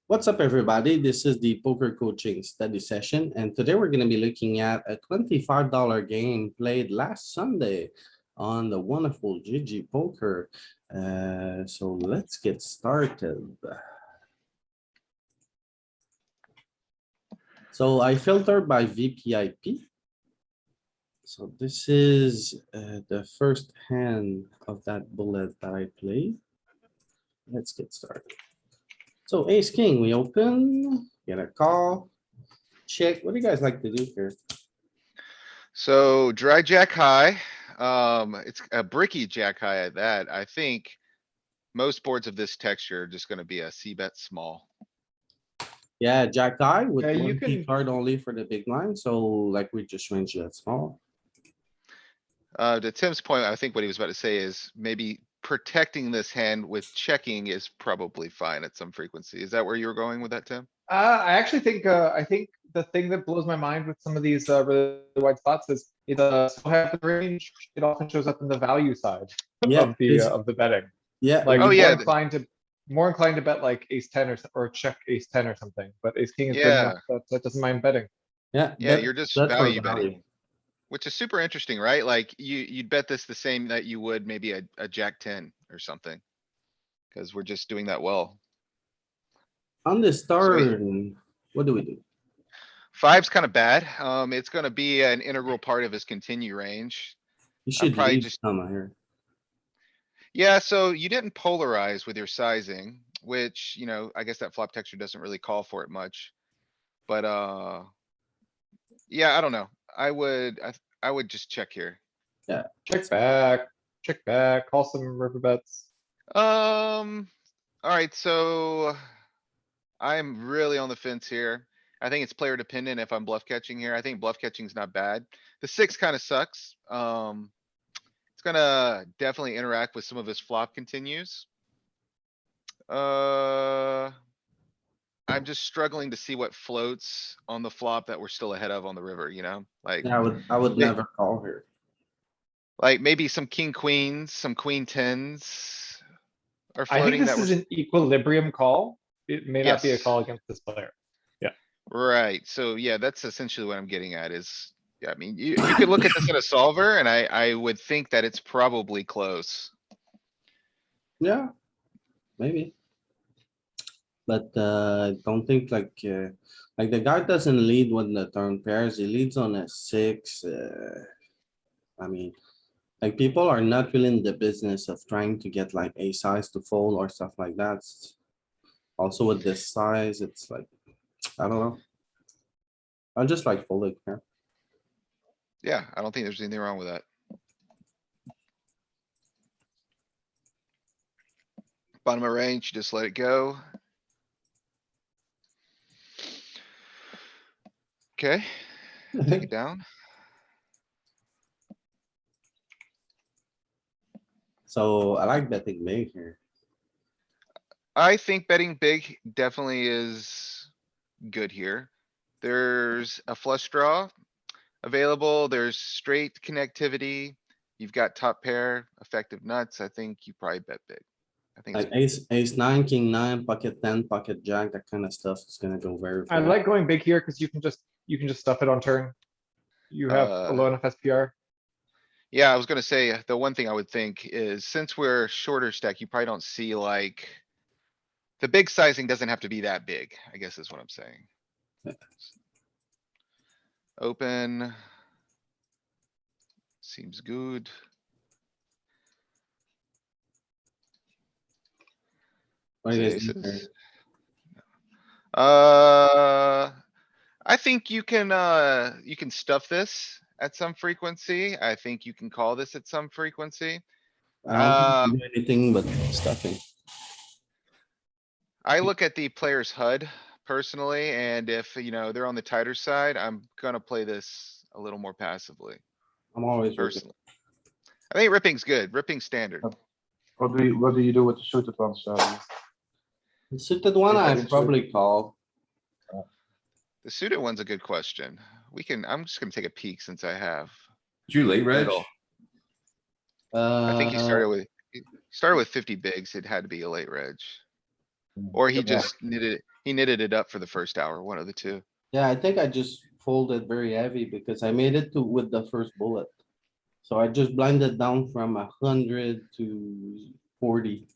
What's up, everybody? This is the poker coaching study session, and today we're going to be looking at a $25 game played last Sunday on the wonderful GG Poker. So let's get started. So I filtered by VPIP. So this is the first hand of that bullet that I played. Let's get started. So ace king, we open, get a call, check. What do you guys like to do here? So dry jack high, it's a bricky jack high at that. I think most boards of this texture are just gonna be a C bet small. Yeah, jack eye with Yeah, you one key can- card only for the big line, so like we just range that small. To Tim's point, I think what he was about to say is maybe protecting this hand with checking is probably fine at some frequency. Is that where you were going with that, Tim? I actually think, I think the thing that blows my mind with some of these, really wide spots is it's, so half the range, it often shows up in the value side Yeah, it's- of the betting. Yeah. Like, Oh, more yeah. inclined to bet like ace ten or check ace ten or something, but ace king is good Yeah. enough that doesn't mind betting. Yeah. Yeah, bet- you're just bet for value value. betting, which is super interesting, right? Like you'd bet this the same that you would maybe a jack 10 or something. Cause we're just doing that well. On this Sweet. turn, what do we do? Five's kinda bad. It's gonna be an integral part of his continue range. You should probably leave just- some here. Yeah, so you didn't polarize with your sizing, which, I guess that flop texture doesn't really call for it much. But, yeah, I don't know. I would just check here. Check back, call some river bets. Alright, so. I'm really on the fence here. I think it's player dependent if I'm bluff catching here. I think bluff catching is not bad. The six kinda sucks. It's gonna definitely interact with some of his flop continues. I'm just struggling to see what floats on the flop that we're still ahead of on the river, like, Yeah, I would May- never call here. like maybe some king queens, some queen tens. Are I think floating this that is we're, an equilibrium call. It may not be a Yes. call against this player. right, so yeah, that's essentially what I'm getting at is, yeah, I mean, you could look at this in a solver and I would think that it's probably close. Yeah, maybe. But I don't think like the guy doesn't lead when the turn pairs, he leads on a six. I mean, like people are not really in the business of trying to get like a size to fold or stuff like that. Also with this size, it's like, I don't know. I just like folding here. Yeah, I don't think there's anything wrong with that. Bottom of range, just let it go. Okay, take it down. So I like betting big here. I think betting big definitely is good here. There's a flush draw available. There's straight connectivity. You've got top pair, effective nuts. I think you probably bet big. I think Like it's, ace nine, king nine, pocket 10, pocket jack, that kind of stuff is gonna go very. I far. like going big here because you can just stuff it on turn. You have a low enough SPR. yeah, I was gonna say, the one thing I would think is since we're shorter stack, you probably don't see like. The big sizing doesn't have to be that big, I guess is what I'm saying. Open. Seems good. What do you guys Aces. think here? I think you can stuff this at some frequency. I think you can call this at some frequency. I don't think you do anything but stuffing. I look at the player's HUD personally, and if, they're on the tighter side, I'm gonna play this a little more passively, I'm always. ripping. personally. I think ripping's good, ripping standard. What do you do with the suited ones? The suited one, If I I did probably call. The suited one's a good question. I'm just gonna take a peek since I have. Did you late reg? Middle. I think he Uh, started with 50 bigs. It had to be a late reg. Or he Yeah. just He knitted it up for the first hour, one of the two. Yeah, I think I just folded very heavy because I made it to with the first bullet. So I just blinded down from 100 to 40.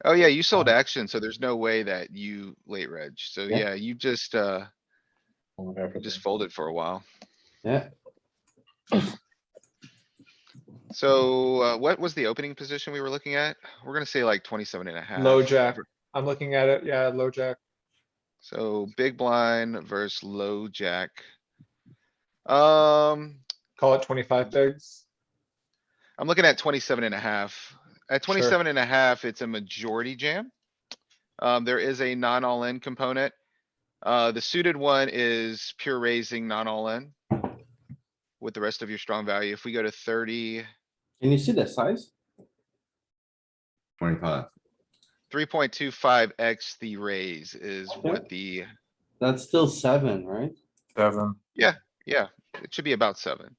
Oh yeah, you sold action, so there's no way that you late reg. So Yeah. yeah, you just folded for a while. Yeah, So, what was the opening position we were looking at? We're gonna say like 27 and a half. Low jack. I'm looking at it. Yeah, low jack. So big blind versus low jack. Um, Call it 25 bigs. I'm looking at 27 and a half. At Sure. 27 and a half, it's a majority jam. There is a non all in component. The suited one is pure raising, non all in. With the rest of your strong value. If we go to 30, can you see the size? 25. 3.25x the raise is what the, That's still 7, right? 7. yeah, it should be about 7.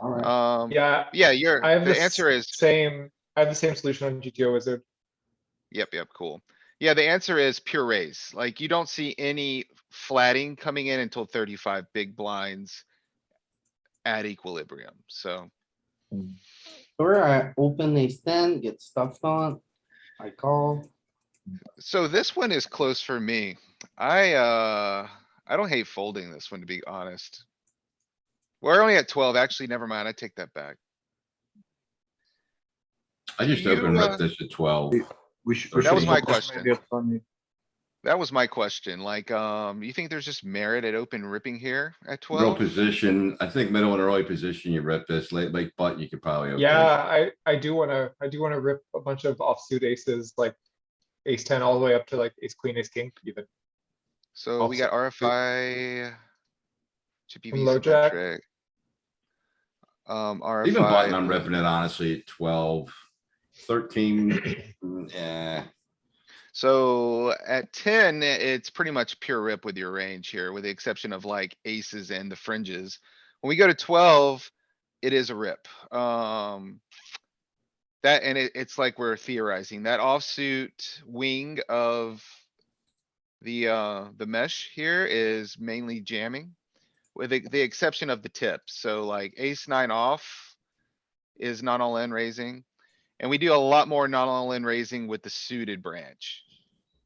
Alright, Yeah, Yeah, I have the answer is, I have the same solution on GTO wizard. yep, cool. Yeah, the answer is pure raise. Like you don't see any flatting coming in until 35 big blinds at equilibrium. So or I open a stand, get stuffed on, I call. this one is close for me. I don't hate folding this one, to be honest. We're only at 12. Actually, never mind. I take that back. I just You, opened rip this at 12. We should. That was my focus question. maybe at 20. That was my question. Like, you think there's just merit at open ripping here at Real 12? position, I think middle and early position, you rip this late button, you could probably. open. Yeah, I do wanna rip a bunch of offsuit aces, like ace 10 all the way up to like ace queen, ace king even. So we got RFI. Chippy V Low jack. symmetric. Even button, RFI. I'm ripping it honestly at 12, 13, yeah. So at 10, it's pretty much pure rip with your range here, with the exception of like aces and the fringes. When we go to 12, it is a rip. That, and it's like we're theorizing that offsuit wing of the mesh here is mainly jamming. With the exception of the tips. So like ace 9 off is not all in raising. And we do a lot more not all in raising with the suited branch.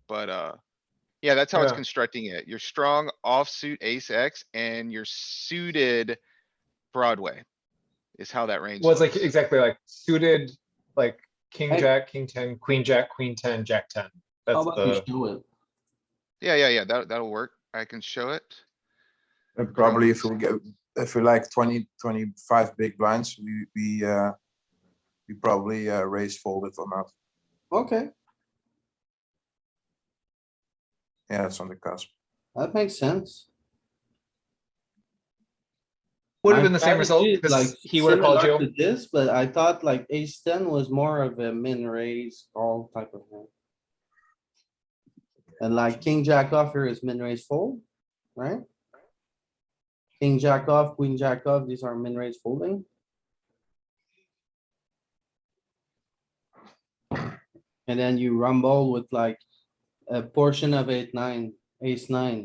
But, yeah, that's how it's Yeah. constructing it. Your strong offsuit ace X and your suited Broadway is how that range Well, it's like looks. exactly like suited, like king, Hey. jack, king 10, queen, jack, queen 10, jack 10. How That's about you the, show it? Yeah, that'll work. I can show it. And probably if we like 20, 25 big blinds, we probably raise folded or not. Okay, Yeah, it's on the cusp. that makes sense. would have My been the same result strategy is, because like, he would have called similar you. to this, but I thought like ace 10 was more of a min raise call type of thing. And like king jack off here is min raise fold, right? King jack off, queen jack off, these are min raise folding. And then you rumble with like a portion of ace 9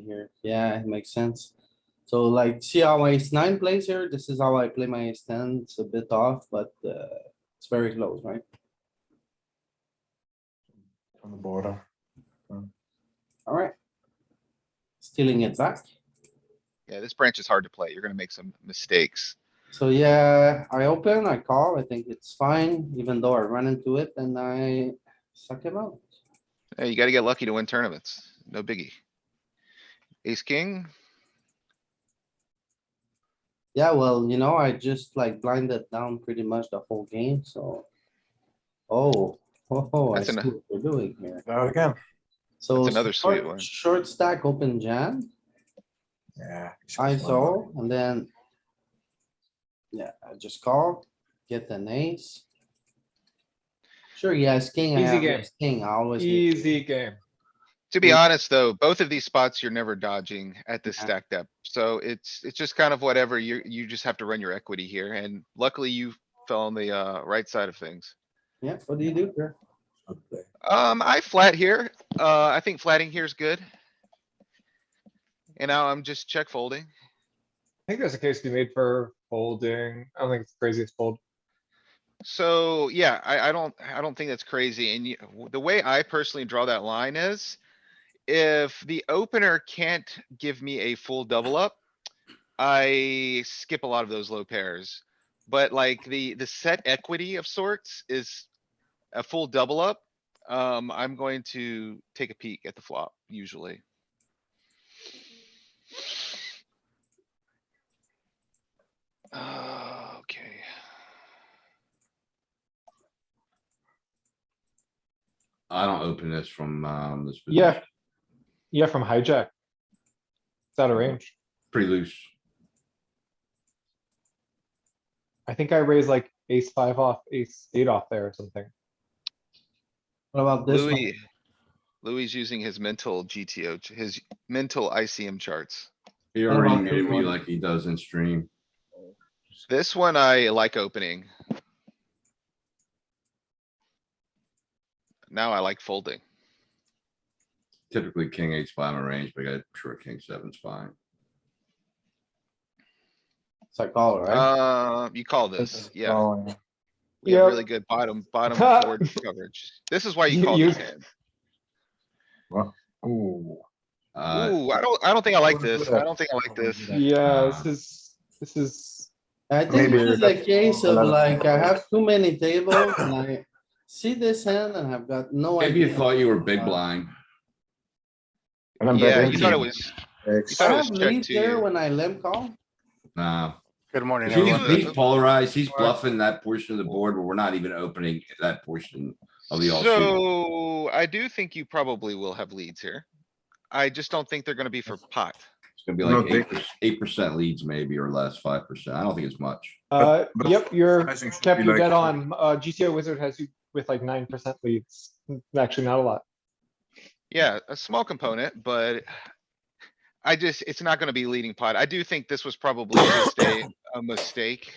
here. Yeah, it makes sense. So like, see how ace 9 plays here? This is how I play my ace 10. It's a bit off, but it's very close, right? On the border. Alright. Stealing it back. Yeah, this branch is hard to play. You're gonna make some mistakes. So yeah, I open, I call, I think it's fine, even though I run into it and I suck him out. Hey, you gotta get lucky to win tournaments. No biggie. Ace, king. Yeah, well, I just like blinded down pretty much the whole game, so. Oh, I That's see an- what we're doing here. There again. So That's another sweet short- one. Short stack, open jam, Yeah. ISO, and then. Yeah, I just call, get an ace. Sure, yes, king, I Easy have game. ace king, I always. need- Easy game. To be Mm. honest, though, both of these spots you're never dodging at this Yeah. stack depth. So it's just kind of whatever. You just have to run your equity here. And luckily you fell on the right side of things. Yeah, what do you do here? I flat here. I think flatting here is good. And now I'm just check folding. I think there's a case to be made for folding. I don't think it's crazy it's fold. So, yeah, I don't think that's crazy. And the way I personally draw that line is if the opener can't give me a full double up, I skip a lot of those low pairs. But like the set equity of sorts is a full double up. I'm going to take a peek at the flop usually. Okay. I don't open this from, this. Yeah. position. Yeah, from hijack. It's out of range. Pretty loose. I think I raised like ace five off, ace eight off there or something. What about this one? Louis using his mental GTO, his mental ICM charts. He What already about this gave me one? like he does in stream. This one I like opening. Now I like folding. Typically king eight's fine in range, but I'm sure king seven's fine. It's a call, right? You call this, yeah. Oh, yeah. We have Yep. really good bottom board coverage. This is why you call this hand. Well, ooh. Ooh, I don't think I like this. I don't think I like this. Yeah, this is, I think Maybe this is a that's case of 11. like, I have too many tables and I see this hand and I've got no Maybe you idea. thought you were big blind. And I'm Yeah, betting you thought it king was, X. thought I it was have check lead there two. when I limp call. Nah. Good morning, He's, everyone. he's polarized. He's bluffing that portion of the board, but we're not even opening that portion of the offsuit. So I do think you probably will have leads here. I just don't think they're gonna be for pot. It's gonna be No, like Dick. 8% leads maybe or less, 5%. I don't think it's much. but yep, you're sizing should kept be your like- dead on. GTO Wizard has you with like 9% leads. Actually, not a lot. Yeah, a small component, but it's not gonna be leading pot. I do think this was probably just a mistake.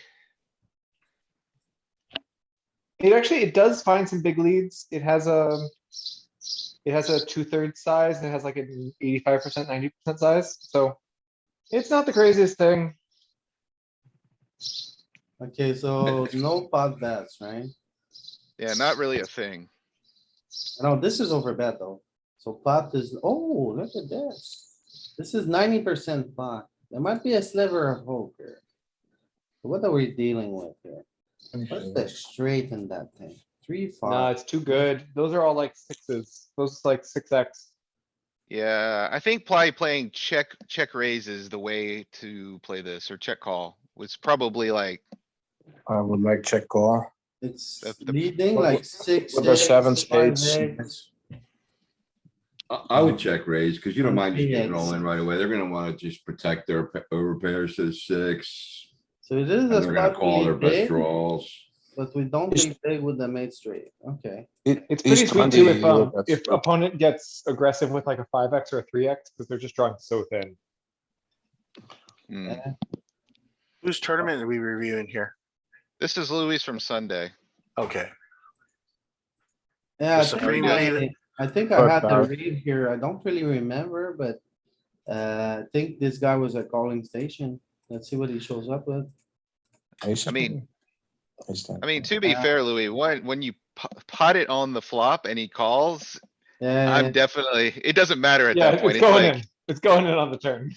It does find some big leads. It has a 2/3 size. And it has like an 85%, 90% size. So it's not the craziest thing. Okay, so no pot bets, right? Yeah, not really a thing. No, this is over bet though. So pot is, oh, look at this. This is 90% pot. There might be a sliver of hope here. What are we dealing with here? What's the straight in that thing? 3, Nah, 5. it's too good. Those are all like sixes. Those is like 6x. Yeah, I think probably playing check raise is the way to play this, or check call was probably like, I would like check call. It's the- leading What- like 6. With the seven 5 spades. eggs. I would check raise because you don't mind just getting all Yes. in right away. They're gonna wanna just protect their overpairs to the 6. So it is And a they're gonna spot call their we best big, draws. but we don't Is- think big with the mate straight. Okay. It's pretty East sweet too 20 if opponent gets aggressive with like a 5x or a 3x because they're just drawing so thin. hmm. Yeah. Whose tournament are we reviewing here? This is Louis from Sunday. Okay, Yeah, The Supreme Leader. I think I But, had the read here. I don't really remember, but I think this guy was a calling station. Let's see what he shows up with. I mean, to be fair, Louis, when you pot it on the flop and he calls, Yeah, I'm definitely, it doesn't matter at Yeah, that point. it's It's going like, in. It's going in on the turn.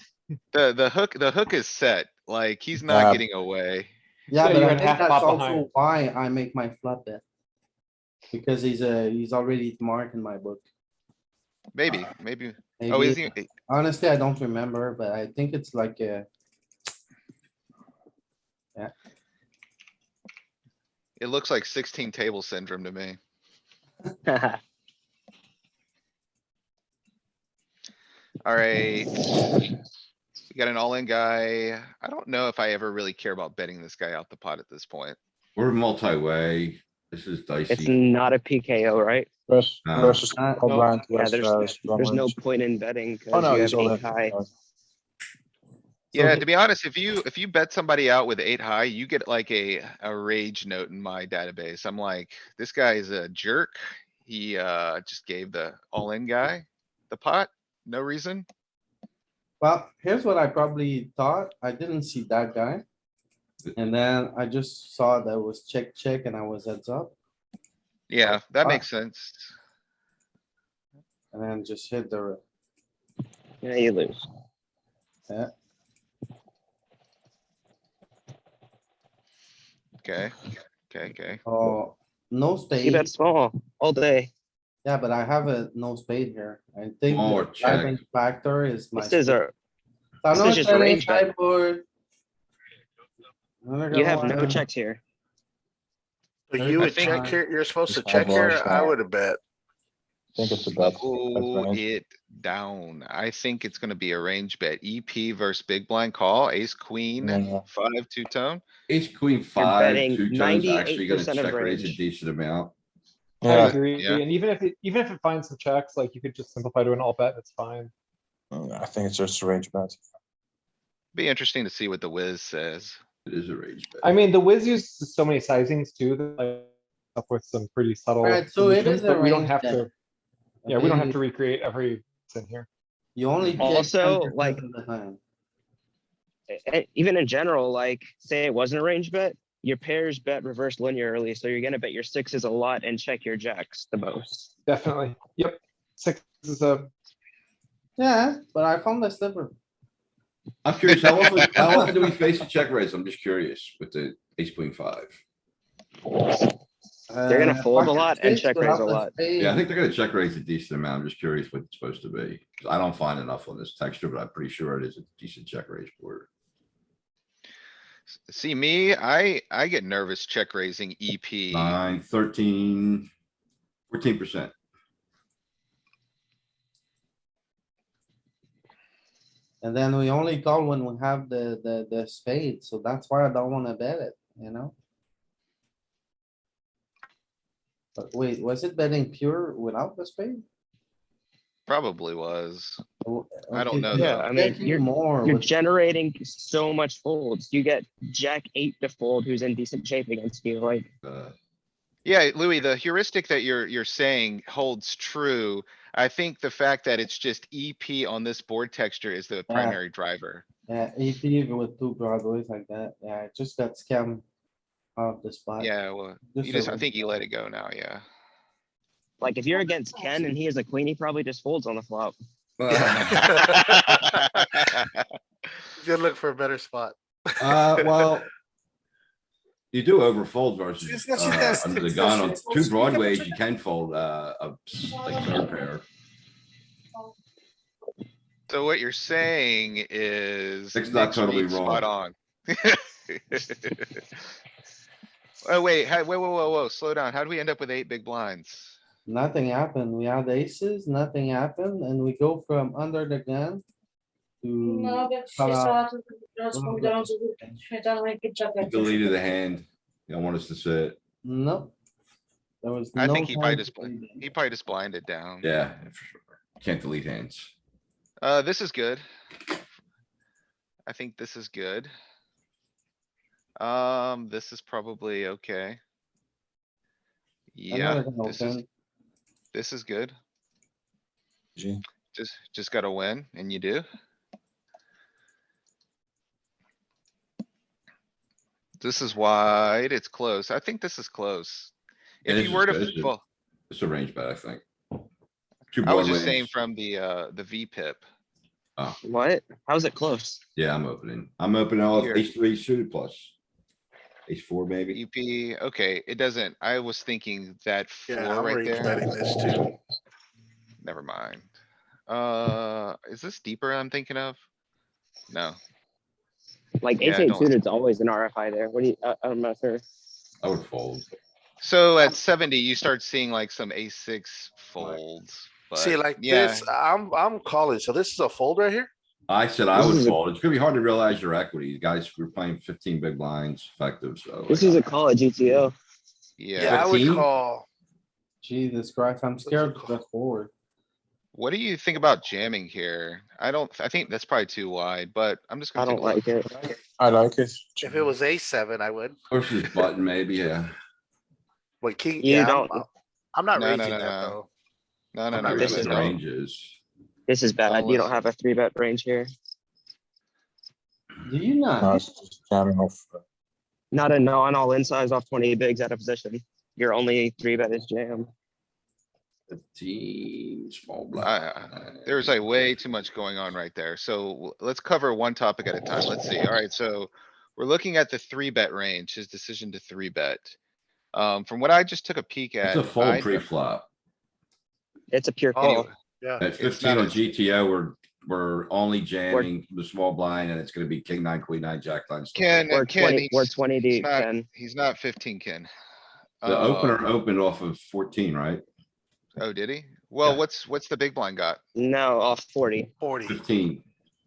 the hook is set, like, he's not Yeah. getting away. yeah, Yeah, but you're I at think half that's pot also behind. why I make my flop bet. Because he's already marked in my book. Maybe. Oh, is Maybe, he? honestly, I don't remember, but I think it's like a, It looks like 16 table syndrome to me. Alright. We got an all-in guy. I don't know if I ever really care about betting this guy out the pot at this point. We're multi-way. This is It's dicey. not a PKO, right? Versus No. small blind. Yeah, versus there's no range. point in betting Oh, because no, you he's have all eight in. high. Yeah, So- to be honest, if you bet somebody out with 8 high, you get like a rage note in my database. I'm like, this guy is a jerk. He just gave the all-in guy the pot, no reason. Well, here's what I probably thought. I didn't see that guy. And then I just saw that was check, check, and I was heads up, Yeah, that Ah. makes sense. and then just hit the, Yeah, you lose. yeah. Okay, okay. Oh, no You spade. bet small all day. Yeah, but I have a no spade here. I think Or the check. driving factor is my. This is spade. a, I this know is it's just a betting range bet. sideboard. I'm not You gonna have no lie. checks here. But you I would think- check here, you're supposed to It's check here, eyeballs, I yeah. would have bet. I think it's a bet. Slow it down. I think it's gonna be a range bet. EP versus big blind call, ace, queen, Yeah. 5, 2-tone. Ace, queen, five, betting two tones actually gonna 98% of check raise a range. decent amount. I Yeah, agree, Yeah. and even if it finds some checks, like you could just simplify to an all bet, it's fine. I think it's just a range bet. Be interesting to see what the whiz says. It is a range bet. I mean, the Wiz uses so many sizings too, that like up with some pretty subtle Alright, so it solutions, is a but we don't range have bet. to, yeah, we don't have Okay, to recreate every in here. You only. check Also, 10% like- of the time. Even in general, like, say it wasn't a range bet, your pairs bet reverse linearly, so you're gonna bet your sixes a lot and check your jacks the most. Definitely, yep. Six is a, Yeah, but I found the sliver. I'm curious, how often do we face a check raise? I'm just curious with the ace, queen, five. They're gonna fold a pocket lot and six check raise without a the lot. spade. Yeah, I think they're gonna check raise a decent amount. I'm just curious what it's supposed to be. 'Cause I don't find enough on this texture, but I'm pretty sure it is a decent check raise board. See me, I get nervous check raising E EP. 9, 13, 14%. And then we only call when we have the spade, so that's why I don't wanna bet it, you know? But wait, was it betting pure without the spade? Probably was. Oh, I don't okay, know, so Yeah, though. I mean, checking you're more You're with- generating so much folds. You get jack eight to fold who's in decent shape against you, like, Yeah, Louis, the heuristic that you're saying holds true. I think the fact that it's just EP on this board texture is the primary driver. Yeah, EP with two broadways like that, yeah, I just got scammed out of the spot. Yeah, well, Just you just, a I think you let range it go now, yeah. like if you're against Ken and he has a queen, he probably just folds on the flop. Good look for a better spot. Well. You do overfold versus, It's not your test, under the it's gun not on your- two it's broadways, not you can fold, like third pair. So what you're saying is. Nick's not Nick's totally read spot wrong. on. Oh, wait, whoa, slow down. How do we end up with 8 big blinds? Nothing happened. We had aces, nothing happened, and we go from under the gun to. No, jak się Faraz. stała, to teraz powiedziałam, że śmietanę i Jaka. Deleted the hand. You don't want us to see it. No. There was I no. think he probably time just, to do that. he probably just blinded down. Yeah, for sure. Can't delete hands. This is good. I think this is good. This is probably okay. I'm Yeah, not gonna this is, open. this is good. G. Just gotta win, and you do. This is wide, it's close. I think this is close. Yeah, If this you is were good. to, This is- well, It's a range bet, I think. Two I was just saying broadways. from the V pip. What? How's it close? Yeah, I'm opening. I'm opening all Here. ace three suited plus. Ace four, maybe. EP, okay, it doesn't, I was thinking that Yeah, four I'm right range there. betting this too. Never mind. Is this deeper I'm thinking of? No, Like Yeah, ace I eight don't- suited's always an RFI there. What do you, I'm not sure. I would fold. so at 70, you start seeing like some ace six folds, See, but like yeah, this, I'm calling, so this is a fold right here? I said I This would is a- fold. It's gonna be hard to realize your equity. Guys, we're playing 15 big blinds effective, so. This is a call at GTO. Yeah, I would 15? call. Jesus Christ, I'm scared to bet forward. what do you think about jamming here? I think that's probably too wide, but I'm just I gonna don't take a look. like it. I like it. If it was A7, I would. Versus button, maybe, yeah. But king, You yeah, don't- I'm not No, no, raising no, that no. though. No, no, I'm no, not this really is what no, the not- no. range is. This is bad. Don't You don't listen. have a three bet range here. Do you not? No, it's just jamming off. Not a non all-in size off 20 bigs out of position. Your only three bet is jam. 15, small blind. There's like way too much going on right there. So let's cover one topic at a time. Let's see. Alright, so we're looking at the three bet range, his decision to three bet. From what I just took a peek It's at. a fold I- pre-flop. It's a pure Oh, call. yeah. At It's 15 not on a- GTO, we're only jamming the small blind and it's gonna be king nine, queen nine, jack nine. stuff like Ken, that. We're Ken, 20, we're he's 20 he's deep, not, Ken. he's not 15, Ken. The opener Um, opened off of 14, right? Oh, did he? Well, Yeah. what's the big blind got? No, off 40. 40. 15.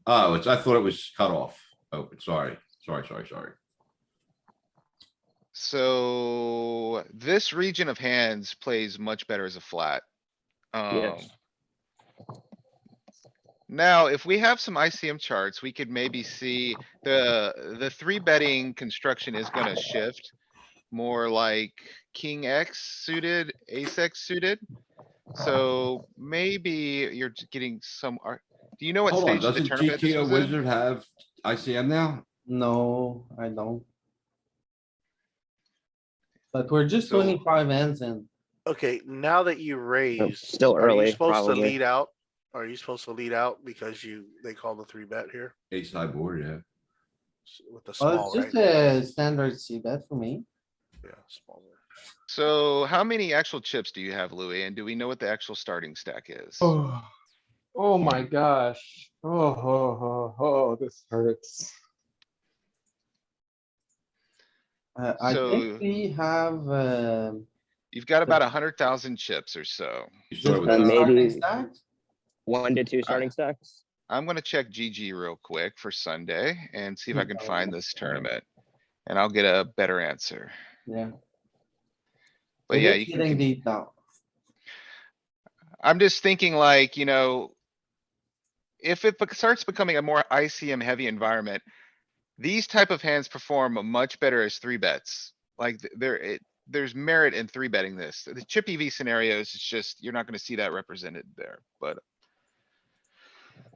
Oh, I thought it was cut off. Open, sorry. So this region of hands plays much better as a flat. Yes. Now, if we have some ICM charts, we could maybe see the three betting construction is gonna shift. More like king X suited, ace X suited. So maybe you're getting some, do you know what Hold on, stage of the doesn't tournament this GTO was in? wizard have ICM now? No, I don't. But we're just So- 25 hands in. Okay, now that you raised. still are you early, supposed to probably. lead out? Are you supposed to lead out because they call the three bet here Ace high board, yeah. with the Well, small, it's just right? a standard C bet for me. Yeah, small. So how many actual chips do you have, Louis? And do we know what the actual starting stack is? Oh my gosh. This hurts. I So- think we have, You've got about 100,000 chips or so. You just started with Uh, the that. maybe- starting stack? 1 to 2 starting stacks. I'm gonna check GG real quick for Sunday and see if I can find this tournament. And I'll get a better answer. Yeah. But It yeah, is you getting can, deep now. I'm just thinking like, if it starts becoming a more ICM heavy environment, these type of hands perform much better as three bets. Like there's merit in three betting this. The chip EV scenarios, it's just, you're not gonna see that represented there, but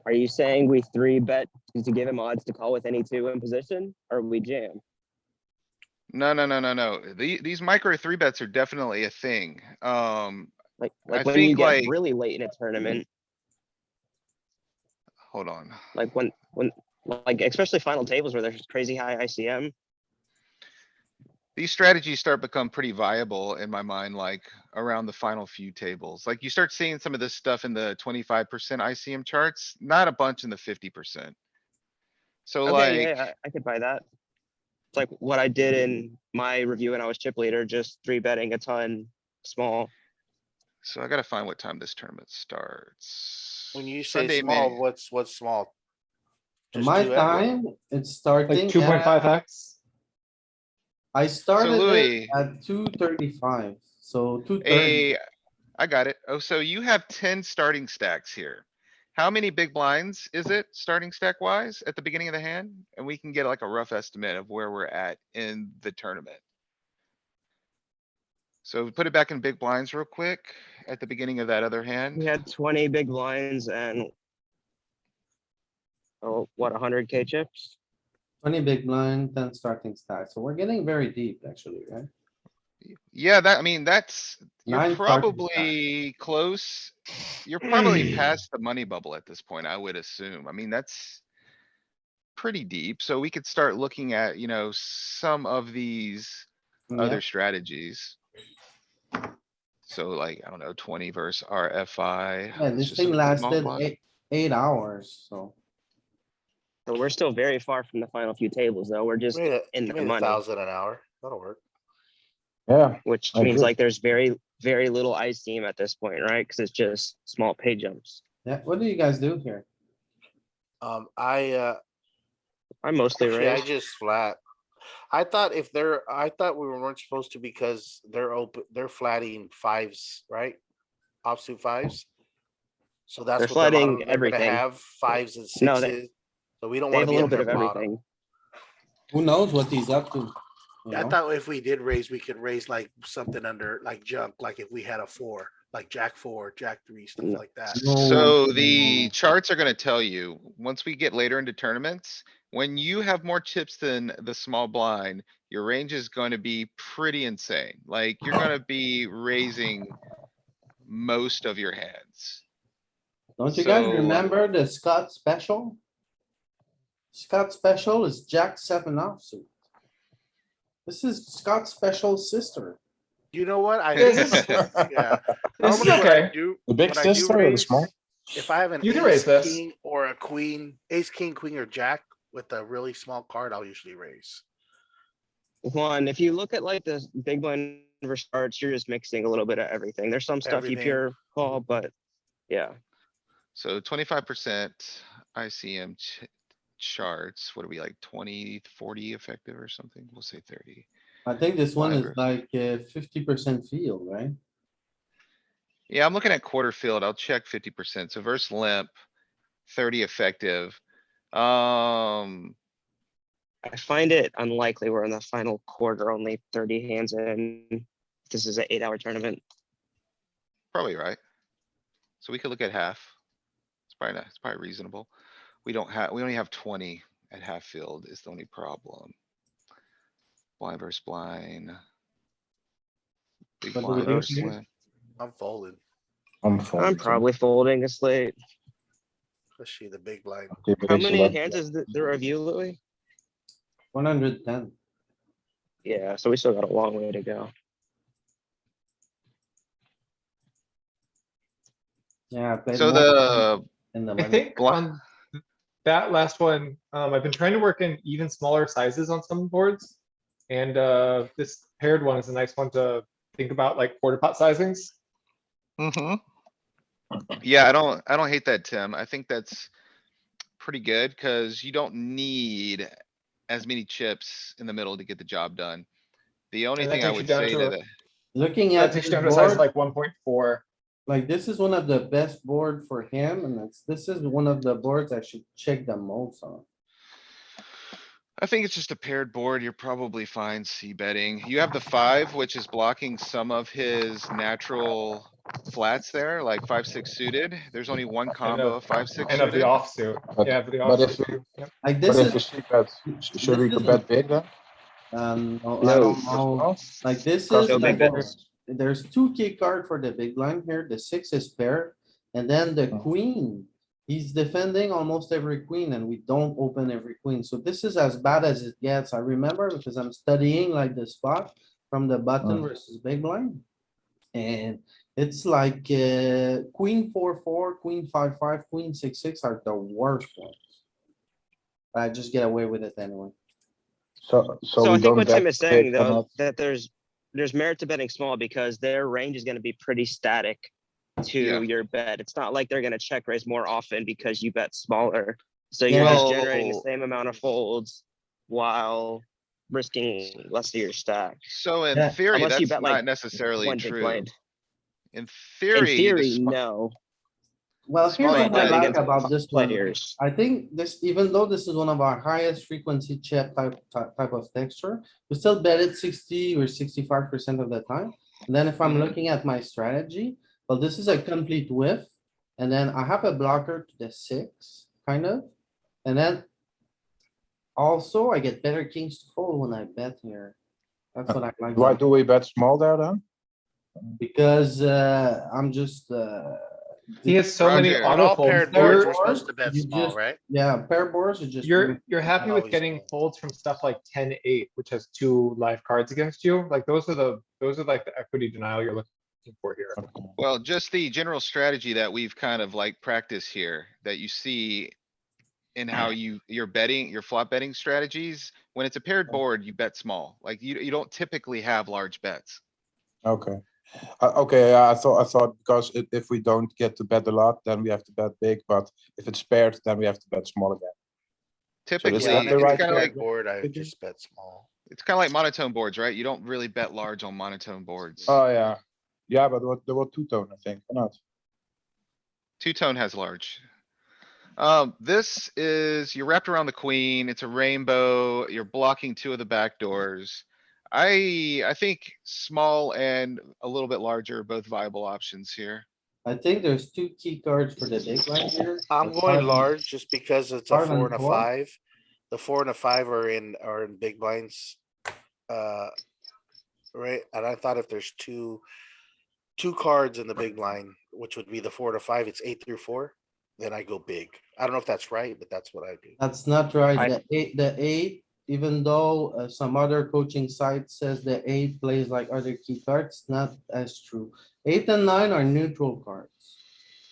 Are you saying we 3-bet to give him odds to call with any 2 in position, or we jam? no. These micro three bets are definitely a thing. Like I when you think, get like- really late in a tournament, Hold on. like when like especially final tables where there's crazy high ICM. These strategies start become pretty viable in my mind, like around the final few tables. Like you start seeing some of this stuff in the 25% ICM charts, not a bunch in the 50%. So Okay, like, yeah, I could buy that. It's like what I did in my review when I was chip leader, just 3-betting a ton small. so I gotta find what time this tournament starts. When you say Sunday, small, May. what's small? In Just my 2x? time, it's starting. Like 2.5x? I started Louis- it at 235, so 230. I got it. Oh, so you have 10 starting stacks here. How many big blinds is it starting stack wise at the beginning of the hand? And we can get like a rough estimate of where we're at in the tournament. So put it back in big blinds real quick at the beginning of that other We hand. had 20 big blinds and what, 100K chips? 20 big blind, 10 starting stack. So we're getting very deep actually, right? Yeah, I mean, you're 9 starting probably close. You're probably past the money bubble at this point, I would assume. I mean, that's pretty deep. So we could start looking at, some of these Yeah. other strategies. So like, I don't know, 20 versus RFI. Yeah, It's this just thing a small lasted blind. 8 hours, so. So we're still very far from the final few tables though. We're just in the money, 1,000 an hour. That'll work. Yeah, which I means agree. like there's very, very little ICM at this point, right? Cause it's just small pay jumps. Yeah, what do you guys do here? I'm mostly Actually, I raised. just flat. I thought we weren't supposed to because they're flatting fives, right? Offsuit fives. So that's They're what a lot of flatting them are gonna everything. have, fives and No, sixes. So we don't They wanna have a be little at bit their of bottom. everything. Who knows what he's up to? you I know? thought if we did raise, we could raise like something under like junk, like if we had a 4, like jack 4, jack 3, stuff No. like that. No, So no. the charts are gonna tell you, once we get later into tournaments, when you have more chips than the small blind, your range is going to be pretty insane. Like, you're gonna be raising most of your hands. Don't you guys So- remember the Scott special? Scott special is Jack 7 offsuit. This is Scott's special sister. You know what? I, This yeah. This is Normally what I okay. do, The big what I do sister or the raise, small? if I have an You can raise ace, this. king, or a queen, ace, king, queen, or jack with a really small card, I'll usually raise. One, if you look at like the big blind versus starts, you're just mixing a little bit of everything. There's some stuff you Everything. pure call, but yeah. So 25% ICM charts, what are we like 20, 40 effective or something? We'll say 30. I think this one is Whatever. like 50% field, right? Yeah, I'm looking at quarter field. I'll check 50%. So versus limp, 30 effective. I find it unlikely we're in the final quarter, only 30 hands in. This is an 8-hour tournament. Probably right. So we could look at half. It's probably not, it's probably reasonable. We only have 20 at half field is the only problem. Blind versus blind. Big What do we blind do versus here? limp. I'm folding, I'm I'm probably folding this late. especially the big blind. How many hands is the review, Louis? 110. Yeah, so we still got a long way to go. Yeah. I played So more the, in the I money. think Blunt- on that last one, I've been trying to work in even smaller sizes on some boards. And this paired one is a nice one to think about, like quarter pot sizings. yeah, I don't hate that, Tim. I think that's pretty good, cuz you don't need as many chips in the middle to get the job done. The only And that thing I takes you would down say to to a- the, Looking That at takes his you down to a size board, like 1.4. like this is one of the best board for him and this is one of the boards I should check the most on. I think it's just a paired board. You're probably fine C betting. You have the 5, which is blocking some of his natural flats there, like 5-6 suited. There's only one combo of 5-6 And of the suited. offsuit. But- Yeah, for the but if offsuit. Yep. Like But this if we is, see bet, should we this bet isn't- big then? no, I No. don't know. Like this Cause is No like big there's 2 key card for the big blind here. The 6 is pair. And then the queen, he's defending almost every queen and we don't open every queen. So this is as bad as it gets. I remember because I'm studying like the spot from the button versus big blind. And it's like queen 4-4, queen 5-5, queen 6-6 are the worst ones. I just get away with it anyway. So So we I think don't what Tim bet is saying big or though, not? that there's merit to betting small because their range is gonna be pretty static Yeah. to your bet. It's not like they're gonna check raise more often because you bet smaller. So Yeah. you're just generating the Well- same amount of folds while risking less of your stack. So in Yeah, theory, unless you that's bet, like, not necessarily One big true. blind. In In theory, the theory, sma- no, Well, here's Small what I blind like against about this one. players. I think this, even though this is one of our highest frequency check type of texture, we still bet it 60 or 65% of the time. And then if I'm Mhm. looking at my strategy, well, this is a complete whiff. And then I have a blocker to the 6, kind of. And then also I get better kings to fold when I bet here. That's what I like. Why about- do we bet small there then? Because I'm just He has so many Roger. On auto all folds. paired boards, You're, we're supposed to bet you small, just- right? yeah, pair boards are just. you're happy with Always getting small. folds from stuff like 10-8, which has 2 live cards against you. Like those are like the equity denial you're looking for here. well, just the general strategy that we've kind of like practiced here, that you see in how you're betting, your flop betting strategies. When it's a paired board, you bet small. Like you don't typically have large bets. Okay. Okay, yeah, I thought because if we don't get to bet a lot, then we have to bet big, but if it's paired, then we have to bet small again. Typically, is Yeah, that it's the on right a kinda like, paired board, I Did you- just bet small. it's kinda like monotone boards, right? You don't really bet large on monotone boards. Oh, yeah. Yeah, but there were two-tone, I think, or not? Two-tone has large. This is, you're wrapped around the queen, it's a rainbow, you're blocking 2 of the back doors. I think small and a little bit larger are both viable options here. I think there's 2 key cards for the big blind here. I'm The going five- large just because it's a 5 and 4 and a 4. 5. The 4 and the 5 are in big blinds. Right, and I thought if there's two cards in the big blind, which would be the 4 to 5, it's 8 through 4, then I go big. I don't know if that's right, but that's what I do. That's not right. I- The eight, even though some other coaching site says the eight plays like other key cards, not as true. 8 and 9 are neutral cards.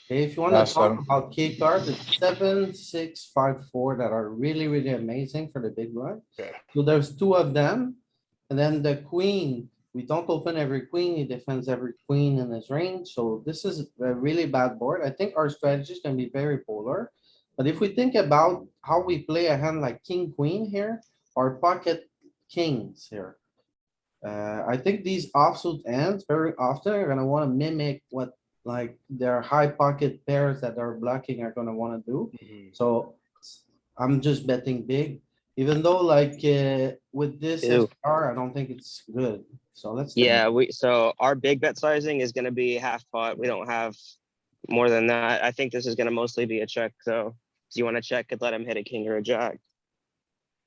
Okay, if you wanna Yeah, talk so- about key cards, it's 7, 6, 5, 4 that are really, really amazing for the big blind. Yeah. So there's two of them. And then the queen, we don't open every queen, he defends every queen in his range, so this is a really bad board. I think our strategy is gonna be very polar. But if we think about how we play a hand like king, queen here, or pocket kings here. I think these offsuit ends very often are gonna wanna mimic what like their high pocket pairs that are blocking are gonna wanna do. So I'm just betting big, even though like with this Ew. SPR, I don't think it's good. So let's. Yeah, so our big bet sizing is gonna be half pot. We don't have more than that. I think this is gonna mostly be a check, though. So you wanna check and let him hit a king or a jack.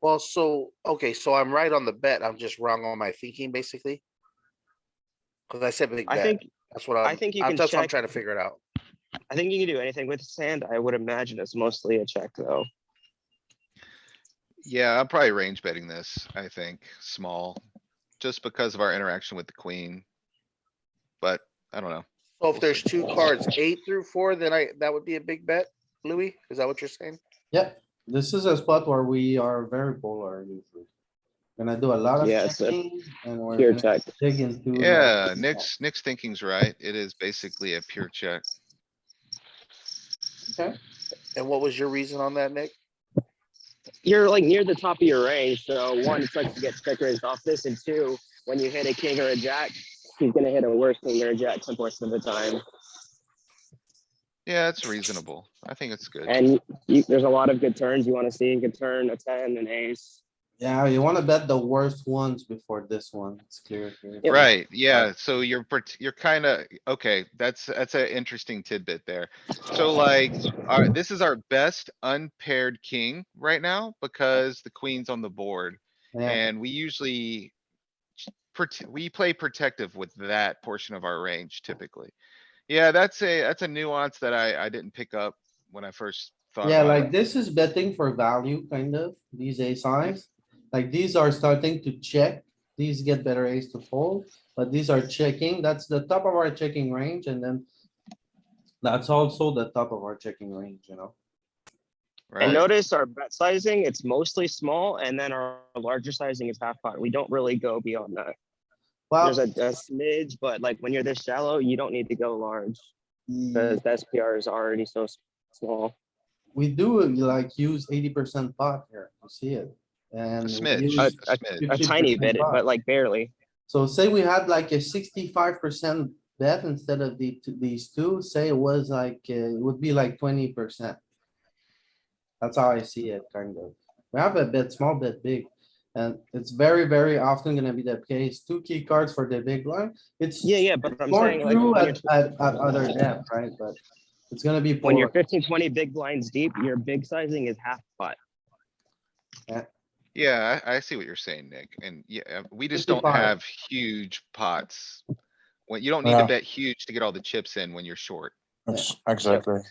Well, so, okay, so I'm right on the bet. I'm just wrong on my thinking, basically. Cause I said big I bet. think, That's what I think you can that's what I'm check. trying to figure it out. I think you can do anything with sand. I would imagine it's mostly a check, though. Yeah, I'm probably range betting this, I think, small, just because of our interaction with the queen. But I don't know. So if there's two cards, 8 through 4, then that would be a big bet, Louis? Is that what you're saying? Yep, this is a spot where we are very polar usually. Gonna do a lot of Yeah, it's a checking and we're pure gonna check. dig into. like, Yeah, Nick's thinking's right. It is basically a pure check. Okay, And what was your reason on that, Nick? You're like near the top of your range, so one, it sucks to get check raised off this, and two, when you hit a king or a jack, he's gonna hit a worse king or a jack some portion of the time. Yeah, it's reasonable. I think it's good. And there's a lot of good turns you wanna see. You can turn a 10, an ace. yeah, you wanna bet the worst ones before this one. It's clear here. Yep. Right, yeah, so you're kinda, okay, that's an interesting tidbit there. So like, this is our best unpaired king right now because the queen's on the board. Yeah, And we usually we play protective with that portion of our range typically. Yeah, that's a nuance that I didn't pick up when I first thought yeah, about like it. this is betting for value, kind of, these ace size. Like these are starting to check, these get better ace to fold, but these are checking, that's the top of our checking range, and then. That's also the top of our checking range, you know? And Right? notice our bet sizing, it's mostly small, and then our larger sizing is half pot. We don't really go beyond that. There's Well, a smidge, but like when you're this shallow, you don't need to go large. mm, Because the SPR is already so small. we do like use 80% pot here, you see it? And we smidge, use a smidge. A tiny 50% bit, pot. but like barely. So say we had like a 65% bet instead of these two, say it was like, it would be like 20%. That's how I see it, kind of. We have a bit, small bit, big. And it's very, very often gonna be the case. Two key cards for the big line. It's Yeah, but I'm more saying like true when at other depth, right? But it's gonna be when you're polar. 15, 20 big blinds deep, your big sizing is half pot. Yeah, I see what you're saying, Nick. And yeah, we just don't 55. have huge pots. When you don't need to Yeah. bet huge to get all the chips in when you're short. Exactly.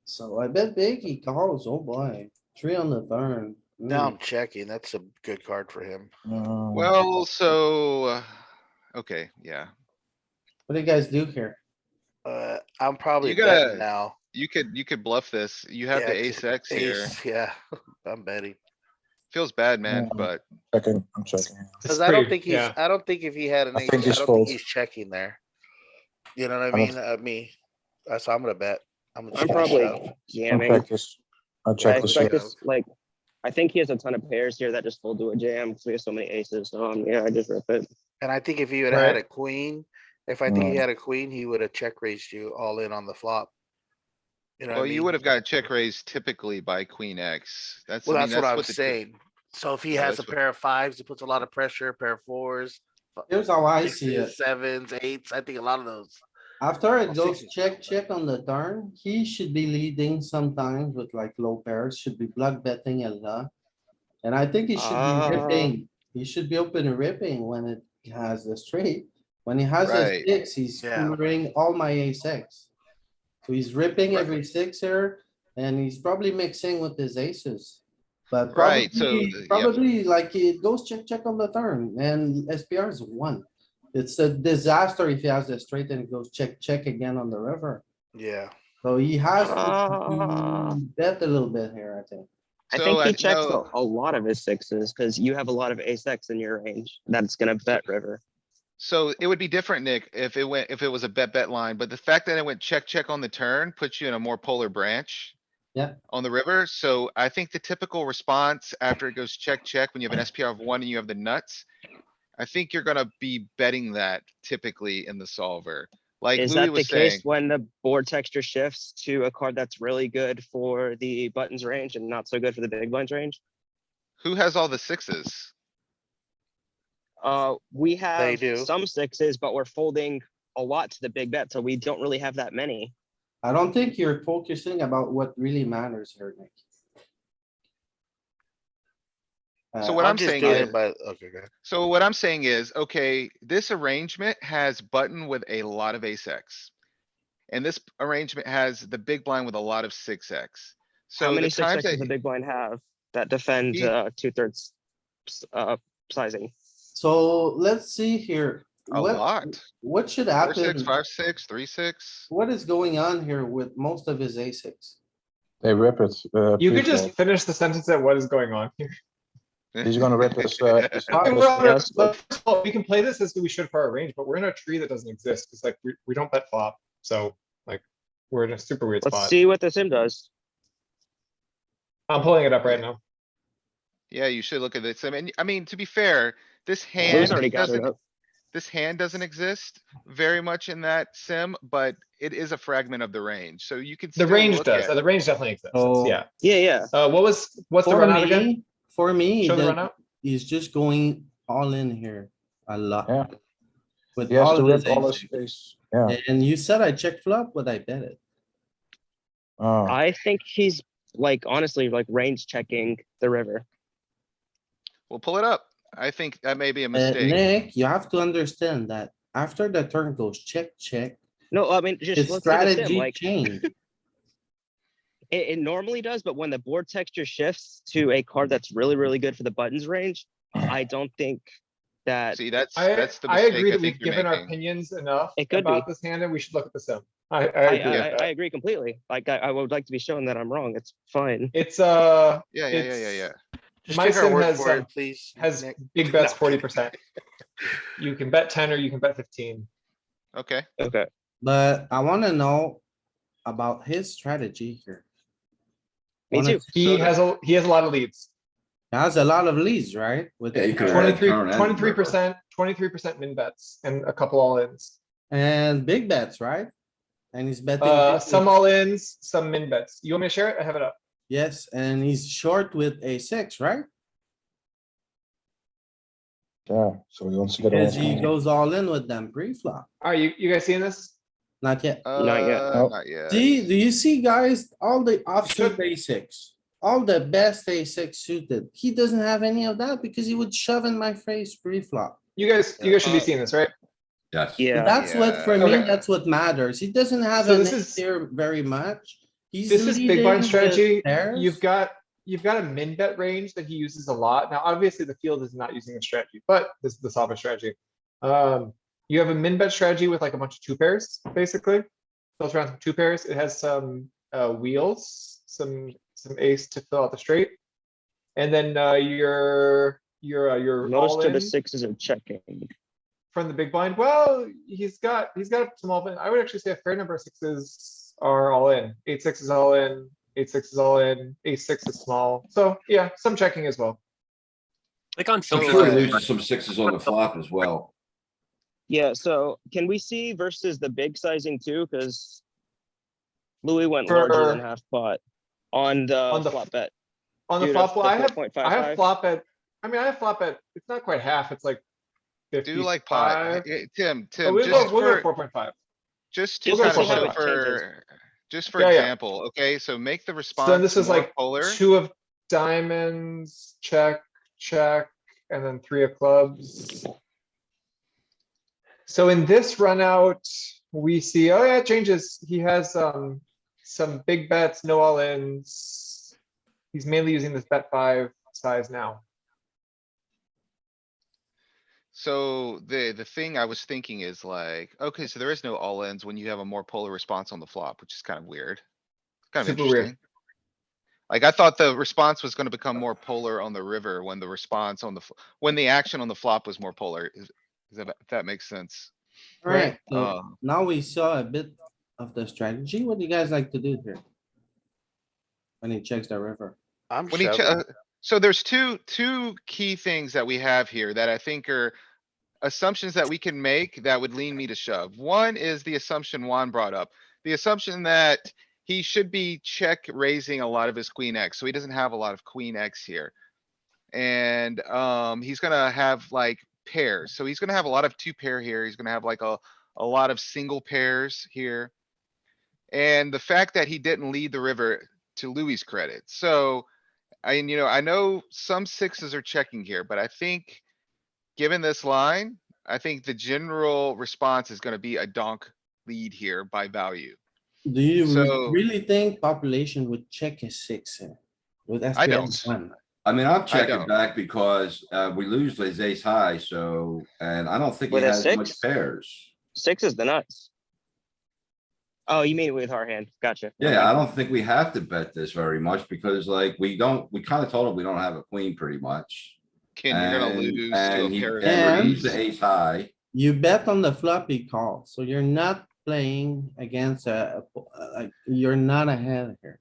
So I bet big, he calls, oh boy, 3 on the turn. Now Mm. I'm checking. That's a good card for him. Well, so, okay, yeah. What do you guys do here? I'm probably You gotta- betting now. You could bluff this. You have Yeah, the 'cause ace X here. Ace, yeah, I'm betting. Feels bad, man, Yeah. but I'm checking. It's Cause I don't pretty- think he's, yeah. I don't think if he had an I ace, think I he's don't fold. think he's checking there. You know what I I don't- mean? Me, so I'm gonna bet. I'm just gonna probably shove. I'll jamming. check this. I'll I check this. expect yeah. this, like, I think he has a ton of pairs here that just fold to a jam because we have so many aces. So yeah, I just rip it. And I think if he would have had Right. a queen, if I think he Mm. had a queen, he would have check raised you all in on the flop. You know what I well, you mean? would have got check raised typically by queen X. Well, I mean, that's what I'm the tri- saying. So if he Yeah, has a that's what- pair of fives, it puts a lot of pressure, a pair of fours, Here's how I see it. sixes, sevens, eights. I think a lot of those. After it Well, goes 60. check, check on the turn, he should be leading sometimes with like low pairs, should be block betting a lot. And I think he should be Ah. ripping, he should be open ripping when it has the straight. When he has a Right. six, he's Yeah. coolering all my a6. So he's ripping Right. every six here, and he's probably mixing with his aces. But Right, so probably, the- yep. probably like it goes check, check on the turn, and SPR is one. It's a disaster if he has a straight and it goes check, check again on the river. Yeah. So he has Ah. to bet a little bit here, I think. I So think he I checks know- a lot of his sixes because you have a lot of ace X in your range that's gonna bet river. So it would be different, Nick, if it was a bet line, but the fact that it went check, check on the turn puts you in a more polar branch. Yeah. On the river, so I think the typical response after it goes check, check, when you have an SPR of 1 and you have the nuts. I think you're gonna be betting that typically in the solver, like Is Louis that the was case saying. when the board texture shifts to a card that's really good for the buttons range and not so good for the big blinds range? Who has all the sixes? We have do. some sixes, but we're folding a lot to the big bet, so we don't really have that many. I don't think you're focusing about what really matters here, Nick. So Uh, what I'm I'm just saying doing is, it by, okay, go ahead. so what I'm saying is, okay, this arrangement has button with a lot of ace X. And this arrangement has the big blind with a lot of 6x. How So many the six times X that does the big blind have that defend He- 2/3 sizing? So let's see here. a What, lot, what should 4-6, happen? 5-6, 3-6. What is going on here with most of his a6? They rip it. You could just pre-flop. finish the sentence at what is going on here. He's gonna rip his, his Okay, his- well, Yes, but first of all, we can play this as we should for our range, but we're in a tree that doesn't exist. It's like, we don't bet flop, so like, we're in a super weird Let's spot. see what the sim does. I'm pulling it up right now. Yeah, you should look at this. I mean, to be fair, this Louis hand already got it doesn't, up. this hand doesn't exist very much in that sim, but it is a fragment of the range, so you can The still range look does, at. the range definitely exists, Oh. yeah. Yeah. What's the For run out again? me, for me, Show the that run out. he's just going all in here a lot. Yeah. With He has all to of his rip all his aces. ace. Yeah. And you said I check flop, but I bet it. Oh, I think he's like honestly like range checking the river. We'll pull it up. I think that may be a Uh, mistake. Nick, you have to understand that after the turn goes check, check, No, I mean just his let's see the sim. strategy Like change. it normally does, but when the board texture shifts to a card that's really good for the buttons range, I don't think that See, that's I the agree mistake I that we've think you're given our making. opinions enough It could about be. this hand and we should look at the sim. I I, agree with I that. agree completely. Like I would like to be shown that I'm wrong. It's fine. It's, Yeah. Just My take our sim word has, for it, please. has Nick. big bets No. 40%. You can bet 10 or you can bet 15. Okay, Okay. But I wanna know about his strategy here. Me Wanna- too. He has a lot of leads. He has a lot of leads, right? With Yeah, he could've had 23, turn and river. 23% min bets and a couple all ins. and big bets, right? And he's betting. big Some with- all ins, some min bets. You want me to share it? I have it up. Yes, and he's short with a6, right? yeah. So he wants to get all. Cause he goes all in with them pre-flop. Alright, you guys seeing this? Not yet. Not yet. Nope. Not yet. See, do you see, guys, all the offsuit Should- a6, all the best a6 suited? He doesn't have any of that because he would shove in my face pre-flop. You guys should be seeing this, right? Yes. Yeah. That's what, for Yeah. me, Okay. that's what matters. He doesn't have So an this ace is- here very much. He's This is big leading blind with strategy. pairs. You've got a min bet range that he uses a lot. Now, obviously, the field is not using a strategy, but this is the solver strategy. You have a min bet strategy with like a bunch of two pairs, basically. Fills around some two pairs. It has some wheels, some ace to fill out the straight. And then your Most all of the in sixes are checking. from the big blind. Well, he's got some all in. I would actually say a fair number of sixes are all in. 8-6 is all in. 8-6 is all in. Ace-6 is small. So yeah, some checking as well. Like on I'm filter. sure he loses some sixes on the flop as well. Yeah, so can we see versus the big sizing too? Because Louis went For- larger than half pot on On the the- flop bet. On the Dude, flop, well, I have 4.55. flop at, I have flop at, it's not quite half, it's like Do like pot. 55. Tim, But we'll just go for, 4.5. just to We'll kind go of show 4.5. for, just for Yeah, yeah. example, okay, so make the So then response this is more like polar. two of diamonds, check, check, and then 3 of clubs. So in this run out, we see, oh yeah, it changes. He has, some big bets, no all-ins. He's mainly using this bet 5 size now. So the thing I was thinking is like, okay, so there is no all ins when you have a more polar response on the flop, which is kind of weird. Kind of Super weird. interesting. Like I thought the response was gonna become more polar on the river when the response on the, when the action on the flop was more polar. Is that, if that makes sense? Alright, so Um, now we saw a bit of the strategy. What do you guys like to do here? When he checks the river? I'm When he, shoving. so there's two key things that we have here that I think are assumptions that we can make that would lean me to shove. One is the assumption Juan brought up, the assumption that he should be check raising a lot of his queen X, so he doesn't have a lot of queen X here. And, he's gonna have like pairs, so he's gonna have a lot of 2 pair here, he's gonna have like a lot of single pairs here. And the fact that he didn't lead the river to Louis's credit, so. I know some sixes are checking here, but I think given this line, I think the general response is gonna be a donk lead here by value. Do you So- really think population would check a 6 here? With I SPR don't. 1? I mean, I'm I checking don't. back because, we lose his ace high, so, and I don't think he With a has much 6? pairs. 6 is the nuts. Oh, you mean with our hand? Gotcha. Never Yeah, I mind. don't think we have to bet this very much because like, we kinda told him we don't have a queen pretty much. Ken, you're gonna And, lose to a and he, pair of and he's threes. the ace high. You bet on the flop he calls, so you're not playing against like, you're not ahead here.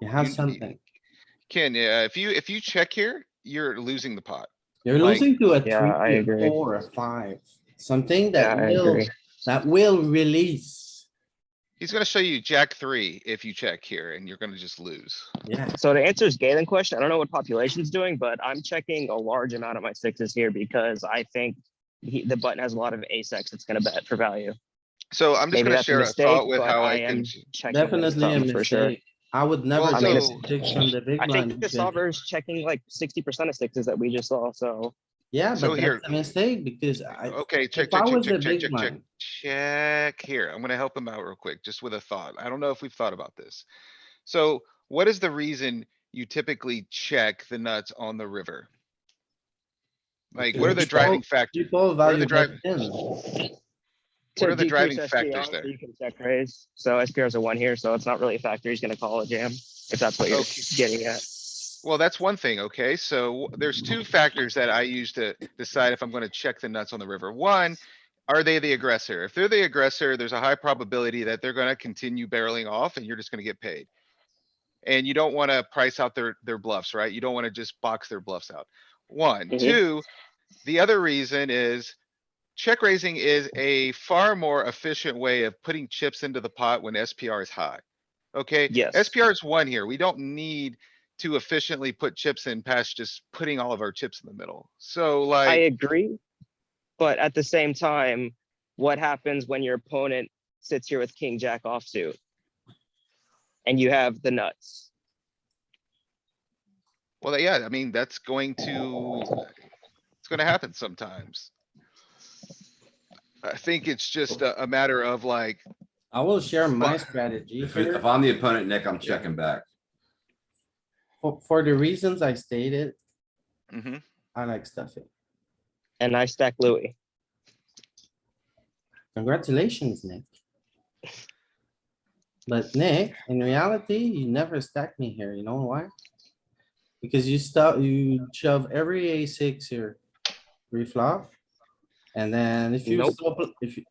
You have You- something. Ken, yeah, if you check here, you're losing the pot. You're like- losing to a Yeah, 3, I a agree. 4, a 5. Something Yeah, that I will, agree. that will release. He's gonna show you jack 3 if you check here and you're gonna just lose. Yeah, So to answer his Galen question, I don't know what population's doing, but I'm checking a large amount of my 6s here because I think the button has a lot of ace X it's gonna bet for value. So I'm just Maybe gonna that's a share a mistake, thought with but how I I can. am checking with definitely a some for sure. mistake. I would never Well, I mean, just so- pick from the big I blind. think the because- solver's checking like 60% of 6s that we just saw, so. Yeah, So but here- that's a mistake because Okay, check, if I check, check, was the check, check, big check, check, blind, check here. I'm gonna help him out real quick, just with a thought. I don't know if we've thought about this. So what is the reason you typically check the nuts on the river? Like, what are the Because driving factors? people What are the value drive, bet in. what To are the decrease driving SPR, factors so there? You can check raise, so SPR is a 1 here, so it's not really a factor, he's gonna call a jam, if that's what you're Okay. getting at. Well, that's one thing, okay? So there's 2 factors that I use to decide if I'm gonna check the nuts on the river. One, are they the aggressor? If they're the aggressor, there's a high probability that they're gonna continue barreling off and you're just gonna get paid. And you don't wanna price out their bluffs, right? You don't wanna just box their bluffs out. One, Mhm. 2, the other reason is check raising is a far more efficient way of putting chips into the pot when SPR is high. Okay? Yes. SPR is 1 here. We don't need to efficiently put chips in past just putting all of our chips in the middle. So I like, agree, but at the same time, what happens when your opponent sits here with king jack offsuit? And you have the nuts. well, yeah, I mean, that's going to, it's gonna happen sometimes. I think it's just a matter of like, I will share my But- strategy If here. I'm the opponent, Nick, I'm checking back. For the reasons I stated, mhm. I like stuffing. And I stack Louis. Congratulations, Nick. But Nick, in reality, you never stack me here. You know why? Because you shove every A6 here, pre-flop. And then if you Nope. still, if you.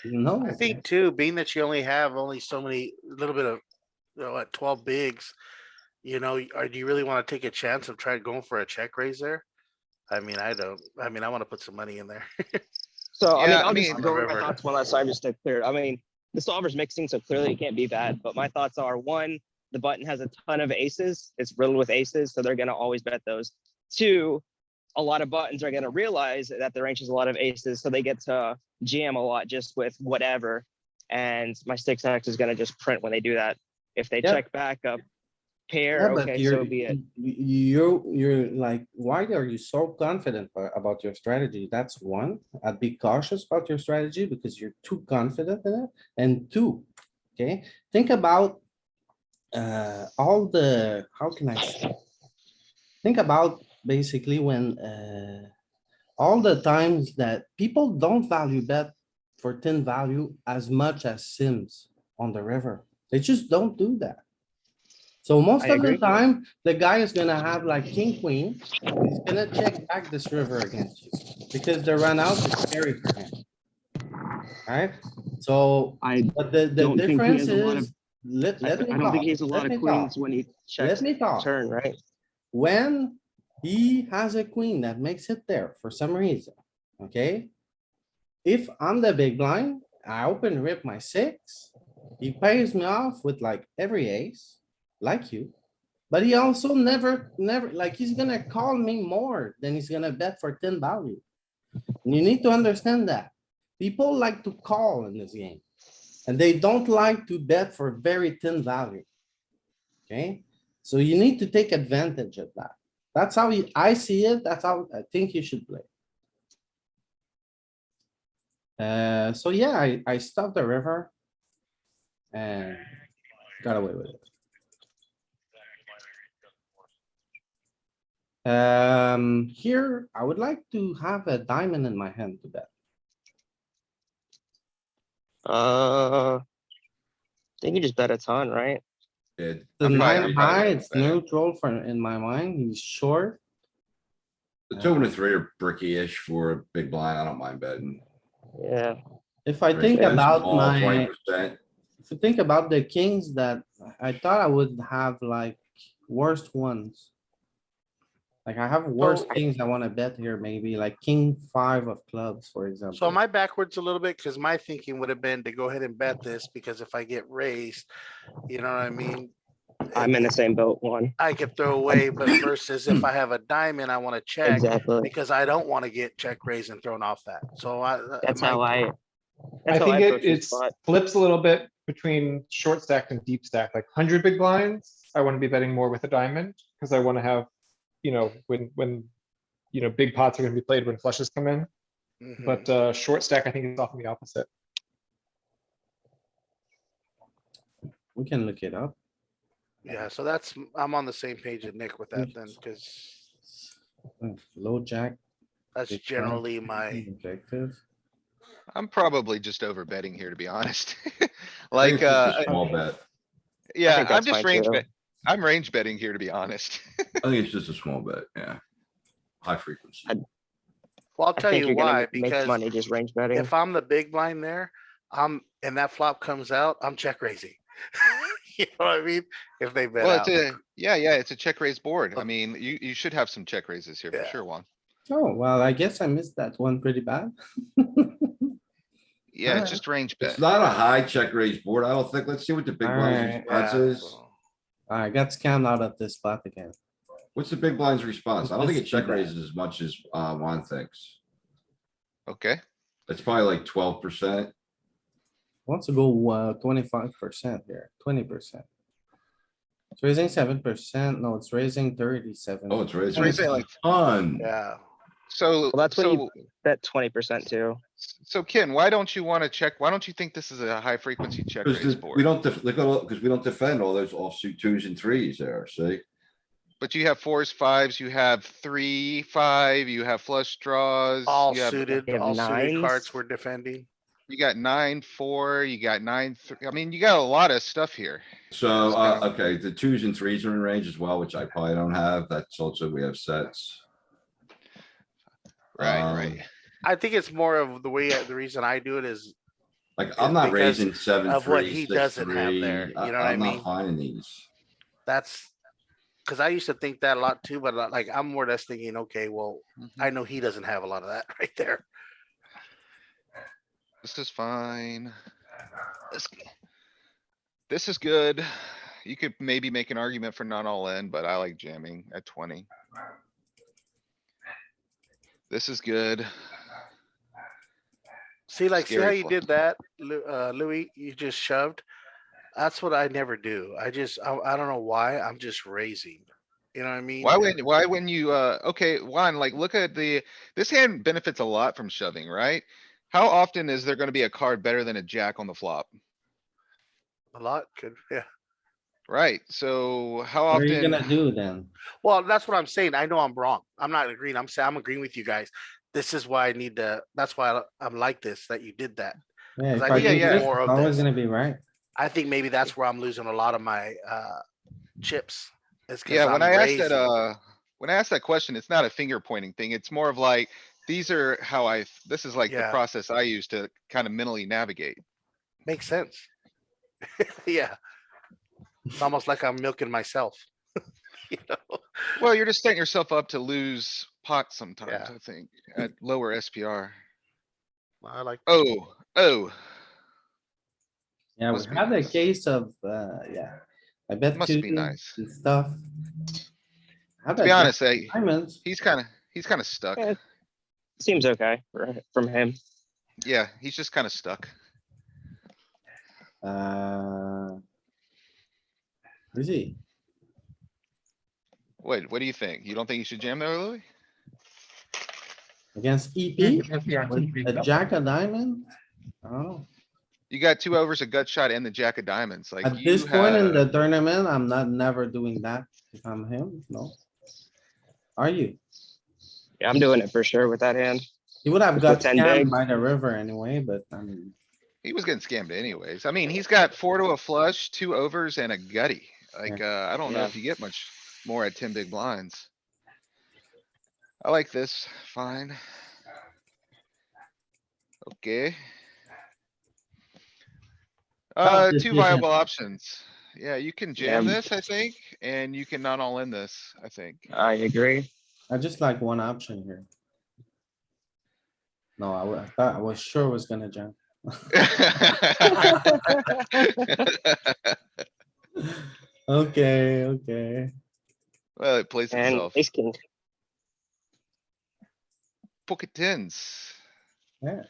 No. I think too, being that you only have so many, little bit of, what, 12 bigs, do you really want to take a chance of trying going for a check raise there? I mean, I don't. I mean, I want to put some money in there. So, I mean, Yeah, I I'll just mean- go over my River. thoughts one last time, just to clear it. I mean, the solver's mixing, so clearly it can't be bad, but my thoughts are, 1, the button has a ton of aces. It's riddled with aces, so they're gonna always bet those. 2, a lot of buttons are gonna realize that their range has a lot of aces, so they get to jam a lot just with whatever. And my 6X is gonna just print when they do that. If they Yeah. check back up, pair, but okay, so you're, be it. you're like, why are you so confident about your strategy? That's one. I'd be cautious about your strategy because you're too confident in it. And two, okay, think about all the, how can I say? Think about basically when all the times that people don't value bet for 10 value as much as Sims on the river. They just don't do that. So most I of the agree. time, the guy is gonna have like king, queen. He's gonna check back this river against you because the run out is scary for him. Alright, so, I but the don't think he difference has a lot of- is, let I me don't think talk, he has a lot let of me queens talk. when he checks me talk. turn, right? When he has a queen that makes it there for some reason, okay? If I'm the big blind, I open rip my six, he pays me off with like every ace, like you. But he also never, like, he's gonna call me more than he's gonna bet for 10 value. And you need to understand that. People like to call in this game. And they don't like to bet for very thin value. Okay, so you need to take advantage of that. That's how I see it. That's how I think you should play. So yeah, I stopped the river. And got away with it. Here, I would like to have a diamond in my hand to bet. I think you just bet a ton, right? Yeah, The I'm probably- nine I'm probably high, like it's that. neutral for, in my mind, he's short. the 2 and the 3 are bricky-ish for a big blind. I don't mind betting. Yeah. If I think Raise about small, my, 20%. if you think about the kings that I thought I would have like worst ones. Like I have worse So- kings I wanna bet here, maybe like king five of clubs, for example. So am I backwards a little bit? Cause my thinking would have been to go ahead and bet this because if I get raised, you know what I mean? I'm in the same boat, one. I could throw away, but versus if I have a diamond, I wanna check Exactly. because I don't wanna get check raised and thrown off that. So That's my- how I. I That's how think approach this it's spot. flips a little bit between short stack and deep stack, like 100 big blinds. I want to be betting more with a diamond because I want to have, when big pots are going to be played when flushes come in. Mhm. But short stack, I think it's often the opposite. We can look it up. Yeah, so I'm on the same page as Nick with that then, cause Low jack. that's big blind, generally my, Objective. I'm probably just over betting here, to be honest. I Like, think it's just a small bet. yeah, think I'm that's just fine, range too. bet. I'm range betting here, to be honest. I think it's just a small bet, yeah. High frequency. well, I'll I tell think you you're gonna why, make because money just range betting. if I'm the big blind there, and that flop comes out, I'm check raising. You know what I mean? If they bet Well, out. yeah, it's a check raise board. I mean, you should have some check raises here for Yeah. sure, Juan. Oh, well, I guess I missed that one pretty bad. Yeah, Alright. it's just range bet. It's not a high check raise board, I don't think. Let's see what the big blind's Alright. response Yeah, is. so- I got scammed out of this spot again. What's the big blind's response? I don't think it Let's see check that. raises as much as Juan thinks. Okay, It's probably like 12%. Wants to go 25% here, 20%. It's raising 7%. No, it's raising 37. Oh, it's raising. it's raising like, Ton. Yeah, so, Well, that's when you so, bet 20% too. so Ken, why don't you wanna check? Why don't you think this is a high frequency check raise Because we board? don't, look at all, because we don't defend all those offsuit 2s and 3s there, see? But you have 4s, 5s, you have 3, 5, you have flush draws. all you have- suited, You have all suited cards nines. we're defending. You got 9, 4, you got 9, 3. I mean, you got a lot of stuff here. So, It's kinda- okay, the 2s and 3s are in range as well, which I probably don't have. That's also, we have sets. Right. I think it's more of the way, the reason I do it is Like, I'm not because raising 7, of what 3, he 6, doesn't have 3. there, you know what I I'm mean? not finding these. that's. Cause I used to think that a lot too, but like, I'm more or less thinking, okay, well, Mhm. I know he doesn't have a lot of that right there. This is fine. This- This is good. You could maybe make an argument for not all in, but I like jamming at 20. This is good. See, like, see how Scary you flush. did that, Louis? You just shoved. That's what I never do. I don't know why, I'm just raising. You know what I mean? Why when you, okay, one, like, look at this hand benefits a lot from shoving, right? How often is there gonna be a card better than a jack on the flop? A lot could, yeah. Right, so how What are you often? gonna do then? Well, that's what I'm saying. I know I'm wrong. I'm not agreeing. I'm saying I'm agreeing with you guys. This is why I need to, that's why I'm like this, that you did that. Yeah, 'Cause if I I need do to do this, more it's of always this. gonna be right. I think maybe that's where I'm losing a lot of my chips. It's because Yeah, I'm raising. when I asked that question, it's not a finger pointing thing. It's more of like, these are how this is like the Yeah. process I use to kind of mentally navigate. Makes sense. Yeah. It's almost like I'm milking myself. You know? Well, you're just setting yourself up to lose pot sometimes, Yeah. I think, at lower SPR. I like. Oh, Yeah, we Must be had a nice. case of, yeah. I bet Must be two nice. and stuff. How To be about honest, diamonds? he's kinda stuck. Yeah, seems okay from him. Yeah, he's just kinda stuck. Is he? Wait, what do you think? You don't think you should jam there, Louis? Against EP? With a jack of diamond? Oh, You got 2 overs, a gut shot, and the jack of diamonds, like at you this point in the have. tournament, I'm not never doing that if I'm him, no. Are you? Yeah, I'm doing it for sure with that hand. He would have With got 10 scammed bigs. by the river anyway, but I mean, He was getting scammed anyways. I mean, he's got 4 to a flush, 2 overs and a gutty. Like, I don't know Yeah. if you get much more at 10 big blinds. I like this, fine. Okay. Tough 2 decision. viable options. Yeah, you can jam Yeah. this, I think, and you can not all in this, I think. I agree. I just like one option here. No, I thought, I was sure it was gonna jump. Okay, okay. Well, it plays And itself. ace king. Pocket tens. Yeah,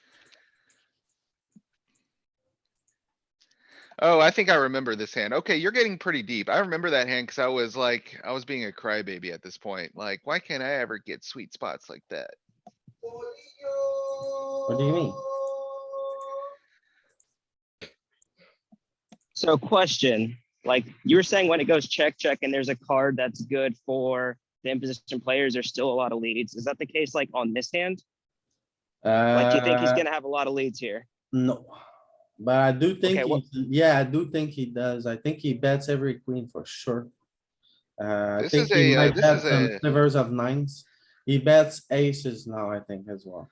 Oh, I think I remember this hand. Okay, you're getting pretty deep. I remember that hand cuz I was like, I was being a crybaby at this point. Like, why can't I ever get sweet spots like that? what do you mean? So question, like you were saying when it goes check, check, and there's a card that's good for the imposition players, there's still a lot of leads. Is that the case like on this hand? Like, do you think he's gonna have a lot of leads here? No, but I do think, Okay, what- yeah, I do think he does. I think he bets every queen for sure. I This think is he a, might this bet is some a, slivers of nines. He bets aces now, I think, as well.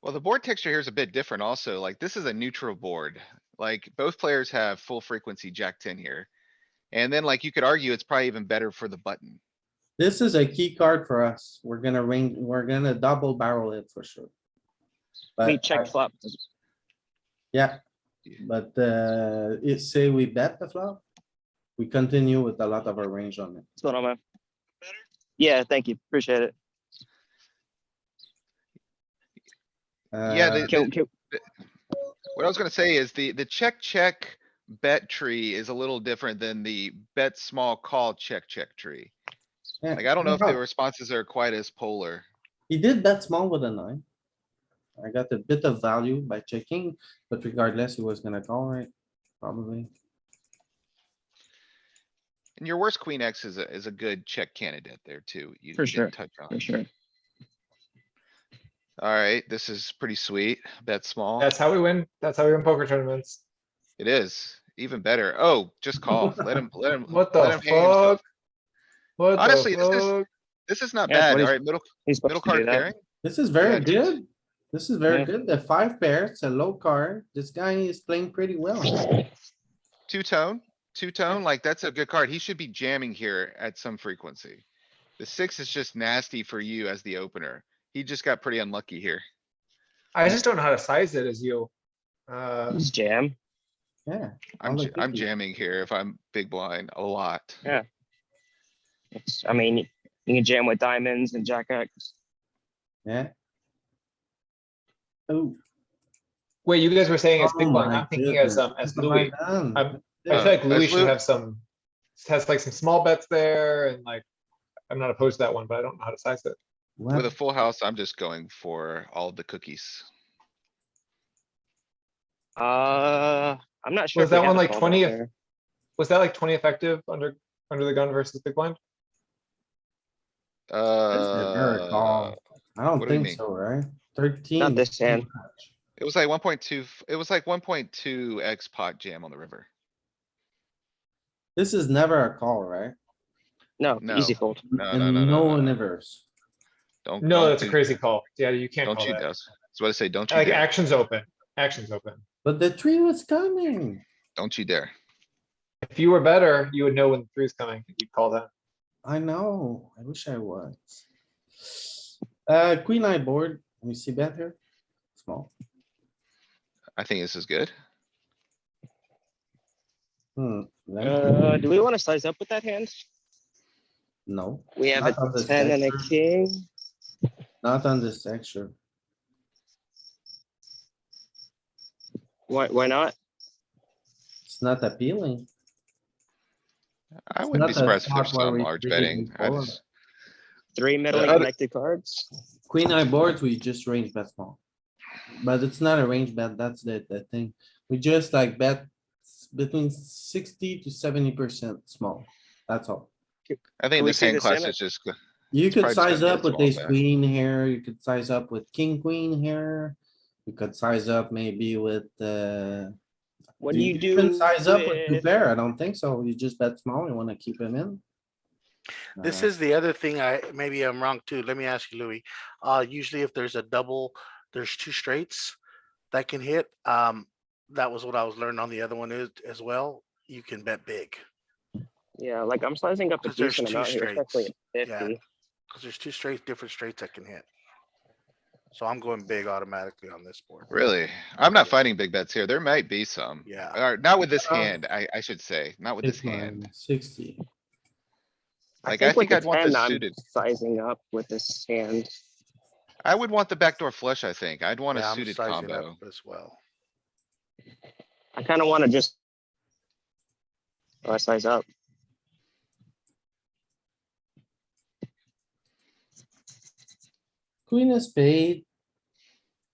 well, the board texture here is a bit different also. Like, this is a neutral board. Like, both players have full frequency jack 10 here. And then like, you could argue it's probably even better for the button. This is a key card for us. We're gonna double barrel it for sure. We But, check flop. yeah, but, it say we bet the flop. We continue with a lot of our range on it. What's going on, man? Yeah, thank you. Appreciate it. Yeah, Uh, what I was gonna say is the check bet tree is a little different than the bet small call check tree. yeah, Like, I don't know if the somehow. responses are quite as polar. He did bet small with a nine. I got a bit of value by checking, but regardless, he was gonna call, right? Probably. And your worst queen X is a good check candidate there too. You For you sure, didn't touch on. for sure. Alright, this is pretty sweet. Bet small. That's how we win. That's how we win poker tournaments. It is even better. Oh, just call. Let him What let the him hang himself. fuck? What Honestly, the fuck? this is not Yeah, that's bad. what he's- Alright, middle He's supposed to do card that. pairing. This is very Yeah, good. This is very Yeah. good. The 5 pair, it's a low card. This guy is playing pretty well. Two-tone, like that's a good card. He should be jamming here at some frequency. The 6 is just nasty for you as the opener. He just got pretty unlucky here. I just don't know how to size it as you. He's jam. Yeah. I'm All the cookies. jamming here if I'm big blind a lot. Yeah. I mean, you can jam with diamonds and jack X. Yeah. Oh. Wait, you guys were saying it's Oh big blind. my I'm thinking as goodness. as What have I Louis. done? I feel like Louis as should Lou- have has like some small bets there and like, I'm not opposed to that one, but I don't know how to size it. With a What? full house, I'm just going for all of the cookies. I'm not sure. Was if we that have one a like call 20 back if- there. Was that like 20 effective under the gun versus big blind? Is it very Uh, call? I don't what do you think mean? so, right? 13. Not this hand. it was like 1.2, it was like 1.2 X pot jam on the river. This is never a call, right? No, No. easy fold. No, no, And no, no, no no. universe. Don't. No, don't that's a do- crazy call. Yeah, you can't Don't call you that. dare. That's what I say, don't you Like dare. actions open, actions open. But the tree was coming. Don't you dare. If you were better, you would know when the three's coming. You'd call that. I know. I wish I was. Queen eye board. We see bet here. Small. I think this is good. Then Do we want to size up with that hand? no, We have Not on a this 10 and a texture. king. not on this texture. Why not? It's not appealing. I It's wouldn't be not a surprised if spot there's where some we large think betting. we I call. just, 3 middling other- connected cards. Queen eye boards, we just range bet small. But it's not a range bet, that's the thing. We just like bet between 60 to 70% small. That's all. I think in we this see hand the class sim? is just, You It's could probably just size gonna up get with small ace back. queen here, you could size up with king queen here. You could size up maybe with, What do you do even size up with two with? pair? I don't think so. You just bet small, you wanna keep him in. This Uh, is the other thing maybe I'm wrong too. Let me ask you, Louis. Usually if there's a double, there's two straights that can hit. That was what I was learning on the other one is as well. You can bet big. Yeah, like I'm sizing up a 'Cause there's decent two amount here, especially straights. at Yeah. 50. Cause there's two straight, different straights that can hit. So I'm going big automatically on this board. really, I'm not Yeah. finding big bets here. There might be some. Yeah. Or not with this Uh, hand, I should say, not with this big blind, hand. 60. Like, I I think with think the I'd want 10, this I'm suited. sizing up with this hand. I would want the backdoor flush, I think. I'd want a Yeah, I'm suited sizing combo. up as well. I kind of want to just size up. Queen of spade.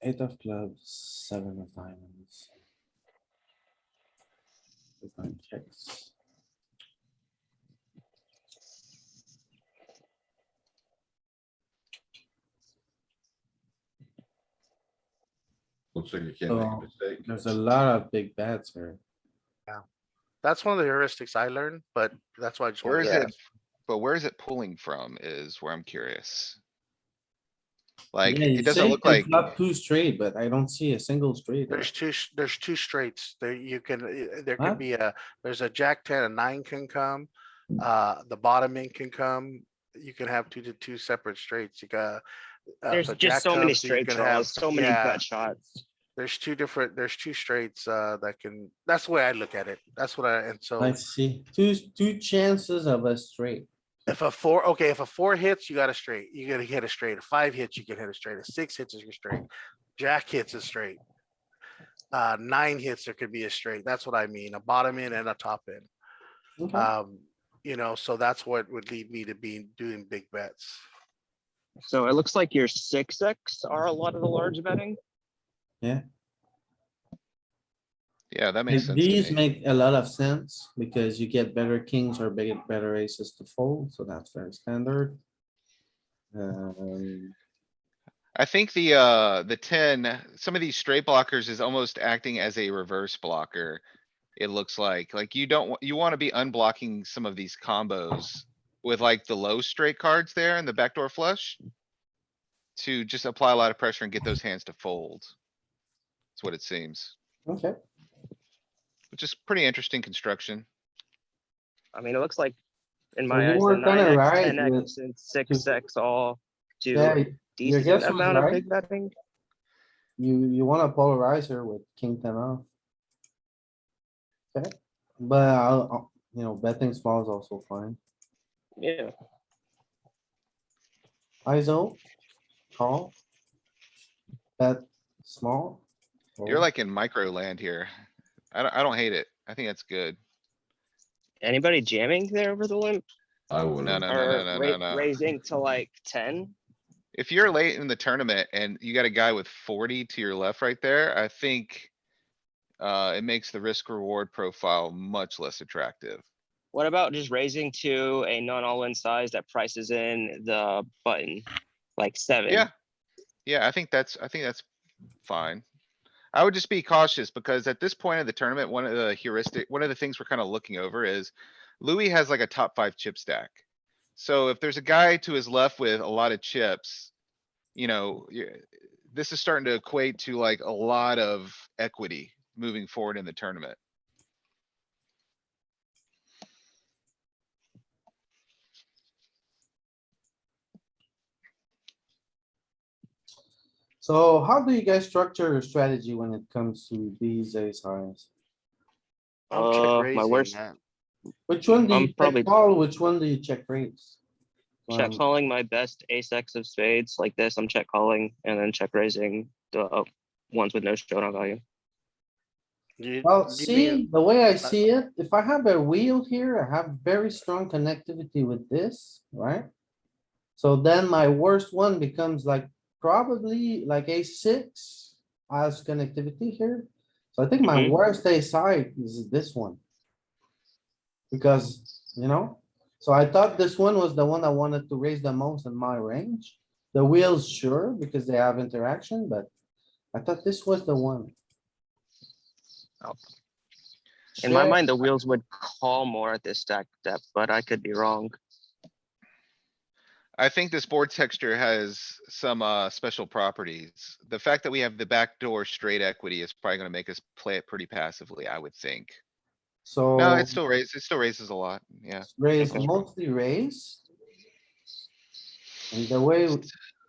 8 of clubs, 7 of diamonds. Big blind checks. Looks like you can't make a So, mistake. There's a lot of big bets here. That's one of the heuristics I learned, but that's why I just Where wanted is to it? ask. But where is it pulling from is where I'm curious. Like, Yeah, you it doesn't say look you like, flop two straight, but I don't see a single straight. there. There's two straights. There you can, there What? could be there's a jack 10, a 9 can come. The bottom end can come. You can have two separate straights. You got. There's if a just jack so many comes, you straight can draws, so many yeah, gut shots. there's two straights that can, that's the way I look at it. That's what and so I see. Two chances of a straight. if a four hits, you got a straight. You gotta hit a straight. A 5 hits, you can hit a straight. A 6 hits is your straight. Jack hits is straight. 9 hits, there could be a straight. That's what I mean. A bottom end and a top end. Okay. So that's what would lead me to doing big bets. So it looks like your 6x are a lot of the large betting. yeah, that Like, makes sense to these me. make a lot of sense because you get better kings or better aces to fold, so that's very standard. I think the 10, some of these straight blockers is almost acting as a reverse blocker. It looks like you don't, you wanna be unblocking some of these combos with like the low straight cards there and the backdoor flush. To just apply a lot of pressure and get those hands to fold. That's what it seems, Okay, which is pretty interesting construction. I mean, it looks like in So my you eyes, the were kinda 9x, right 10x, and 6x all yeah, do your decent guess was amount of right. big betting. You wanna polarize her with king 10 off. Okay, but betting small is also fine. Yeah, ISO, call. Bet small. You're fold. like in micro land here. I don't hate it. I think that's good. Anybody jamming there over the limp I would. No, no, no, or no, no, no, no. raising to like 10? If you're late in the tournament and you got a guy with 40 to your left right there, I think. It makes the risk reward profile much less attractive. What about just raising to a non all-in size that prices in the button, like 7? Yeah. Yeah, I think that's fine. I would just be cautious because at this point of the tournament, one of the things we're kinda looking over is Louis has like a top 5 chip stack. So if there's a guy to his left with a lot of chips, you know, this is starting to equate to like a lot of equity moving forward in the tournament. So how do you guys structure your strategy when it comes to these ace highs? I'm check My raising worst that. Which one do I'm you probably- check call? Which one do you check raise? check Um, calling my best ace X of spades like this. I'm check calling and then check raising the ones with no showdown value. Well, You see, mean- the way I see it, if I have a wheel here, I have very strong connectivity with this, right? So then my worst one becomes like probably like a6 has connectivity here. So I think my Mhm. worst ace high is this one. Because, you know, so I thought this one was the one I wanted to raise the most in my range. The wheels, sure, because they have interaction, but I thought this was the one. In my Check. mind, the wheels would call more at this stack depth, but I could be wrong. I think this board texture has some, special properties. The fact that we have the backdoor straight equity is probably gonna make us play it pretty passively, I would think. So. No, it still raises a lot, yeah. Raise, Okay. mostly raise. And the way,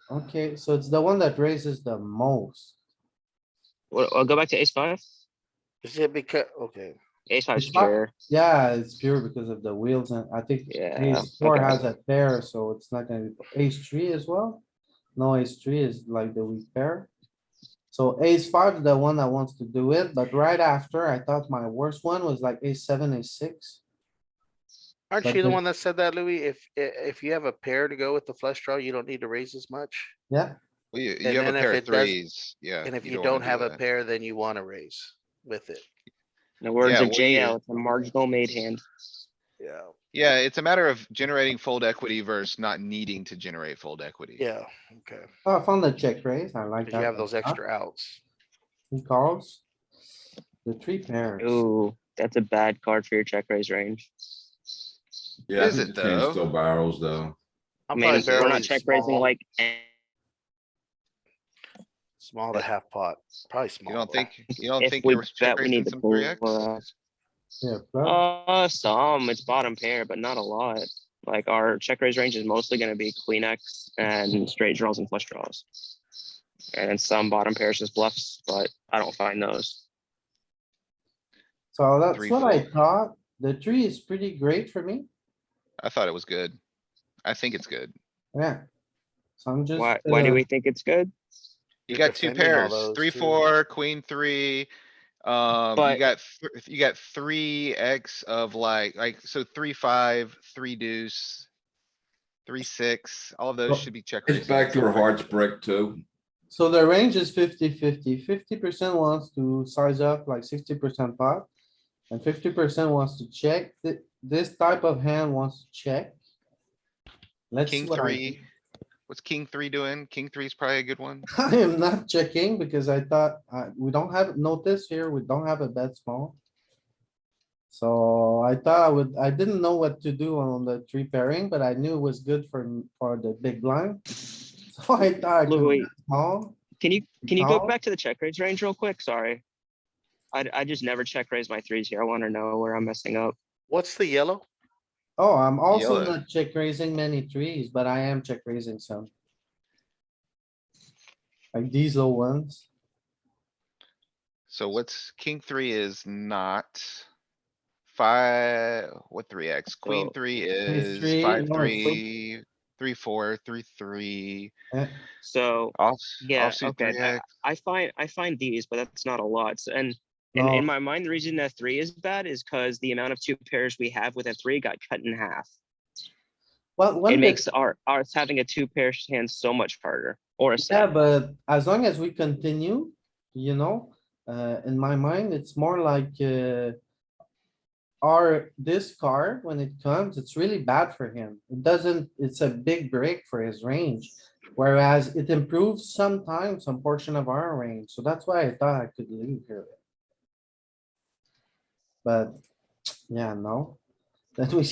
okay, so it's the one that raises the most. Well, I'll go back to ace 5. Is it because, okay, Ace 5 It's not- pure. Yeah, it's pure because of the wheels and I think Yeah, ace four okay. has a pair, so it's not gonna be ace three as well. No, ace three is like the weak pair. So ace five is the one that wants to do it, but right after, I thought my worst one was like ace seven, ace six. aren't But you the the- one that said that, Louis? If you have a pair to go with the flush draw, you don't need to raise as much. Yeah, Well, you And have a then if pair of it does- threes, yeah. And if you wanna don't do have a that. pair, then you wanna raise with it. In the words Yeah, of what do you- JL, it's a marginal made hand. Yeah, Yeah, it's a matter of generating fold equity versus not needing to generate fold equity. yeah, okay. oh, I found the check raise, I like Cause that. you have a those lot. extra outs. He calls. The three pairs. Ooh, that's a bad card for your check raise range. Yeah, I Is think it this hand though? still barrels though. I I'm mean, probably we're barreling not check raising small, like. small to half pot, probably small. You don't though. think If you're we check bet, we raising need to some pull. 3x? Yeah, flop. Some, it's bottom pair, but not a lot. Like our check raise range is mostly gonna be queen X and straight draws and flush draws. And some bottom pairs just bluffs, but I don't find those. So that's Three, what I four. thought. The tree is pretty great for me. I thought it was good. I think it's good. Yeah. So I'm just. Why do we think it's good? You You're got two defending all pairs, those, 3, too. 4, queen, 3. You But- got 3x of so 3, 5, 3 deuce. 3, 6, all of those Well, should be check His raises. backdoor hearts brick too. So the range is 50-50. 50% wants to size up like 60% pot. And 50% wants to check. This type of hand wants to check. Let's see King what I do. 3. What's king 3 doing? King 3 is probably a good one. I am not checking because I thought, we don't have, notice here, we don't have a bet small. So I thought I didn't know what to do on the three pairing, but I knew it was good for the big blind. So I thought I could Louis, bet small. can you go Call? back to the check raise range real quick? Sorry. I just never check raise my threes here. I wanna know where I'm messing up. What's the yellow? Oh, I'm also Yellow. not check raising many threes, but I am check raising some. Like these low ones. So what's king 3 is not. 5, what 3x? Queen So, 3 three, is 5, no, it's 3, 3, 4, 3, 3. So, Offsuit yeah, okay, 3x. I find these, but that's not a lot. And And No. in my mind, the reason that 3 is bad is because the amount of 2 pairs we have with a 3 got cut in half. Well, It when makes our having a 2 pair hand so much harder, or a yeah, set. but as long as we continue, you know, in my mind, it's more like, this card, when it comes, it's really bad for him. It doesn't, it's a big break for his range. Whereas it improves sometimes some portion of our range, so that's why I thought I could leave here. But, yeah, no. Then we.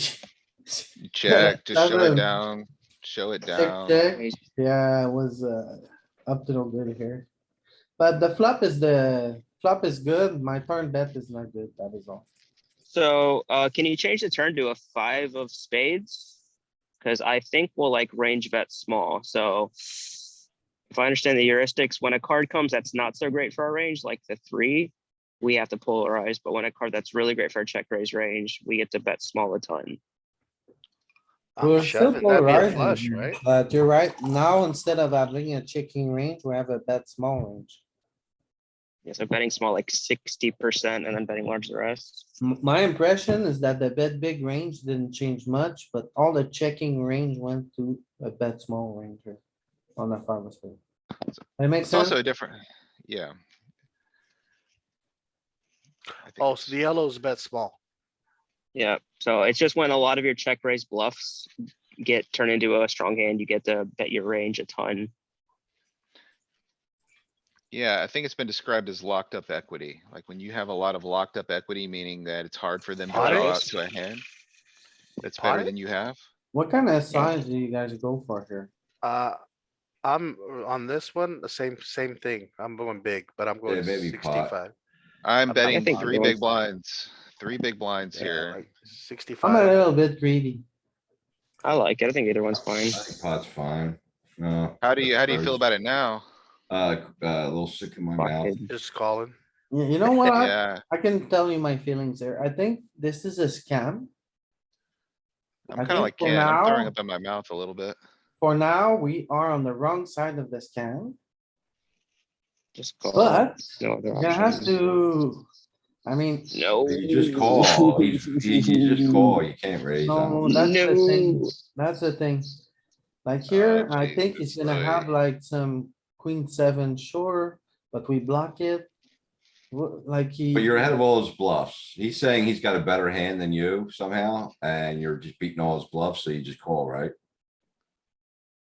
Check, just show it Seven. down, show it Check, down. check. Yeah, it was, up to no good here. But the flop is good. My turn bet is not good. That is all. So, can you change the turn to a 5 of spades? Cause I think we'll like range bet small, so. If I understand the heuristics, when a card comes that's not so great for our range, like the 3, we have to polarize, but when a card that's really great for our check raise range, we get to bet small a ton. I'm We're still shoving, that'd be a polarizing flush, here, right? but you're right. Now, instead of having a checking range, we have a bet small range. Yeah, so betting small like 60% and then betting large the rest. My impression is that the bet big range didn't change much, but all the checking range went to a bet small range here on the 5 of spades. That makes It's sense? also a different, yeah. I think Oh, it's- so the yellow's bet small. Yeah, so it's just when a lot of your check raise bluffs get turned into a strong hand, you get to bet your range a ton. Yeah, I think it's been described as locked up equity, like when you have a lot of locked up equity, meaning that it's hard for them to Pot draw it? out to a hand. That's Pot better it? than you have. What kind of size do you guys go for here? I'm on this one, the same thing. I'm going big, but I'm going maybe pot. 65. I'm I betting think 3 going- big blinds, 3 big blinds Yeah, here. like I'm a 65. little bit greedy. I like it. I think either one's fine. I think pot's fine. No. How do you feel gross. about it now? A little sick in my mouth. Fucking- Just calling. You know what? Yeah, I can tell you my feelings there. I think this is a scam. I'm I kinda think like for Ken, I'm throwing now- up in my mouth a little bit. For now, we are on the wrong side of the scam, Just call. but No other you have option. to, I mean, No. You just call. You just call. You can't raise no, them. that's the thing. No. That's the thing. Like here, Oh, I think he's Jesus, gonna have Louis. like some queen 7, sure, but we block it. Like he. But you're ahead of all his bluffs. He's saying he's got a better hand than you somehow, and you're just beating all his bluffs, so you just call, right?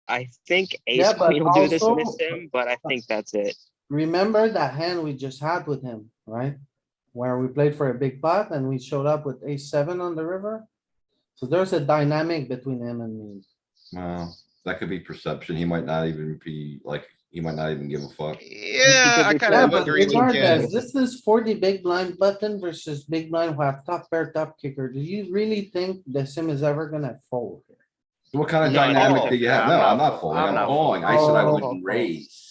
I think Yeah, ace but queen will do this in also- this sim, but I think that's it. Remember that hand we just had with him, right? Where we played for a big pot and we showed up with ace 7 on the river. So there's a dynamic between him and me. Well, that could be perception. He might not even be like, he might not even give a fuck. Yeah, I be kind Yeah, of but agree with Ken. regardless, this is 40 big blind button versus big blind who have top pair, top kicker. Do you really think the sim is ever gonna fold here? What kind of No, dynamic no. do you have? Yeah, No, I'm I'm not not folding. I'm I'm not calling. I said I folding. wouldn't raise.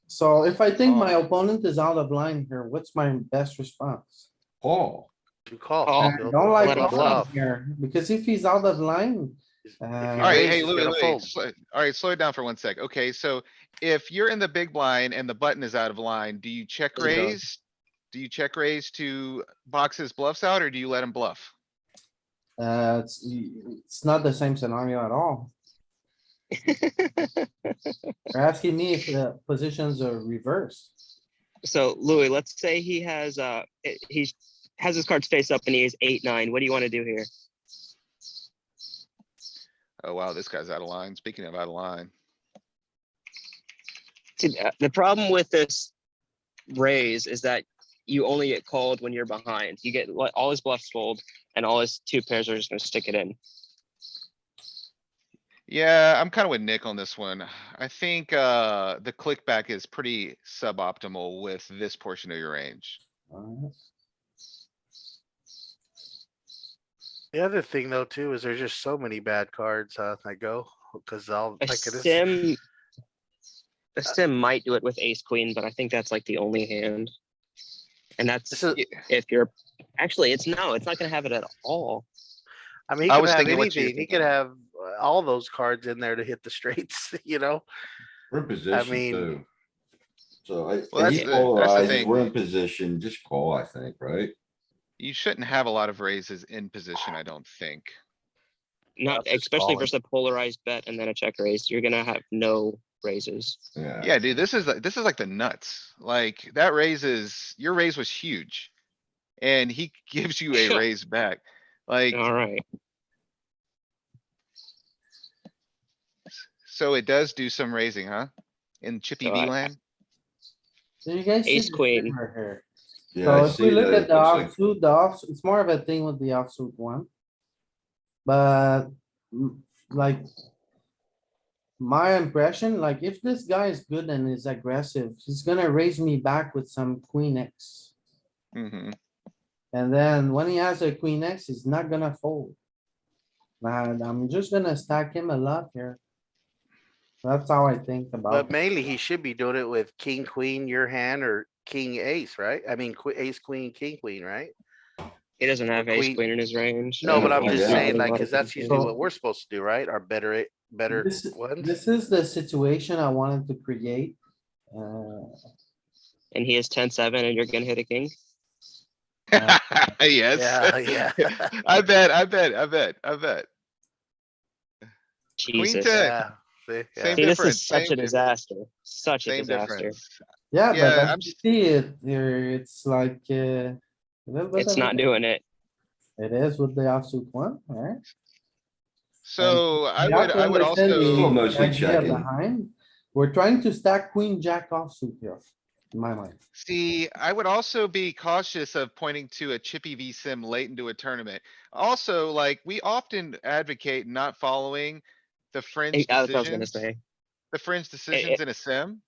So if I think my Oh. opponent is out of line here, what's my best response? Call. You call. Oh, I He'll- don't like let him he'll calling bluff. here, because if he's out of line, If he Alright, raises, hey, he's Louis, gonna fold. Alright, slow it down for 1 sec. Okay, so if you're in the big blind and the button is out of line, do you check How's it going? raise? Do you check raise to box his bluffs out or do you let him bluff? it's not the same scenario at all. You're asking me if the positions are reversed. So Louis, let's say he has, he has his cards face up and he has 8-9. What do you want to do here? Oh wow, this guy's out of line. Speaking of out of line. See, the problem with this raise is that you only get called when you're behind. You get all his bluffs fold and all his 2 pairs are just gonna stick it in. Yeah, I'm kinda with Nick on this one. I think, the click back is pretty suboptimal with this portion of your range. The other thing though too is there's just so many bad cards, that go, cause I'll A like it is. sim might do it with ace queen, but I think that's like the only hand. And that's This is, if you're, actually, it's not gonna have it at all. I mean, he I could was have thinking what you're anything. He could thinking. have all those cards in there to hit the straights, you know? We're in position mean- too. So Well, and that's he the polarizes, thing. we're in position, just call, I think, right? You shouldn't have a lot of raises in position, I don't think. Not That's just especially calling. versus a polarized bet and then a check raise. You're gonna have no raises. Yeah. Yeah, dude, this is like the nuts. Like, that raises, your raise was huge. And he gives you a raise back. Like, Alright, so it does do some raising, huh? In Chippy So V I- land? So you guys see Ace the queen. thing right here. Yeah, So I if we see look that. at the It looks like, offsuit, it's more of a thing with the offsuit one. But like. My impression, like if this guy is good and is aggressive, he's gonna raise me back with some queen X. Mm-hmm. And then when he has a queen X, he's not gonna fold. And I'm just gonna stack him a lot here. That's how I think But about it. mainly he should be doing it with king, queen, your hand, or king, ace, right? I mean, ace, queen, king, queen, right? he doesn't have ace queen- queen in his range. No, but I'm find just out. saying like, cause that's usually So- what we're supposed to do, right? Our better This, ones. this is the situation I wanted to create. And he is 10-7 and you're gonna hit a king. Yes. Yeah, yeah. I bet. Queen Jesus. ten. Yeah. See, yeah. Same See, this difference, is such same a difference. disaster. Such a Same disaster. difference. Yeah, Yeah, but I'm I see it here. It's like, a little bit It's of not a- doing it. It is with the offsuit one, alright? So I You have to would understand the Still also, mostly idea checking. behind. We're trying to stack queen jack offsuit here, in my mind. see, I would also be cautious of pointing to a chippy V sim late into a tournament. Also, like, we often advocate not following the fringe That's what I was gonna decisions, say. the fringe decisions in a sim.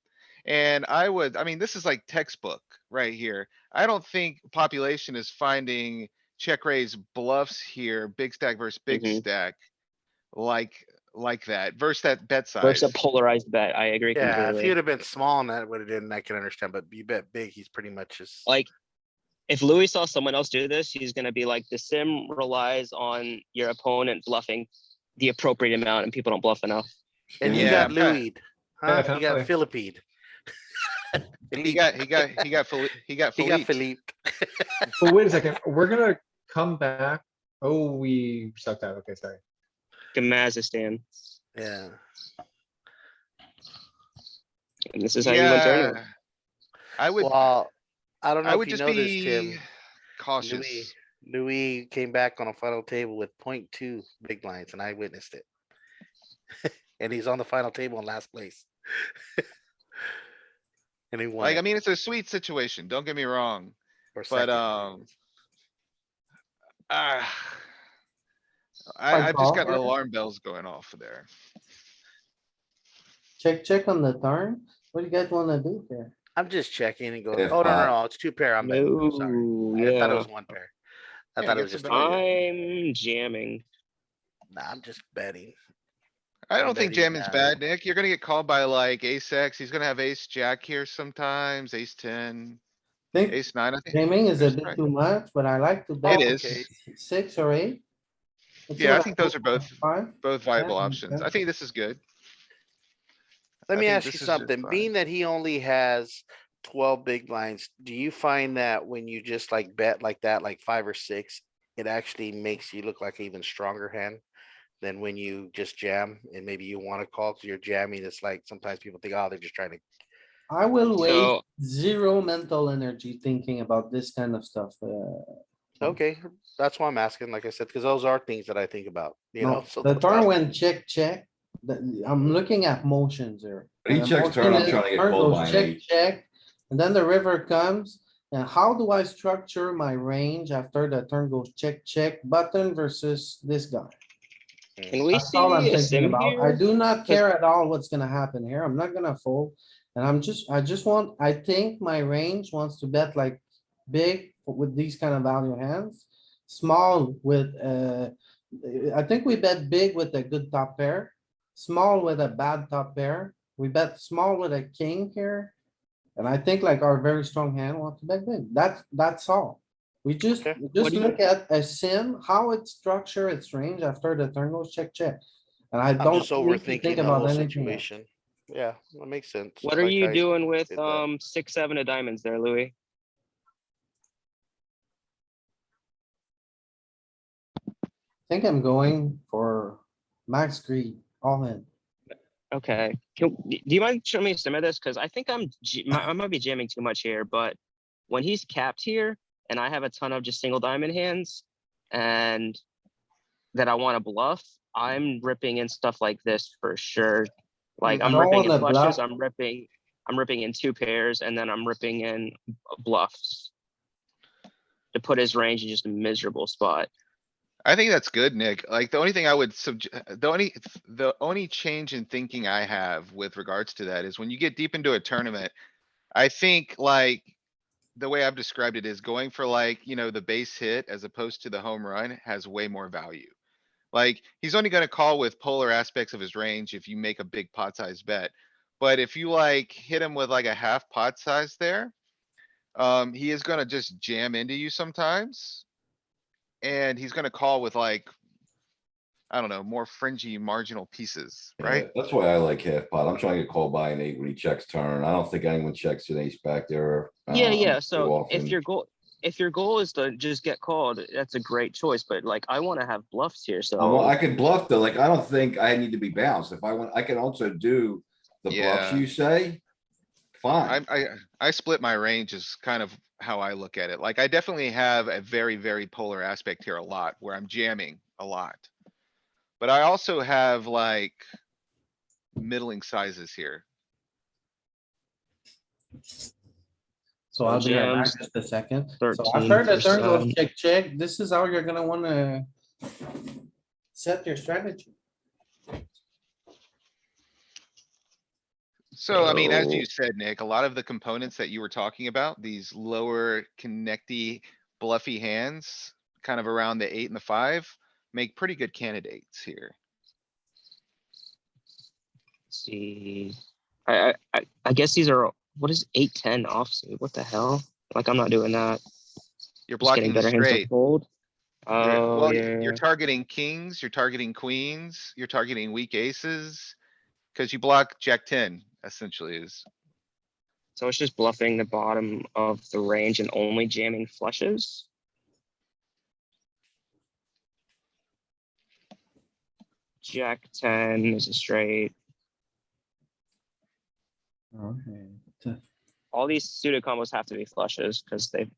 And I mean, this is like textbook right here. I don't think population is finding check raise bluffs here, big stack versus big Mhm. stack. Like that versus that bet size. Versus a polarized bet. I agree Yeah, if completely. he would have been small and that would have been, I can understand, but you bet big, he's pretty much just. Like, if Louis saw someone else do this, he's gonna be like, the sim relies on your opponent bluffing the appropriate amount and people don't bluff enough. And you Yeah, got I'm kinda- Louis, huh? He got Definitely. Philippine. He got Philippe. Philippe. But wait a second, we're gonna come back. Oh, we sucked out. Okay, sorry. Gamazistan. Yeah. And this is how you win tournament. Yeah. I would, Well, I don't I know would if you just noticed, be Tim. cautious. Louis came back on a final table with 0.2 big blinds and I witnessed it. And he's on the final table in last place. And he won Like, I it mean, it's a sweet situation, don't get me wrong, for but, second. ah. Fine I've just call. got alarm bells going off there. Check on the turn. What do you guys wanna do here? I'm just checking and going, If oh, no, not- no, it's two pair. I'm betting. Sorry. No, I thought it yeah. was one pair. I Yeah, thought it get was some just. value. I'm jamming. Nah, I'm just betting. I I'm don't think betting, jamming's bad, Nick. You're gonna get called by like ace X. He's gonna have ace jack here sometimes, ace 10, Think ace 9. I think. gaming is a there's bit probably- too much, but I like to bet. is. Okay. 6 or 8. Let's see Yeah, I what think those are both, 5. both viable Yeah, options. I okay. think this is good. Let I me think ask you this is just something. fine. Being that he only has 12 big blinds, do you find that when you just like bet like that, like 5 or 6, it actually makes you look like an even stronger hand than when you just jam and maybe you want to call because you're jamming? It's like sometimes people think, oh, they're just trying to. I will waste So, zero mental energy thinking about this kind of stuff. Okay, that's why I'm asking, like I said, because those are things that I think about, you No, know, so. the that's why turn I'm- when check. I'm looking at motions here. But he And the checks turn, I'm motion is trying to get turn called goes by an check, eight. check, and then the river comes. And how do I structure my range after the turn goes check, check button versus this guy? can we That's all I'm see a thinking sim about. I here? do not care at all what's gonna happen here. I'm not gonna fold. And I think my range wants to bet like big with these kind of value hands. Small with, I think we bet big with a good top pair. Small with a bad top pair. We bet small with a king here. And I think like our very strong hand wants to bet big. That's all. We just Okay. What do you- look at a sim, how it structure its range after the turn goes check, check. And I I'm don't just need to think overthinking the about whole anything else. situation. Yeah, that makes sense. What I are like you how doing with did that. 6-7 of diamonds there, Louis? Think I'm going for max greed, all in. Okay, do you mind showing me some of this? Cause I think I might be jamming too much here, but when he's capped here and I have a ton of just single diamond hands and that I want to bluff, I'm ripping in stuff like this for sure. Like I I'm don't ripping in wanna flushes, bluff. I'm ripping in 2 pairs, and then I'm ripping in bluffs to put his range in just a miserable spot. I think that's good, Nick. Like, the only thing I would the only change in thinking I have with regards to that is when you get deep into a tournament, I think like the way I've described it is going for like, the base hit as opposed to the home run has way more value. Like, he's only gonna call with polar aspects of his range if you make a big pot size bet. But if you like hit him with like a half pot size there, he is gonna just jam into you sometimes. And he's gonna call with like, I don't know, more fringy marginal pieces, Yeah, right? that's why I like half pot. I'm trying to get called by an 8 when he checks turn. I don't think anyone checks an ace back there. Yeah. Too So often. if your goal is to just get called, that's a great choice. But like I want to have bluffs here, Well, so I could bluff though. Like, I don't think I need to be bounced. If I want, I can also do the bluffs Yeah. you say. Fine. I split my range is kind of how I look at it. Like, I definitely have a very, very polar aspect here a lot where I'm jamming a lot. But I also have like middling sizes here. So I'll be right back jams, just a second. So 13 after the turn goes percent. check, check, this is how you're gonna wanna set your strategy. So, I mean, as So you said, Nick, a lot of the components that you were talking about, these lower connecty bluffy hands, kind of around the 8 and the 5, make pretty good candidates here. let's see, I guess these are, what is 8-10 offsuit? What the hell? Like I'm not doing that. You're Just getting blocking the better hands to straight. fold. Oh Well, yeah. you're targeting kings, you're targeting queens, you're targeting weak aces. Cause you block jack 10 essentially is, So it's just bluffing the bottom of the range and only jamming flushes. Jack 10 is a straight. Okay. All these suited combos have to be flushes because they've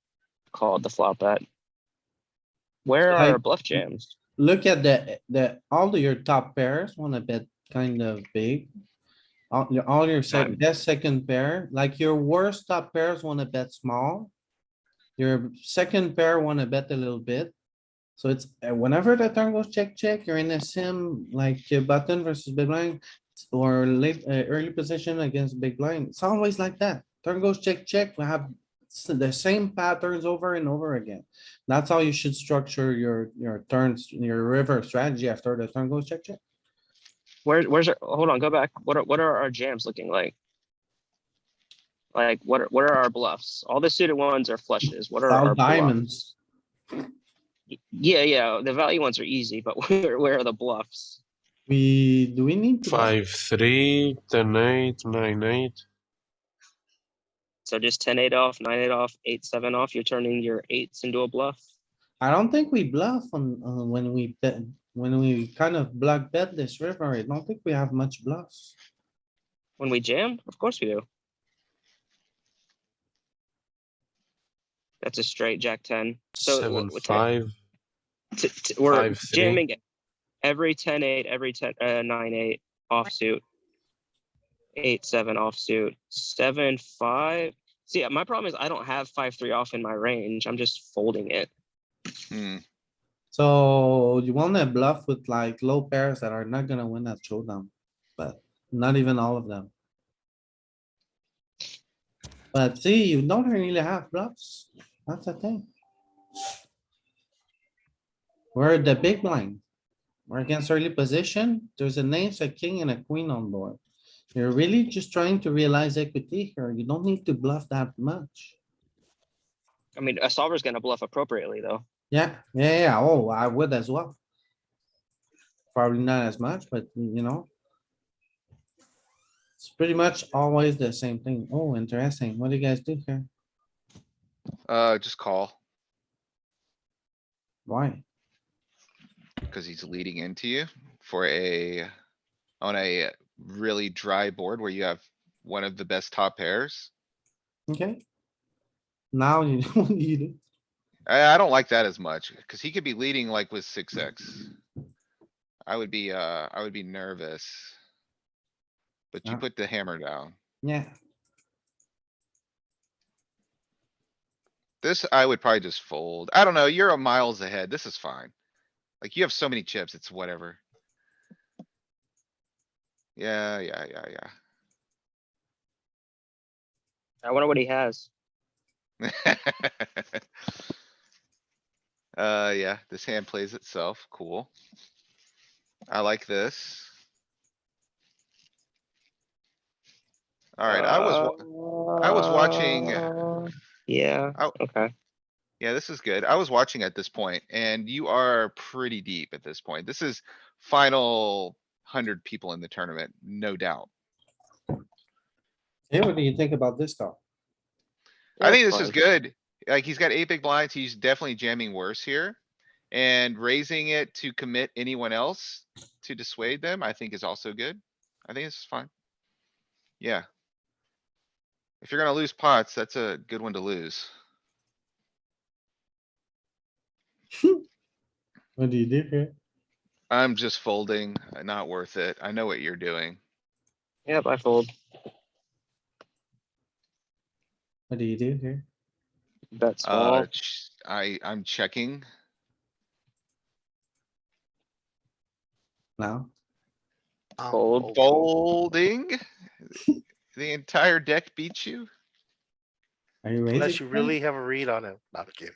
called the flop bet. Where are our Like- bluff jams? Look at all of your top pairs wanna bet kind of big. All your best second pair, like your worst top pairs wanna bet small. Your second pair wanna bet a little bit. So it's whenever the turn goes check, check, you're in a sim like button versus big blind. Or late, early position against big blind. It's always like that. Turn goes check, check. We have the same patterns over and over again. That's how you should structure your turns, your river strategy after the turn goes check, check. Where's our, hold on, go back. What are our jams looking like? Like what are our bluffs? All the suited ones are flushes. What are All our diamonds. bluffs? Yeah, the value ones are easy, but where are the bluffs? Do we need to? 5-3, 10-8, 9-8. So just 10-8 off, 9-8 off, 8-7 off, you're turning your eights into a bluff. I don't think we bluff on, when we bet, when we kind of block bet this river. I don't think we have much bluffs. When we jam, of course we do. That's a straight jack 10. So 7-5. we're 5-3. jamming every 10-8, every 9-8 offsuit. 8-7 offsuit, 7-5. See, my problem is I don't have 5-3 off in my range. I'm just folding it. hmm. So you wanna bluff with like low pairs that are not gonna win that showdown, but not even all of them. But see, you don't really have bluffs. That's the thing. We're the big blind. We're against early position. There's an ace, a king and a queen on board. You're really just trying to realize equity here. You don't need to bluff that much. I mean, a solver's gonna bluff appropriately though. Yeah. Oh, I would as well. Probably not as much, but you know. It's pretty much always the same thing. Oh, interesting. What do you guys do here? Just call, Why? cuz he's leading into you for on a really dry board where you have one of the best top pairs. Okay. Now you, what do you do? I don't like that as much, cuz he could be leading like with 6x. I would be nervous. But you Yeah. put the hammer down. Yeah, This, I would probably just fold. I don't know, you're a miles ahead. This is fine. Like, you have so many chips, it's whatever. Yeah. I wonder what he has. Yeah, this hand plays itself. Cool. I like this. Alright, I was watching. Yeah, I- okay. Yeah, this is good. I was watching at this point, and you are pretty deep at this point. This is final 100 people in the tournament, no doubt. hey, what do you think about this call? I Yeah, think it's this is fine. good. Like, he's got 8 big blinds. He's definitely jamming worse here. And raising it to commit anyone else to dissuade them, I think is also good. I think it's fine. Yeah. If you're gonna lose pots, that's a good one to lose. What do you do here? I'm just folding, not worth it. I know what you're doing. Yep, I fold. What do you do here? Bet small. I'm checking. Now, Fold. Folding. The entire deck beats you? are you raising? Unless you here? really have a read on it. Not a kidding.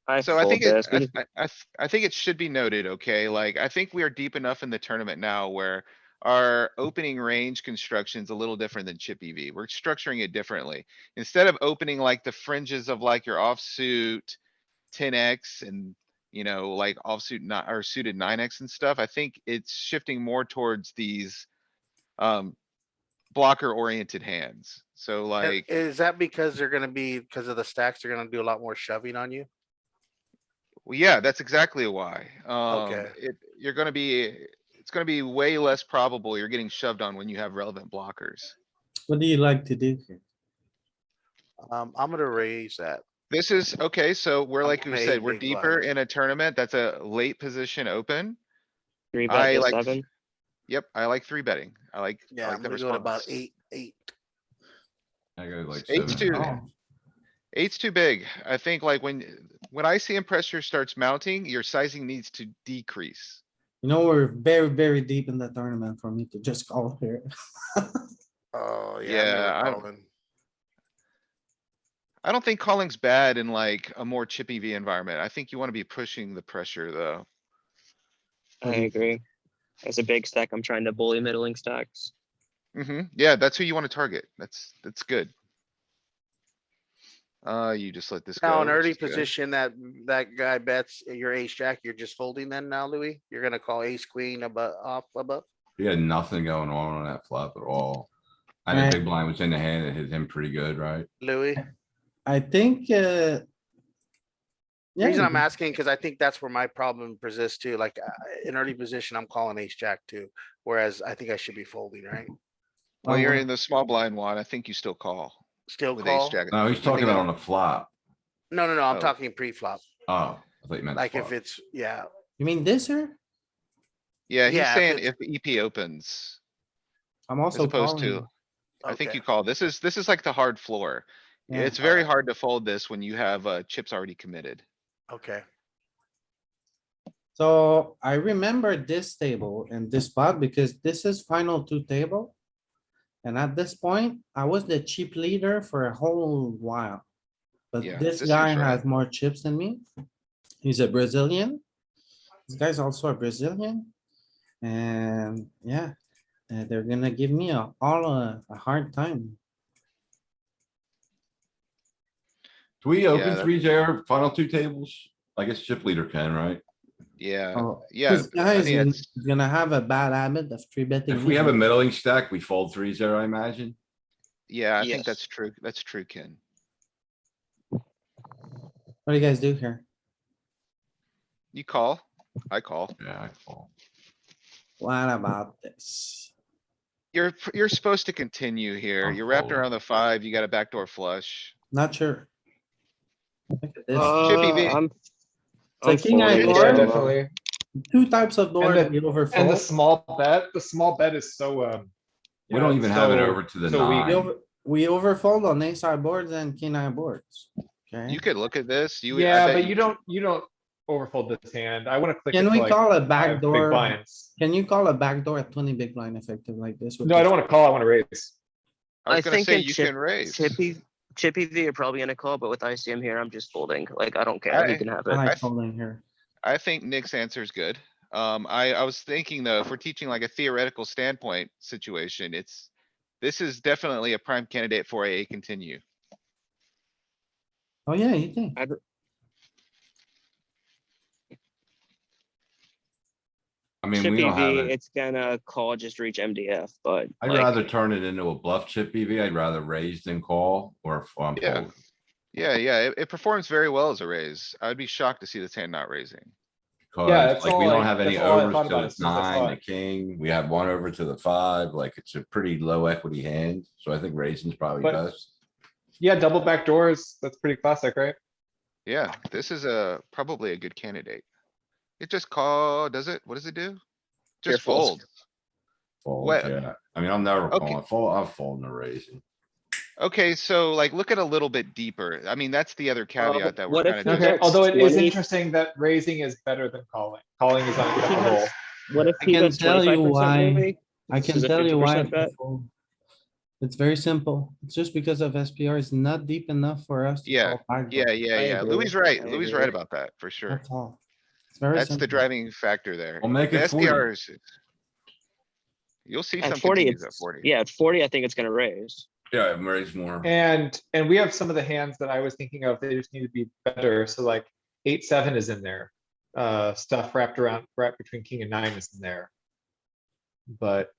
I So I fold think it, this. We just- I think it should be noted, okay, like, I think we are deep enough in the tournament now where our opening range construction is a little different than chip EV. We're structuring it differently. Instead of opening like the fringes of like your offsuit 10x and, like offsuit not, or suited 9x and stuff, I think it's shifting more towards these blocker oriented hands. So like. Is that because they're gonna be, because of the stacks, they're gonna do a lot more shoving on you? Well, yeah, that's exactly why. Okay. You're gonna be, it's gonna be way less probable you're getting shoved on when you have relevant blockers. What do you like to do here? I'm gonna raise that. This is, okay, so we're I'm like we gonna said, eight we're big deeper blinds. in a tournament. That's a late position open. Three I bet to like, 7. yep, I like three betting. I like Yeah, I'm the gonna go to about response. 8. I go like Eight's 7. too, Oh, eight's too big. I think like when I see pressure starts mounting, your sizing needs to decrease. you know, we're very, very deep in the tournament for me to just call here. Oh, yeah, I'm Yeah, never calling. I don't think calling's bad in like a more chippy V environment. I think you wanna be pushing the pressure, though. I agree. As a big stack, I'm trying to bully middling stacks. Yeah, that's who you wanna target. That's good. You just let this go. Now, an which early is good. position that guy bets your ace jack, you're just folding then now, Louis? You're gonna call ace queen above, off above? He had nothing going on that flop at all. And the Right. big blind was in the hand. It hit him pretty good, right? Louis? I think, The yeah, reason I'm asking, cuz I think that's where my problem persists too. Like, in early position, I'm calling ace jack too, whereas I think I should be folding, right? Well, Oh, you're well. in the small blind one. I think you still call Still with ace call? jack. No, he's I talking think about on the flop. No, I'm Oh. talking pre-flop. Oh, I thought you meant the Like if flop. it's, yeah, You mean this here? Yeah, he's Yeah, if saying it's- if EP opens, I'm as also opposed calling. to, I think okay. you call. This is like the hard floor. Yeah. It's very Alright. hard to fold this when you have chips already committed. Okay. So I remember this table and this spot because this is final two table. And at this point, I was the cheap leader for a whole while. But Yeah, this this guy seems right. has more chips than me. He's a Brazilian. This guy's also a Brazilian. And yeah, they're gonna give me a hard time. Do we open that- 3 there, final 2 tables? I guess chip leader can, right? Yeah, Oh, yeah. this guy I is think it's, gonna have a bad habit of three betting. If we have a middling stack, we fold 3-0, I imagine. yeah, I think Yes. that's true. That's true, Ken. What do you guys do here? You call, I call. Yeah, I fold. What about this? You're supposed to continue here. I'm You're wrapped folding. around the 5. You got a backdoor flush. Not sure. Look at this. Chippy V. I'm So king eye folding board. Yeah, as well. definitely. Two types of board the- we And the overfold. small bet is so, We yeah, don't it's even have it so- over to the so weak. nine. We overfold on ace high boards and king eye boards. Okay, You could look at this. You, would- I Yeah, bet but you don't overfold this hand. I wanna click it can to we like call a 5 big backdoor? blinds. Can you call a backdoor at 20 big blind effective like this? with No, I this? don't wanna call, I wanna raise. I was I gonna think say in you can raise. Chippy V are probably gonna call, but with ICM here, I'm just folding. Like, I don't care. He I- can have I it. like th- folding here. I think Nick's answer is good. I was thinking though, if we're teaching like a theoretical standpoint situation, this is definitely a prime candidate for a continue. Oh, yeah, you think? I mean, we Chippy don't have V, it. it's gonna call just to reach MDF, but I'd like, rather turn it into a bluff chip EV. I'd rather raise than call or if I'm Yeah. folding. Yeah, it performs very well as a raise. I'd be shocked to see this hand not raising. Cause it's like we all don't I- have any that's all I overs thought to about the as soon as I saw nine, the it. king. We have one over to the 5. Like it's a pretty low equity hand. So I think raising's probably But- best. Yeah, double back doors, that's pretty classic, right? Yeah, this is probably a good candidate. It just call, does it? What does it do? Pure Just folds. fold. Fold, Well, yeah. I mean, I'm never okay. calling. Fold, I'm folding or raising. Okay, so like, look at a little bit deeper. I mean, that's the other caveat that we're what if kinda he just. Okay, although it is 20. interesting that raising is better than calling. Calling is unacceptable. what if I he can bets tell you 25% why. maybe? I This can is a tell you why. 50% bet. people- It's very simple. It's just because of SPR is not deep enough for us to Yeah, call backdoor. Yeah, I yeah. agree, Louis right. I Louis agree. right about that, for sure. That's all. It's very That's the simple. driving factor there. Well, make The it 40. SPRs. You'll see some At 40, continues at it's, 40. yeah, at 40, I think it's gonna raise. Yeah, raise more. And we have some of the hands that I was thinking of, they just need to be better, so like 8-7 is in there. Stuff wrapped between king and 9 is in there. But,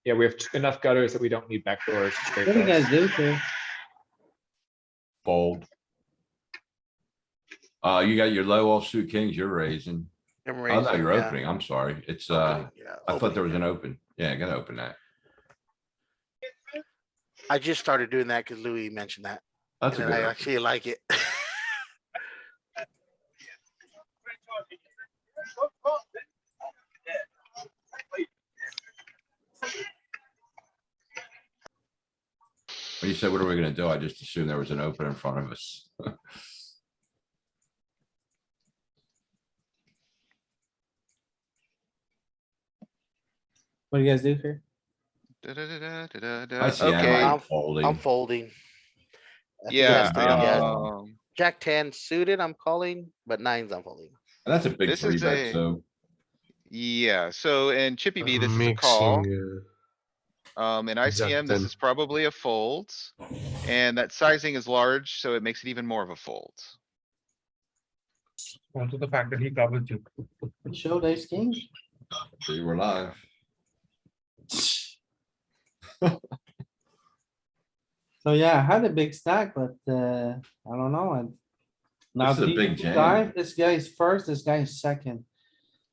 yeah, we have enough gutters that we don't need backdoors. straight What do you up. guys do here? Fold. You got your low offsuit kings, you're raising. I'm Oh, no, raising, you're yeah. opening. I'm sorry. It's, Opening, yeah, I thought there was opening, an open. Yeah, gotta open that. yeah. I just started doing that because Louis mentioned that. That's a And I good. open. actually like it. When you said, what are we gonna do? I just assumed there was an open in front of us. What do you guys do here? I see. Okay, I'm I'm folding. folding. I think it yeah, has to be, yeah. Um, Jack 10 suited, I'm calling, but nines I'm folding. And that's a big This three is bet, a- so. yeah, so in Chippy V, this is a Mixing, call. In ICM, this 10. is probably a fold. And that sizing is large, so it makes it even more of a fold. Also the fact that he covers you. Show ace king. We were live. So yeah, I had a big stack, but I don't know. Now This is a these big two jam. guys, this guy is first, this guy is second.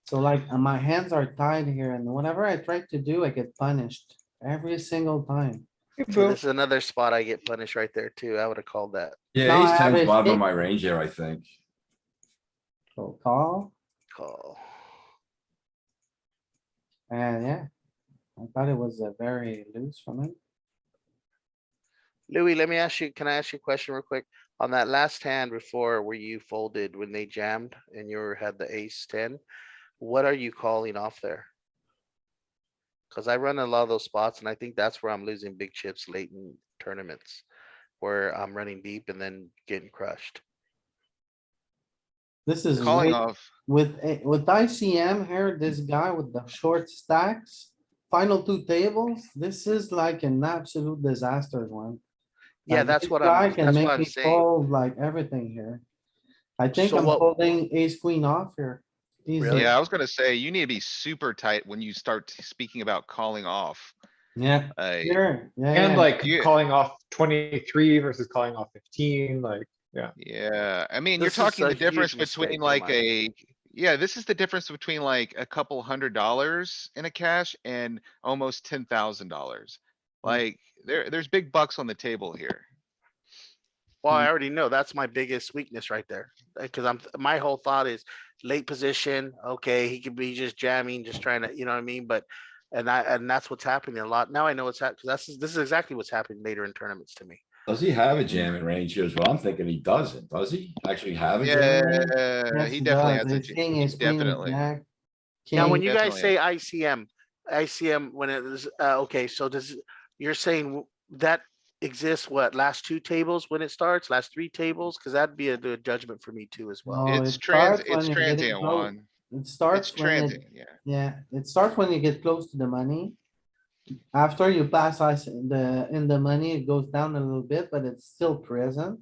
So like my hands are tied here and whatever I try to do, I get punished every single time. So this is another spot I get punished right there too. I would have called that Yeah, No, I ace have ten's ace bottom of king. my range here, I think. So call call. and yeah. I thought it was very loose from him. Louis, let me ask you, can I ask you a question real quick? On that last hand before where you folded when they jammed and you had the ace 10, what are you calling off there? Cause I run a lot of those spots and I think that's where I'm losing big chips late in tournaments. Where I'm running deep and then getting crushed. This is Calling way- off. with ICM here, this guy with the short stacks. Final two tables, this is like an absolute disaster one. Yeah, Like, that's this what guy I'm, can that's make what I'm me saying. fold like everything here. I think So I'm what- folding ace queen off here. Easy. Really? Yeah, I was gonna say, you need to be super tight when you start speaking about calling off. Yeah, Like, sure, yeah, And yeah. like you, calling off 23 versus calling off 15, like, yeah. yeah, I mean, you're This is talking a the difference huge mistake between in like my opinion. yeah, this is the difference between like a couple $100 in a cash and almost $10,000. Like, there's big bucks on the table here. Well, I already know that's my biggest weakness right there. Cause my whole thought is late position, okay, he could be just jamming, just trying to, you know what I mean? But, and that's what's happening a lot. Now I know what's happening, this is exactly what's happening later in tournaments to me. Does he have a jamming range here as well? I'm thinking he doesn't. Does he actually have a jamming range? Yeah, Yes, he he definitely does. has a, Ace king, ace queen, ace definitely. jack. Now, when King, you guys Definitely. say ICM, when it is, okay, so you're saying that exists, what, last 2 tables when it starts, last 3 tables? Cause that'd be a good judgment for me too as well. no, It's it starts when it's you're getting transient close. one. It It's starts when it, transient, yeah. yeah, it starts when you get close to the money. After you pass ice in the money, it goes down a little bit, but it's still present.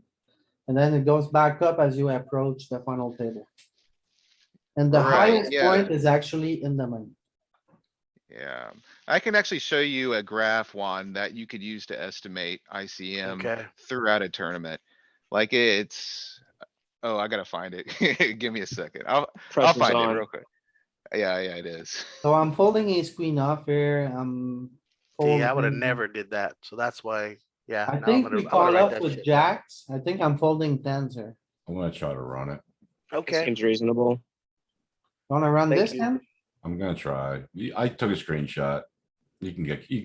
And then it goes back up as you approach the final table. And the Right, highest yeah. point is actually in the money. Yeah, I can actually show you a graph, Juan, that you could use to estimate ICM Okay. throughout a tournament. Like it's, oh, I gotta find it. Give me a second. I'll Pressure's find it on. real quick. Yeah, yeah, it is. So I'm folding ace queen off here. I'm See, I would have folding. never did that. So that's why, yeah, I now think we I'm gonna call write up that with shit. jacks. I think I'm folding tens here. I'm gonna try to run it. Okay, Seems reasonable. Wanna run Thank this, you. Ken? I'm gonna try. I took a screenshot. You can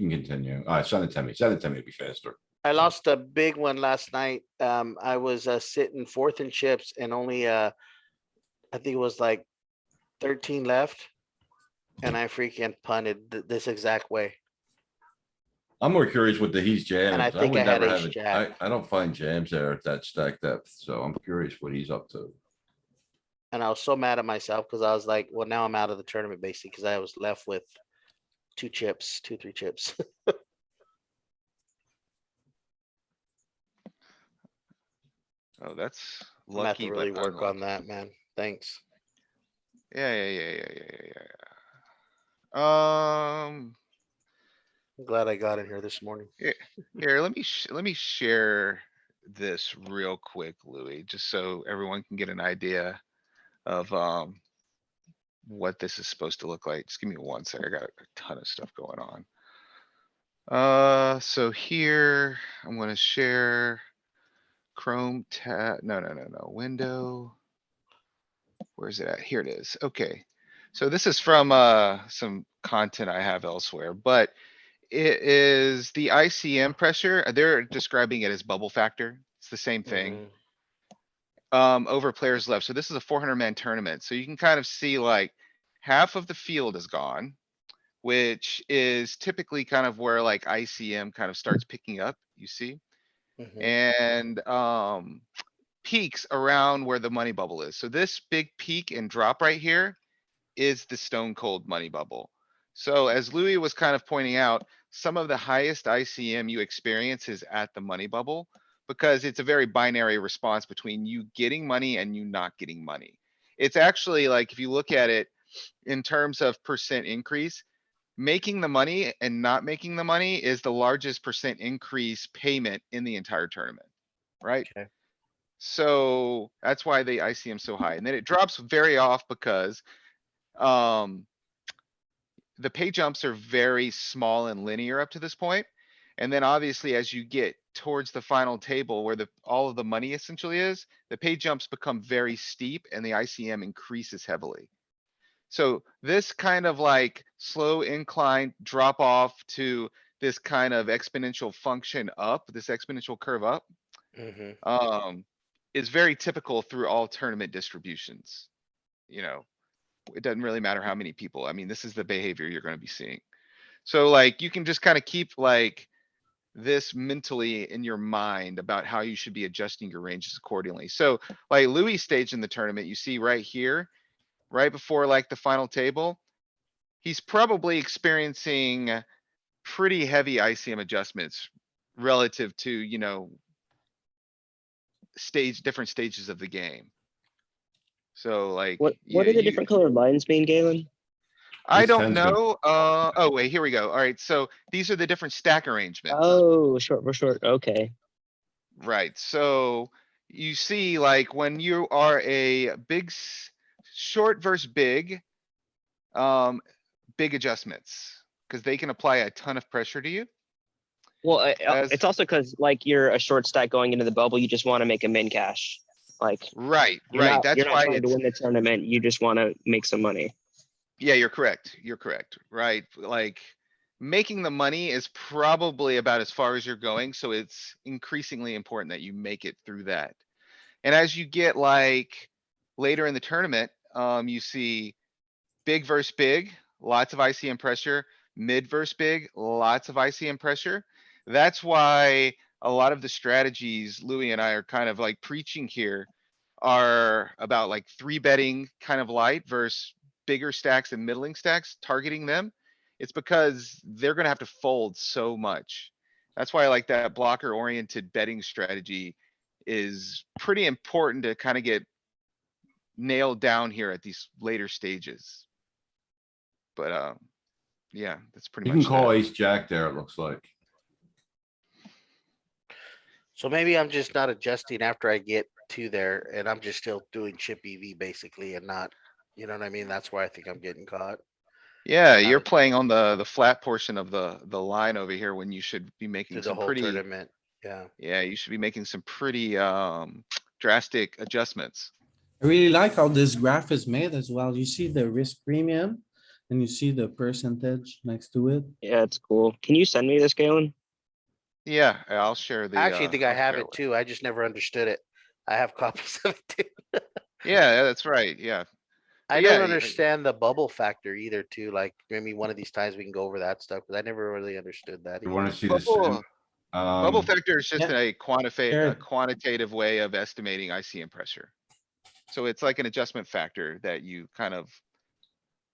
continue. Alright, send it to me. Send it to me. It'd be faster. I lost a big one last night. I was sitting 4th in chips and only I think it was like 13 left. And I freaking punted this exact way. I'm more curious with the he's And I jamming. 'Cause I think would I had never have ace it. jack. I don't find jams there at that stack depth, so I'm curious what he's up to. And I was so mad at myself because I was like, well, now I'm out of the tournament basically because I was left with 2 chips, 3 chips. Oh, that's I'm gonna have to lucky, really but work on unlucky. that, man. Thanks. Yeah. I'm glad I got in here this morning. Here, let me share this real quick, Louis, just so everyone can get an idea of, what this is supposed to look like. Just give me one sec. I got a ton of stuff going on. So here, I'm gonna share Chrome tab, no, window. Where's it at? Here it is. Okay. So this is from, some content I have elsewhere, but it is the ICM pressure. They're describing it as bubble factor. It's the same thing. Over players left. So this is a 400-man tournament. So you can kind of see like half of the field is gone, which is typically kind of where like ICM kind of starts picking up, you see? And, peaks around where the money bubble is. So this big peak and drop right here is the stone cold money bubble. So as Louis was kind of pointing out, some of the highest ICM you experience is at the money bubble because it's a very binary response between you getting money and you not getting money. It's actually like, if you look at it in terms of percent increase, making the money and not making the money is the largest percent increase payment in the entire tournament, right? Okay. So that's why the ICM so high. And then it drops very off because, um, the pay jumps are very small and linear up to this point. And then obviously as you get towards the final table where all of the money essentially is, the pay jumps become very steep and the ICM increases heavily. So this kind of like slow incline drop off to this kind of exponential function up, this exponential curve up, is very typical through all tournament distributions. You know, it doesn't really matter how many people. I mean, this is the behavior you're gonna be seeing. So like, you can just kind of keep like this mentally in your mind about how you should be adjusting your ranges accordingly. So like Louis stage in the tournament, you see right here, right before like the final table, he's probably experiencing pretty heavy ICM adjustments relative to, different stages of the game. So like. What yeah, are the you- different colored lines mean, Galen? I Ace don't 10's good. know. Oh wait, here we go. Alright, so these are the different stack arrangements. Oh, short. Okay. Right, so you see like when you are a short versus big. Big adjustments, cuz they can apply a ton of pressure to you. Well, As- it's also because like you're a short stack going into the bubble, you just want to make a min cash. Like Right, you're right, not, that's you're not why trying to it's, win the tournament. You just want to make some money. yeah, you're correct, right? Like. Making the money is probably about as far as you're going, so it's increasingly important that you make it through that. And as you get like later in the tournament, you see big versus big, lots of ICM pressure, mid versus big, lots of ICM pressure. That's why a lot of the strategies Louis and I are kind of like preaching here are about like three betting kind of light versus bigger stacks and middling stacks, targeting them. It's because they're gonna have to fold so much. That's why I like that blocker oriented betting strategy is pretty important to kind of get nailed down here at these later stages. But, yeah, that's pretty You can much call that. ace jack there, it looks like. So maybe I'm just not adjusting after I get to there and I'm just still doing chip EV basically and not, you know what I mean? That's why I think I'm getting caught. Yeah, you're Not playing on the flat portion of the line over here when you should be making through the some whole pretty, tournament. Yeah. yeah, you should be making some pretty, drastic adjustments. I really like how this graph is made as well. You see the risk premium and you see the percentage next to it. Yeah, it's cool. Can you send me this, Galen? Yeah, I'll share the. I actually think I I'll have share it too. I just never understood it. I have copies of it too. Yeah, that's right, yeah. I yeah, don't y- understand the bubble factor either too. Like maybe one of these times we can go over that stuff, because I never really understood that. You either. wanna see the Bubble, sim? bubble factor is just yeah. a Sure. quantitative way of estimating ICM pressure. So it's like an adjustment factor that you kind of,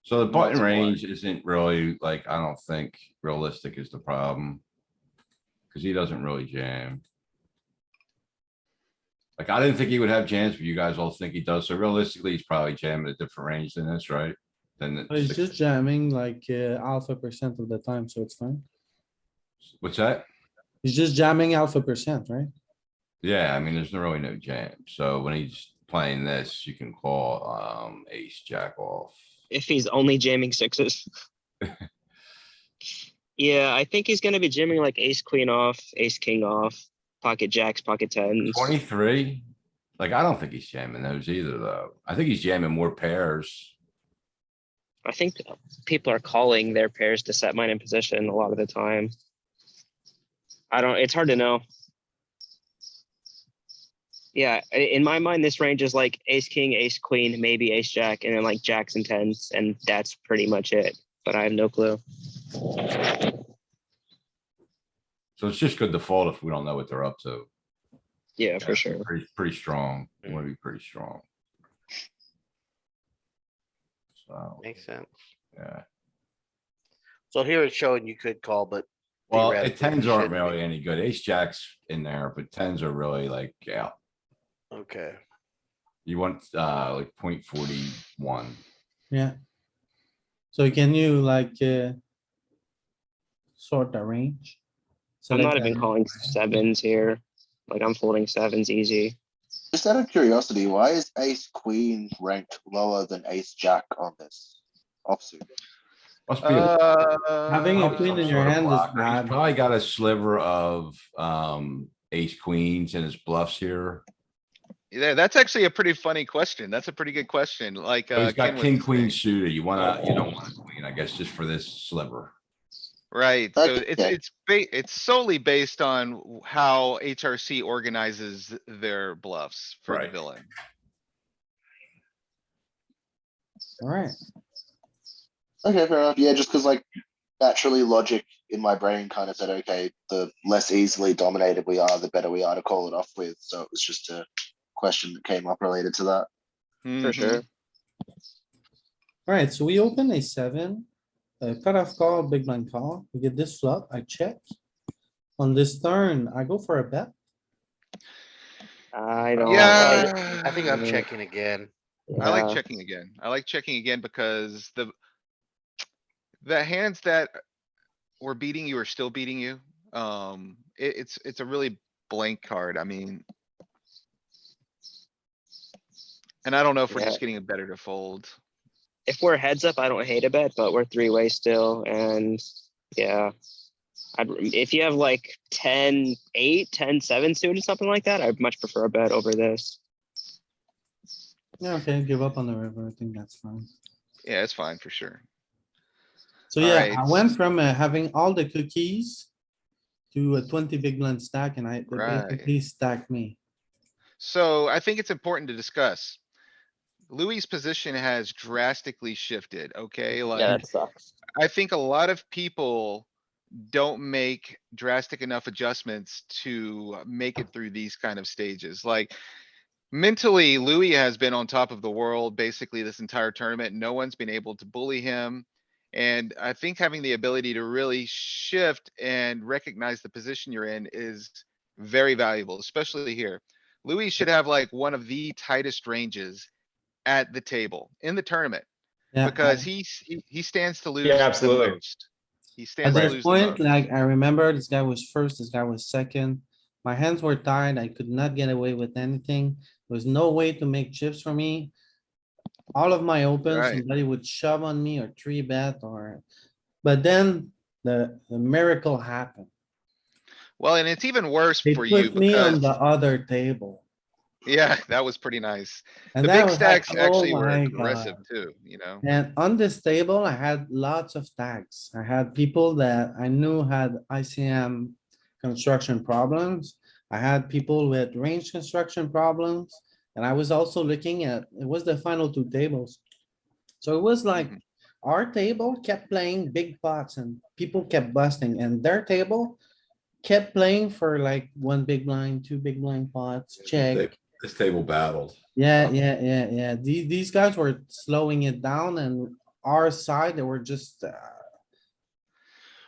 So the button multiply. range isn't really like, I don't think realistic is the problem. Cause he doesn't really jam. Like, I didn't think he would have jams, but you guys all think he does. So realistically, he's probably jamming a different range than this, right? Than the But It's 60. just jamming like alpha percent of the time, so it's fine. What's that? He's just jamming alpha percent, right? Yeah, I mean, there's really no jam. So when he's playing this, you can call, ace jack off. If he's only jamming sixes. Yeah, I think he's gonna be jamming like ace queen off, ace king off, pocket jacks, pocket tens. 23? Like, I don't think he's jamming those either, though. I think he's jamming more pairs. I think people are calling their pairs to set mine in position a lot of the time. It's hard to know. Yeah, in my mind, this range is like ace, king, ace, queen, maybe ace, jack, and then like jacks and tens, and that's pretty much it. But I have no clue. So it's just good to fold if we don't know what they're up to. Yeah, for sure. Pretty strong. You wanna be pretty strong. So, Makes sense. yeah. So here it's showing you could call, but Well, theoretically, tens you aren't shouldn't be. really any good. Ace jack's in there, but tens are really like, yeah, Okay. you want, like 0.41. Yeah. So can you like sort the range? I'm not Select even that. calling sevens here. Like I'm folding sevens easy. Just out of curiosity, why is ace queen ranked lower than ace jack on this offsuit? Must be a Having a Uh, probably queen some in your sort of hand is blocker. He's bad. probably got a sliver of, ace queens in his bluffs here. yeah, that's actually a pretty funny question. That's a pretty good question, like, So he's got Ken was king, queen saying. suited. You don't want a queen, I guess, just for this sliver. Right, so Okay. it's solely based on how HRC organizes their bluffs for the Right. villain. Alright, Okay, fair enough. Yeah, just because like naturally logic in my brain kind of said, okay, the less easily dominated we are, the better we are to call it off with. So it was just a question that came up related to that. For Mhm. sure. alright, so we open a seven, cut off call, big blind call. We get this flop, I check. On this turn, I go for a bet. I don't. Yeah. I think I'm Yeah. checking again. I like Yeah. checking again. I like checking again because the hands that were beating you are still beating you. It's a really blank card. I mean. And I don't know if we're Yeah. just getting a better to fold. If we're heads up, I don't hate a bet, but we're three-way still, and yeah. If you have like 10-8, 10-7 suited, something like that, I'd much prefer a bet over this. Yeah, okay, give up on the river. I think that's fine. Yeah, it's fine for sure. So yeah, I Alright. went from having all the cookies to a 20 big blind stack and they Right. basically stacked me. So I think it's important to discuss. Louis's position has drastically shifted, okay? Yeah, Like, that sucks. I think a lot of people don't make drastic enough adjustments to make it through these kind of stages. Like, mentally, Louis has been on top of the world basically this entire tournament. No one's been able to bully him. And I think having the ability to really shift and recognize the position you're in is very valuable, especially here. Louis should have like one of the tightest ranges at the table in the tournament Yeah, because he stands to lose Yeah, the absolutely. most. He at stands to this lose the point, most. like, I remember this guy was first, this guy was second. My hands were tied. I could not get away with anything. There was no way to make chips for me. All of my opens, Right. somebody would shove on me or three bet or, but then the miracle happened. Well, and it's even worse They for you put me on because, the other table. yeah, that was pretty nice. And The that big was like, stacks oh actually were my aggressive god. too, you know? And on this table, I had lots of tags. I had people that I knew had ICM construction problems. I had people with range construction problems. And I was also looking at, it was the final two tables. So it was like Mhm. our table kept playing big pots and people kept busting and their table kept playing for like one big blind, two big blind pots, check. This table battled. Yeah. These guys were slowing it down and our side, they were just, Well,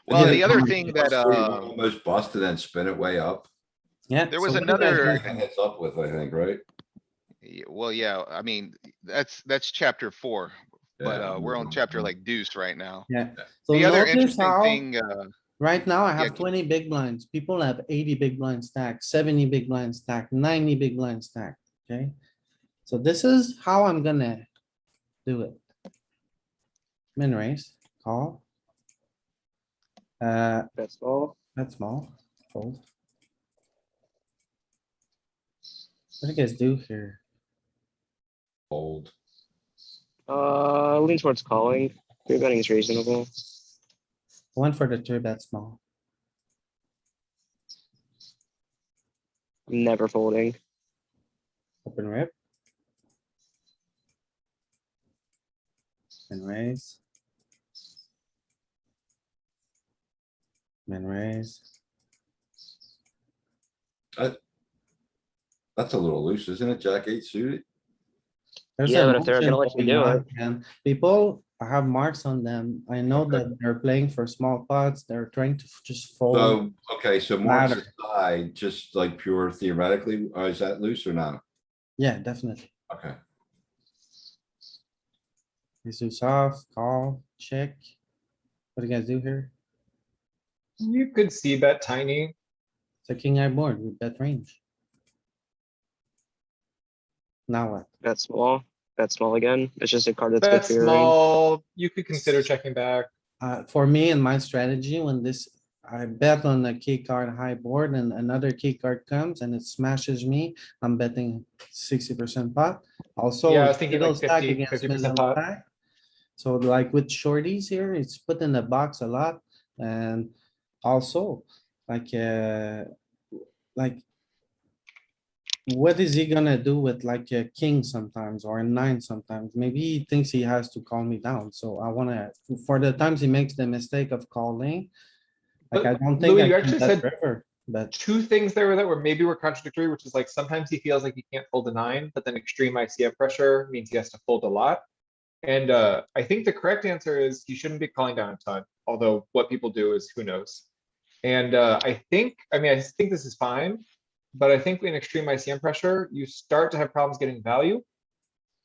and Yeah, the other um, thing that, Almost busted and spin it way up. yeah. there so was what do you guys another, reckon? Heads up with, I think, right? well, yeah, I mean, that's chapter 4. But, Yeah, I'm we're on moving chapter on. like deuce right now. Yeah, so The other notice interesting how thing, right now I yeah, have 20 big blinds. People have 80 big blind stack, 70 big blind stack, 90 big blind stack, okay? So this is how I'm gonna do it. Min raise, call. That's all. That's small, fold. What do you guys do here? Fold. Lean towards calling. Three betting is reasonable. One for the three bet small. Never folding. Open rip. Min raise. Min raise. That's a little loose, isn't it? Jack eight suited? There's Yeah, a but if they're motion gonna let you going do on, it. and people have marks on them. I know Okay. that they're playing for small pots. They're trying to just fold. So, okay, so Mark's Ladder. side, just like pure theoretically, is that loose or not? Yeah, definitely. Okay. Jesus off, call, check. What do you guys do here? You could see bet tiny. It's a king eye board with that range. Now what? Bet small. Bet small again. It's just a card that's good Bet for your range. small, you could consider checking back. For me and my strategy, when this, I bet on the key card high board and another key card comes and it smashes me, I'm betting 60% pot. Also, Yeah, I was thinking middle like stack 50, against 50% middle pot. stack. So like with shorties here, it's put in the box a lot and also like what is he gonna do with like a king sometimes or a nine sometimes? Maybe he thinks he has to call me down, so I wanna, for the times he makes the mistake of calling. Like, I But don't think Louis, I you can actually bet said river, but two things there that were maybe were contradictory, which is like sometimes he feels like he can't fold a nine, but then extreme ICM pressure means he has to fold a lot. And I think the correct answer is he shouldn't be calling down a ton, although what people do is who knows. And I think this is fine, but I think in extreme ICM pressure, you start to have problems getting value.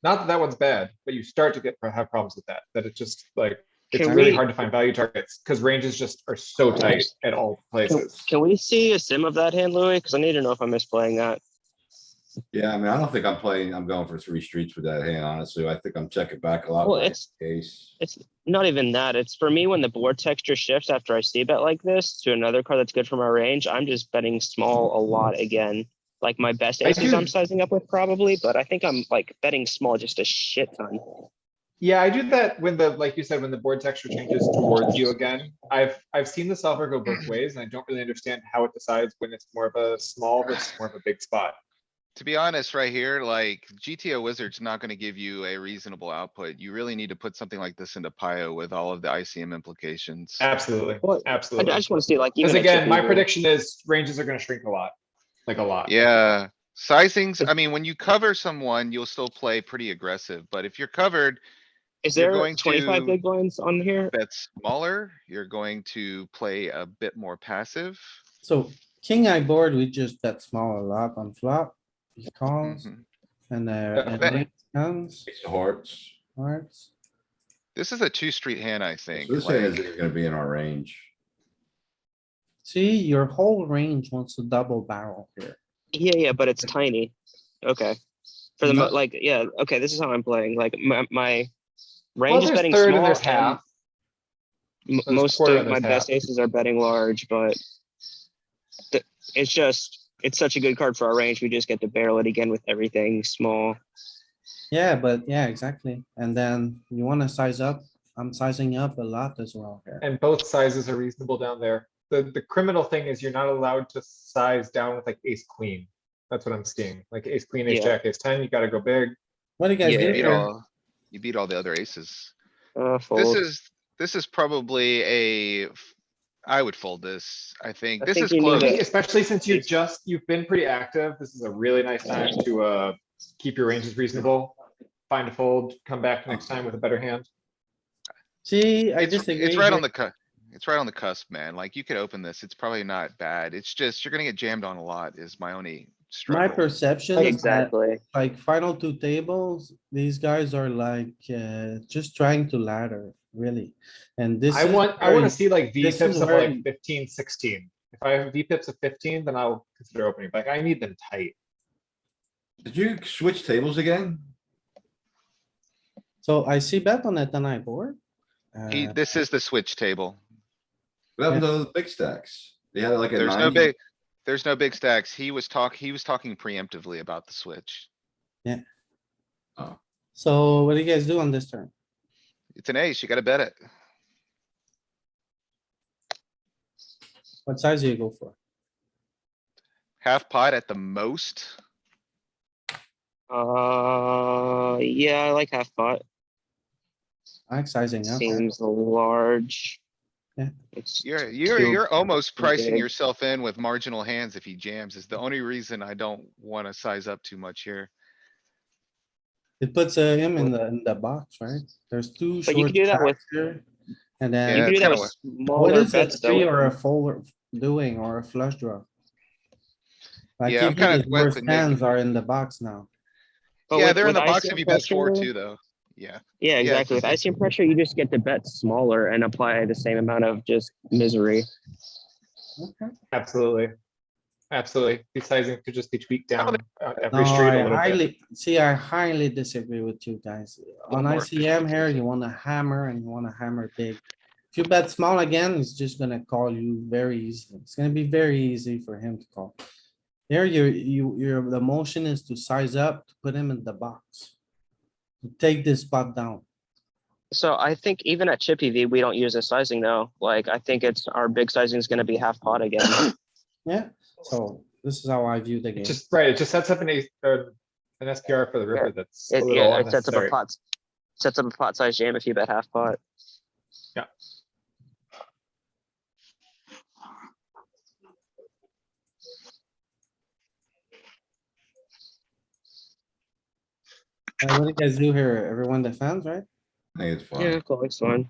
Not that that one's bad, but you start to have problems with that it's just like, it's Can really we- hard to find value targets, because ranges just are so tight at all places. Can we see a sim of that hand, Louis? Because I need to know if I'm misplaying that. Yeah, I mean, I don't think I'm going for 3 streets with that hand, honestly. I think I'm checking back a lot. Well, with my it's- Case. It's not even that. It's for me when the board texture shifts after I see bet like this to another card that's good for my range, I'm just betting small a lot again. Like my best I aces do- I'm sizing up with probably, but I think I'm like betting small just a shit ton. Yeah, I do that when like you said, when the board texture changes towards you again. I've seen the solver go both ways, and I don't really understand how it decides when it's more of a small versus more of a big spot. To be honest, right here, like GTO Wizard's not gonna give you a reasonable output. You really need to put something like this into Pio with all of the ICM implications. Absolutely, Well, I absolutely. just want to see like Because even a again, chippy my V. prediction is ranges are gonna shrink a lot, like a lot. Yeah, sizings, I mean, when you cover someone, you'll still play pretty aggressive, but if you're covered, Is you're there going 25 to big blinds on here? bet smaller, you're going to play a bit more passive. So king eye board, we just bet small a lot on flop. He calls Mhm. and bet- it comes, Ace of hearts. hearts. This is a two street hand, I So think, this hand like, isn't even gonna be in our range. See, your whole range wants to double barrel here. Yeah, but it's tiny. Okay. For the No. like, yeah, okay, this is how I'm playing. Like my Well, range is there's betting third and small there's and half. There's most quarter of and my there's best half. aces are betting large, but it's just, it's such a good card for our range. We just get to barrel it again with everything small. Yeah, but yeah, exactly. And then you wanna size up. I'm sizing up a lot as well here. And both sizes are reasonable down there. The criminal thing is you're not allowed to size down with like ace queen. That's what I'm seeing. Like ace queen, ace Yeah. jack, ace 10, you gotta go big. What do you guys Yeah, do you beat here? you beat all the other aces. This Fold. this is probably I would fold this, I think. I This think is you need close. a- Especially since you've been pretty active. This is a really nice time to keep your ranges reasonable. Find a fold, come back next time with a better hand. See, I It's disagree right on here. the it's right on the cusp, man. Like you could open this. It's probably not bad. It's just, you're gonna get jammed on a lot is my only My struggle. perception is that Exactly. like final two tables, these guys are like, just trying to ladder, really. And this I is want where to see like V this pips is of where like you- 15, 16. If I have V pips of 15, then I'll consider opening. Like I need them tight. Did you switch tables again? So I see bet on a 10-eye board. This is the switch table. What happened to those big stacks? They had like a There's no 90. there's no big stacks. He was talking preemptively about the switch. So what do you guys do on this turn? It's an ace. You gotta bet it. What size do you go for? Half pot at the most. Yeah, I like half pot. I like sizing up. here. Seems large. Yeah. It's You're too almost pricing big. yourself in with marginal hands if he jams is the only reason I don't wanna size up too much here. It puts him in the box, right? There's two But you short can do that with- stacks here. And Yeah, You then can do it's that kinda with what smaller is a bets three though. or a fold doing or a flush draw? Like Yeah, I'm even kinda his with worst Nick. hands are in the box now. But Yeah, with- they're in with the box if ICM you bet four pressure- too, though. Yeah. Yeah, Yeah, exactly. With ICM pressure, you just get to bet smaller and apply the same amount of just misery. Okay. Absolutely. Absolutely. These sizing could just be tweaked down every No, street a I little bit. highly disagree with you guys. On more ICM here, efficient. you wanna hammer and you wanna hammer big. If you bet small again, it's just gonna call you very easily. It's gonna be very easy for him to call. There, the motion is to size up, to put him in the box. To take this spot down. So I think even at Chippy V, we don't use a sizing though. Like I think it's our big sizing is going to be half pot again. Yeah, so this is how I view the It game. just, right, it just sets up an SPR for the river that's a It, little yeah, it sets up a unnecessary. pot size jam if you bet half pot. Yeah. What do you guys do here? Everyone defends, right? I think it's fine. Yeah, I cool, it's fine.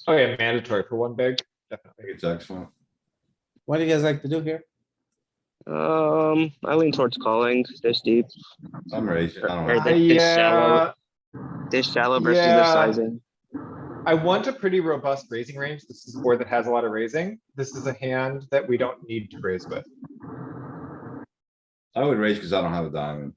Oh yeah, mandatory for one big, definitely. think it's excellent. What do you guys like to do here? I lean towards calling this deep. I'm raising, I don't Or have. this shallow, Yeah, this shallow versus this yeah. sizing. I want a pretty robust raising range. This is a board that has a lot of raising. This is a hand that we don't need to raise with. I would raise because I don't have a diamond.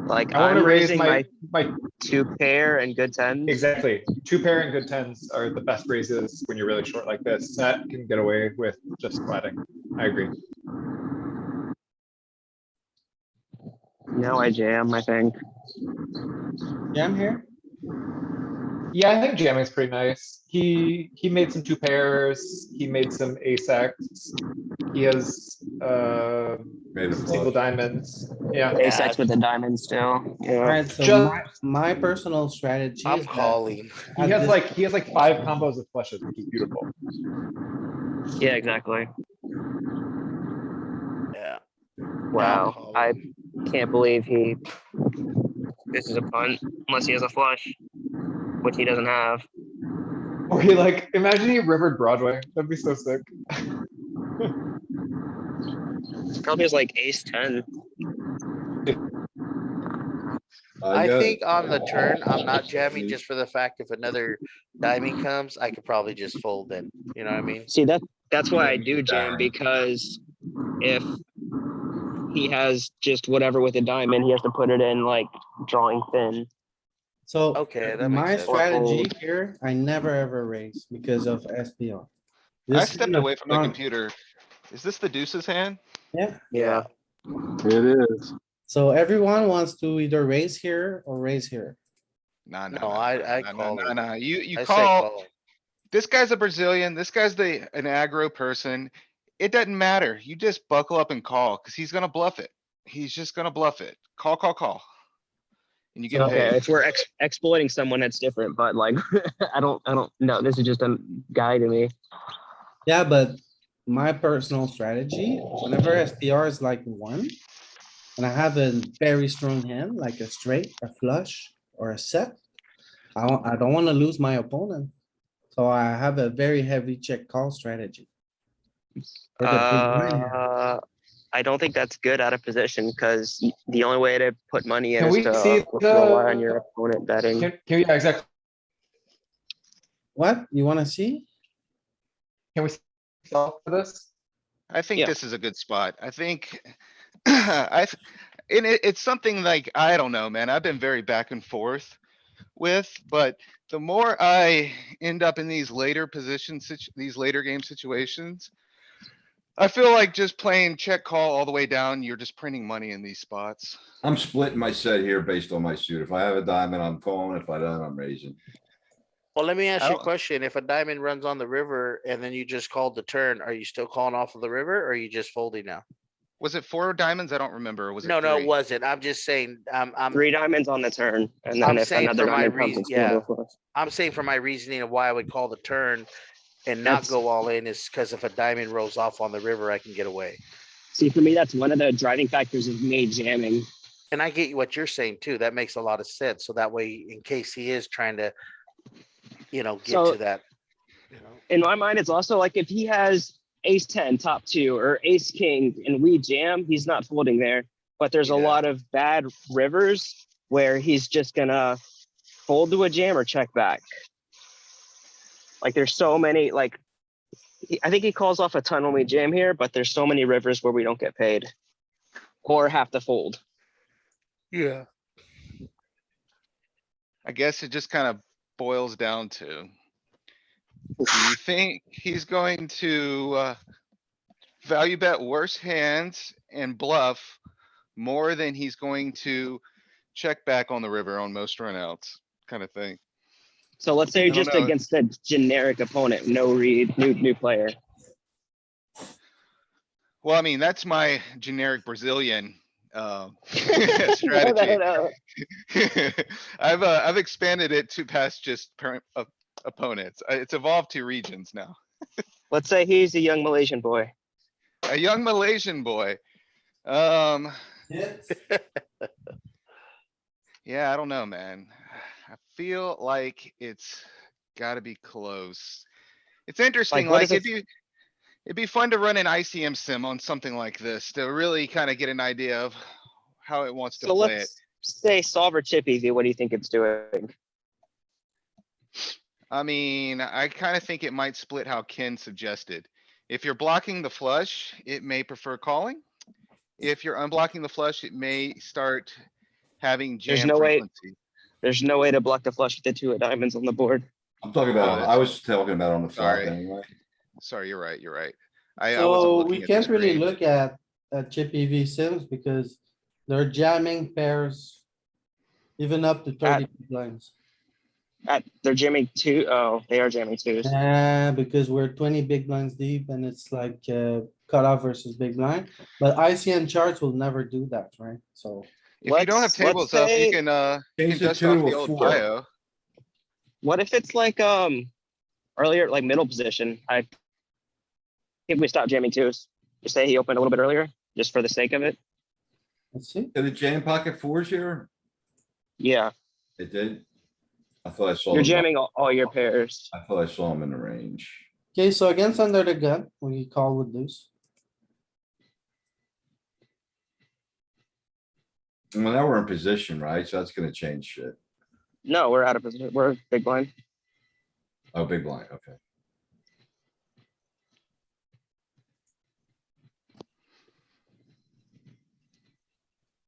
Like I wanna I'm raise raising my, my my, 2 pair and good tens. exactly. 2 pair and good tens are the best raises when you're really short like this. That can get away with just flatting. I agree. Now I jam, I think. Jam here? Yeah, I think jamming's pretty nice. He made some 2 pairs. He made some ace X. He has, Made a some single flush. diamonds. Yeah. Ace X with the diamond still, yeah. Alright, so Just- my personal strategy I'm is that calling. He at has this- like, he has like 5 combos of flushes, which is beautiful. Yeah, exactly. Yeah. Wow, calling. I can't believe this is a punt, unless he has a flush, which he doesn't have. Or he like, imagine he rivered Broadway. That'd be so sick. Probably has like ace 10. I got- think on the turn, I'm not jamming just for the fact if another diamond comes, I could probably just fold then. You know what I mean? See, that's why I Yeah, do jam, Darren. because if he has just whatever with a diamond, he has to put it in like drawing thin. So Okay, that makes my sense. strategy fold. here, I never ever raise because of SPR. I This stepped kind of away from the non- computer. Is this the deuces hand? Yeah, Yeah. It is. so everyone wants to either raise here or raise here. Nah, nah, No, nah, I nah, nah, call nah, it. nah. You I say call, call. this guy's a Brazilian, this guy's an aggro person. It doesn't matter. You just buckle up and call, cuz he's gonna bluff it. He's just gonna bluff it. Call, call, call. And you get Okay, paid. if we're exploiting someone, that's different, but like, I don't know, this is just a guy to me. Yeah, but my personal strategy, whenever SPR is like 1. And I have a very strong hand, like a straight, a flush, or a set. I don't wanna lose my opponent. So I have a very heavy check call strategy. For the big blind here. I don't think that's good out of position, because the only way to put money in Can is we to see rely on the- your opponent betting. Yeah, exactly. What? You wanna see? Can we solve for this? I think Yeah. this is a good spot. I think, it's something like, I don't know, man. I've been very back and forth with, but the more I end up in these later positions, these later game situations, I feel like just playing check call all the way down, you're just printing money in these spots. I'm splitting my set here based on my suit. If I have a diamond, I'm calling. If I don't, I'm raising. Well, let me ask you a don't- question. If a diamond runs on the river and then you just called the turn, are you still calling off of the river or are you just folding now? Was it 4 diamonds? I don't remember. Or was it No, no, it 3? wasn't. I'm just saying, I'm 3 diamonds on the turn, and then I'm if saying another for my diamond comes, reason- it's gonna go flush. I'm saying for my reasoning of why I would call the turn and not That's- go all in is because if a diamond rolls off on the river, I can get away. See, for me, that's one of the driving factors of me jamming. And I get what you're saying too. That makes a lot of sense. So that way, in case he is trying to, get So- to that. In my mind, it's also like if he has ace 10 top 2 or ace king and we jam, he's not folding there. But there's a Yeah. lot of bad rivers where he's just gonna fold to a jam or check back. Like there's so many, like, I think he calls off a ton when we jam here, but there's so many rivers where we don't get paid or have to fold. Yeah. I guess it just kind of boils down to. Do you think he's going to, value bet worse hands and bluff more than he's going to check back on the river on most runouts, kind of thing? So let's say I don't just know. against a generic opponent, no read, new player. Well, I mean, that's my generic Brazilian, strategy. No. I've expanded it to past just opponents. It's evolved to regions now. Let's say he's a young Malaysian boy. A young Malaysian boy. Yeah, I don't know, man. I feel like it's gotta be close. It's interesting, what like is it- It'd be fun to run an ICM sim on something like this to really kind of get an idea of how it wants to So play it. let's say solver chip EV. What do you think it's doing? I mean, I kinda think it might split how Ken suggested. If you're blocking the flush, it may prefer calling. If you're unblocking the flush, it may start having There's jam no way. frequency. There's no way to block the flush with the 2 of diamonds on the board. I'm talking Oh, about, I that's- was talking about on the flop Sorry. anyway. Sorry, you're right, you're right. I wasn't So looking we at the can't really screen. look at chip EV sims because they're jamming pairs. Even up to 30 big blinds. They're jamming 2. Oh, they are jamming 2s. Because we're 20 big blinds deep and it's like cutoff versus big blind. But ICN charts will never do that, right? So If you don't have Let's tables up, you say- can Change the dust 2 off to the a old 4. bio. What if it's like earlier, like middle position? I think we stop jamming 2s. Just say he opened a little bit earlier, just for the sake of it. let's see. Did it jam pocket 4s here? Yeah, It did? I thought I saw. you're them. jamming all your pairs. I thought I saw him in the range. Okay, so against under the gun, when you call with deuce. Well, now we're in position, right? So that's gonna change shit. No, we're out of position. We're big blind. Oh, big blind, okay.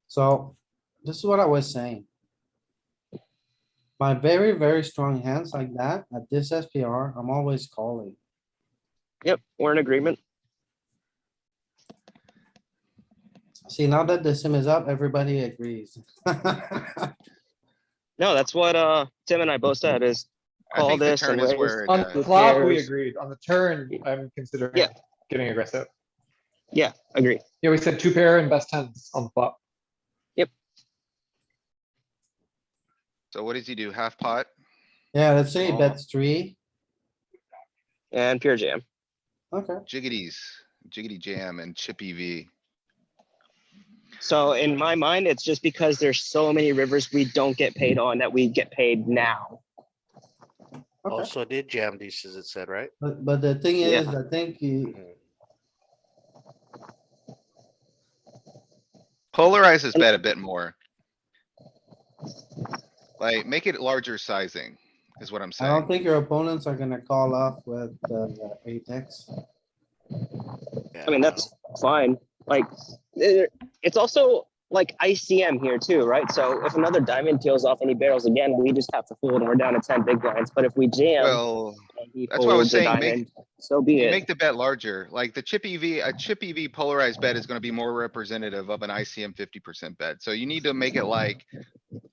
So this is what I was saying. My very, very strong hands like that at this SPR, I'm always calling. Yep, we're in agreement. See, now that the sim is up, everybody agrees. No, that's what Tim and I both said is I call think the this turn and is raise. where it, On the Who flop, we cares? agreed. On the turn, I'm considering Yeah. getting aggressive. Yeah, agree. Yeah, we said 2 pair and best tens on the flop. So what does he do? Half pot? Yeah, let's say he Small. bets 3. And pure jam. Okay, Jiggities, jiggity jam and chip E EV. So in my mind, it's just because there's so many rivers we don't get paid on that we get paid now. okay. Also did jam deuces, it said, right? But the thing is, Yeah. I think he, Polarize his bet a bit more. Like, make it larger sizing is what I'm I don't saying. think your opponents are gonna call off with 8x. Yeah, I mean, that's fine. Like, it's also like ICM here too, right? So if another diamond peels off and he barrels again, we just have to fold and we're down to 10 big blinds. But if we jam Well, and he that's what I was folds a saying, diamond, so be you it. make the bet larger, like the chip EV, a chip EV polarized bet is gonna be more representative of an ICM 50% bet. So you need to make it like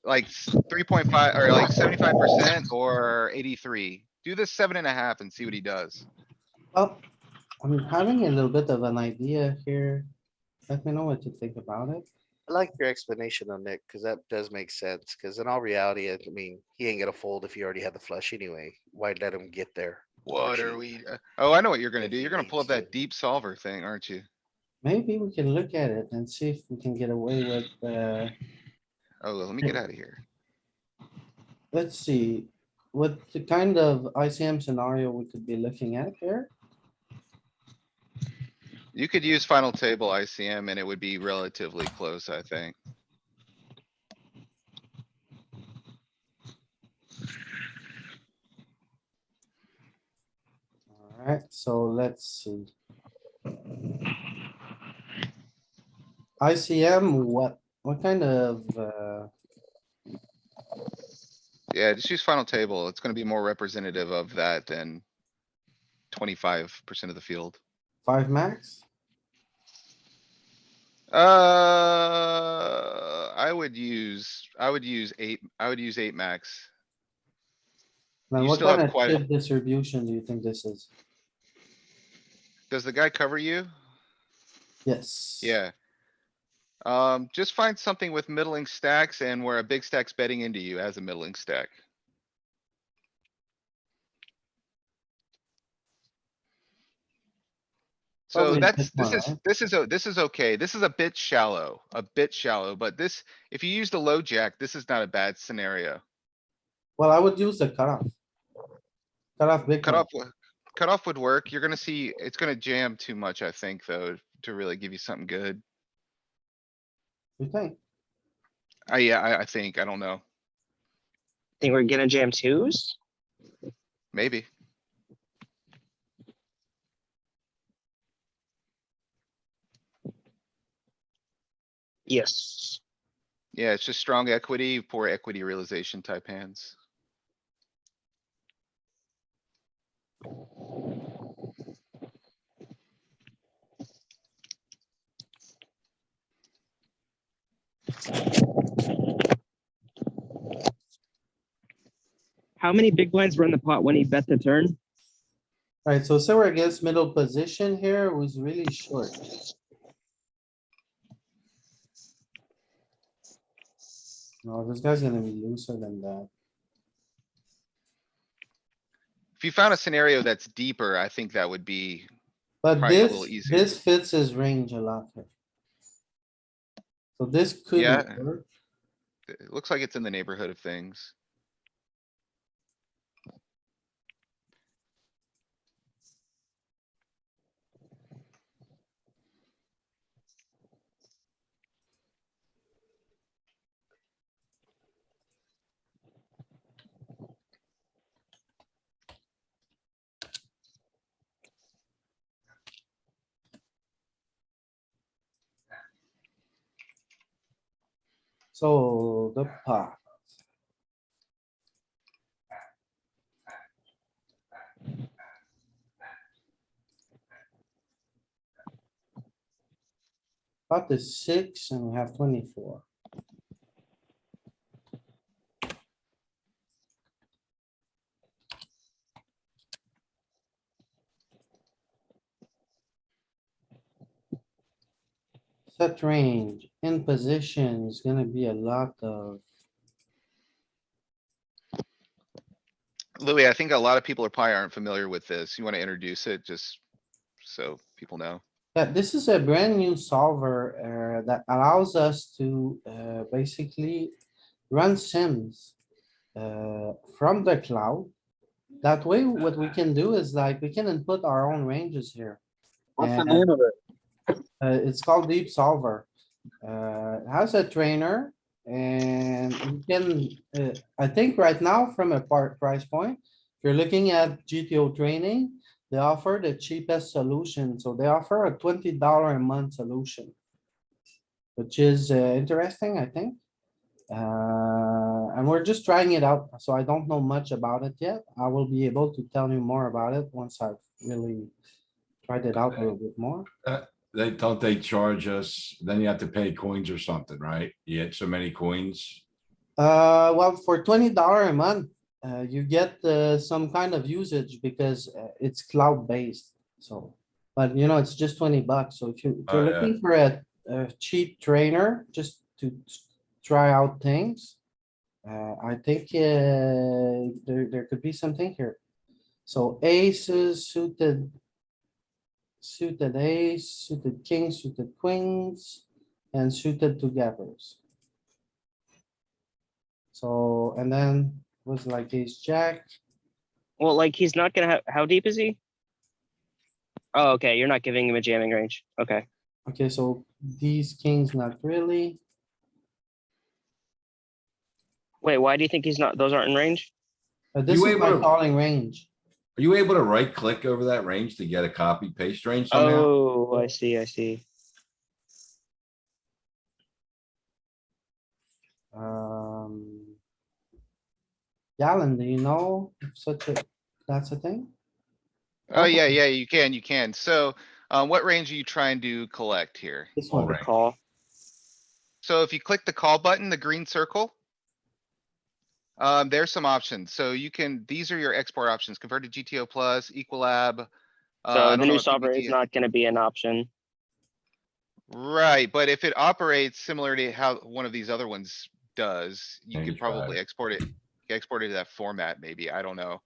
3.5 or like 75% or 83. Do this 7.5 and see what he does. Oh, I'm having a little bit of an idea here. Let me know what you think about it. I like your explanation on Nick, because that does make sense. Because in all reality, I mean, he ain't gonna fold if he already had the flush anyway. Why let him get there? What are Actually, we? Oh, I know what you're gonna if do. he You're gonna pull up needs that to. deep solver thing, aren't you? Maybe we can look at it and see if we can get away with, Oh, let me get out of here. let's see. What the kind of ICM scenario we could be looking at here? You could use final table ICM and it would be relatively close, I think. Alright, so let's see. ICM, what kind of, Yeah, just use final table. It's gonna be more representative of that than 25% of the field. 5 max? I would use 8, I would use 8 max. Then You what still kind have of quite a- chip distribution do you think this is? Does the guy cover you? Yes. Yeah. Just find something with middling stacks and where a big stack's betting into you as a middling stack. So Probably that's, this one, right? this is okay. This is a bit shallow, but this, if you use the low jack, this is not a bad scenario. Well, I would use the cutoff. Cutoff big Cut one. off, Cutoff would work. You're gonna see, it's gonna jam too much, I think, though, to really give you something good. You think? Yeah, I think, I don't know, Think we're gonna jam twos? maybe. Yes. Yeah, it's just strong equity, poor equity realization type hands. How many big blinds were in the pot when he bet the turn? Alright, so say we're against middle position here, was really short. No, this guy's gonna be looser than that. If you found a scenario that's deeper, I think that would be But probably a little easier. this fits his range a lot here. So this could Yeah. work. It looks like it's in the neighborhood of things. So the pot. Pot is 6 and we have 24. Set range in position is gonna be a lot of, Louis, I think a lot of people are probably aren't familiar with this. You wanna introduce it just so people know? yeah, this is a brand new solver that allows us to basically run sims from the cloud. That way, what we can do is like, we can input our own ranges here. What's the And, name of it? It's called Deep Solver. It has a trainer and you can, I think right now from a price point, if you're looking at GTO training, they offer the cheapest solution. So they offer a $20 a month solution, which is interesting, I think. And we're just trying it out, so I don't know much about it yet. I will be able to tell you more about it once I've really tried it out a little bit more. They charge us, then you have to pay coins or something, right? You get so many coins. Well, for $20 a month, you get some kind of usage because it's cloud-based, so. But you know, it's just $20, so if if you're Oh, yeah. looking for a cheap trainer, just to try out things. I think there could be something here. So aces, suited ace, suited kings, suited queens, and suited togethers. So, and then was like ace jack. Well, like he's not gonna have, how deep is he? Oh, okay, you're not giving him a jamming range. Okay. Okay, so these kings, not really. Wait, why do you think he's not, those aren't in range? This You is able my to- calling range. Are you able to right click over that range to get a copy paste range somehow? Oh, I see, I see. Galen, do you know if that's a thing? Oh, yeah, yeah, you can. So, what range are you trying to collect here? This All one. right. Call. So if you click the call button, the green circle. There's some options. So you can, these are your export options, convert to GTO plus, Equalab. I So the don't know new what solver PBT is not gonna be an option. Right, but if it operates similar to how one of these other ones does, you could Change probably back. export it to that format, maybe. I don't know.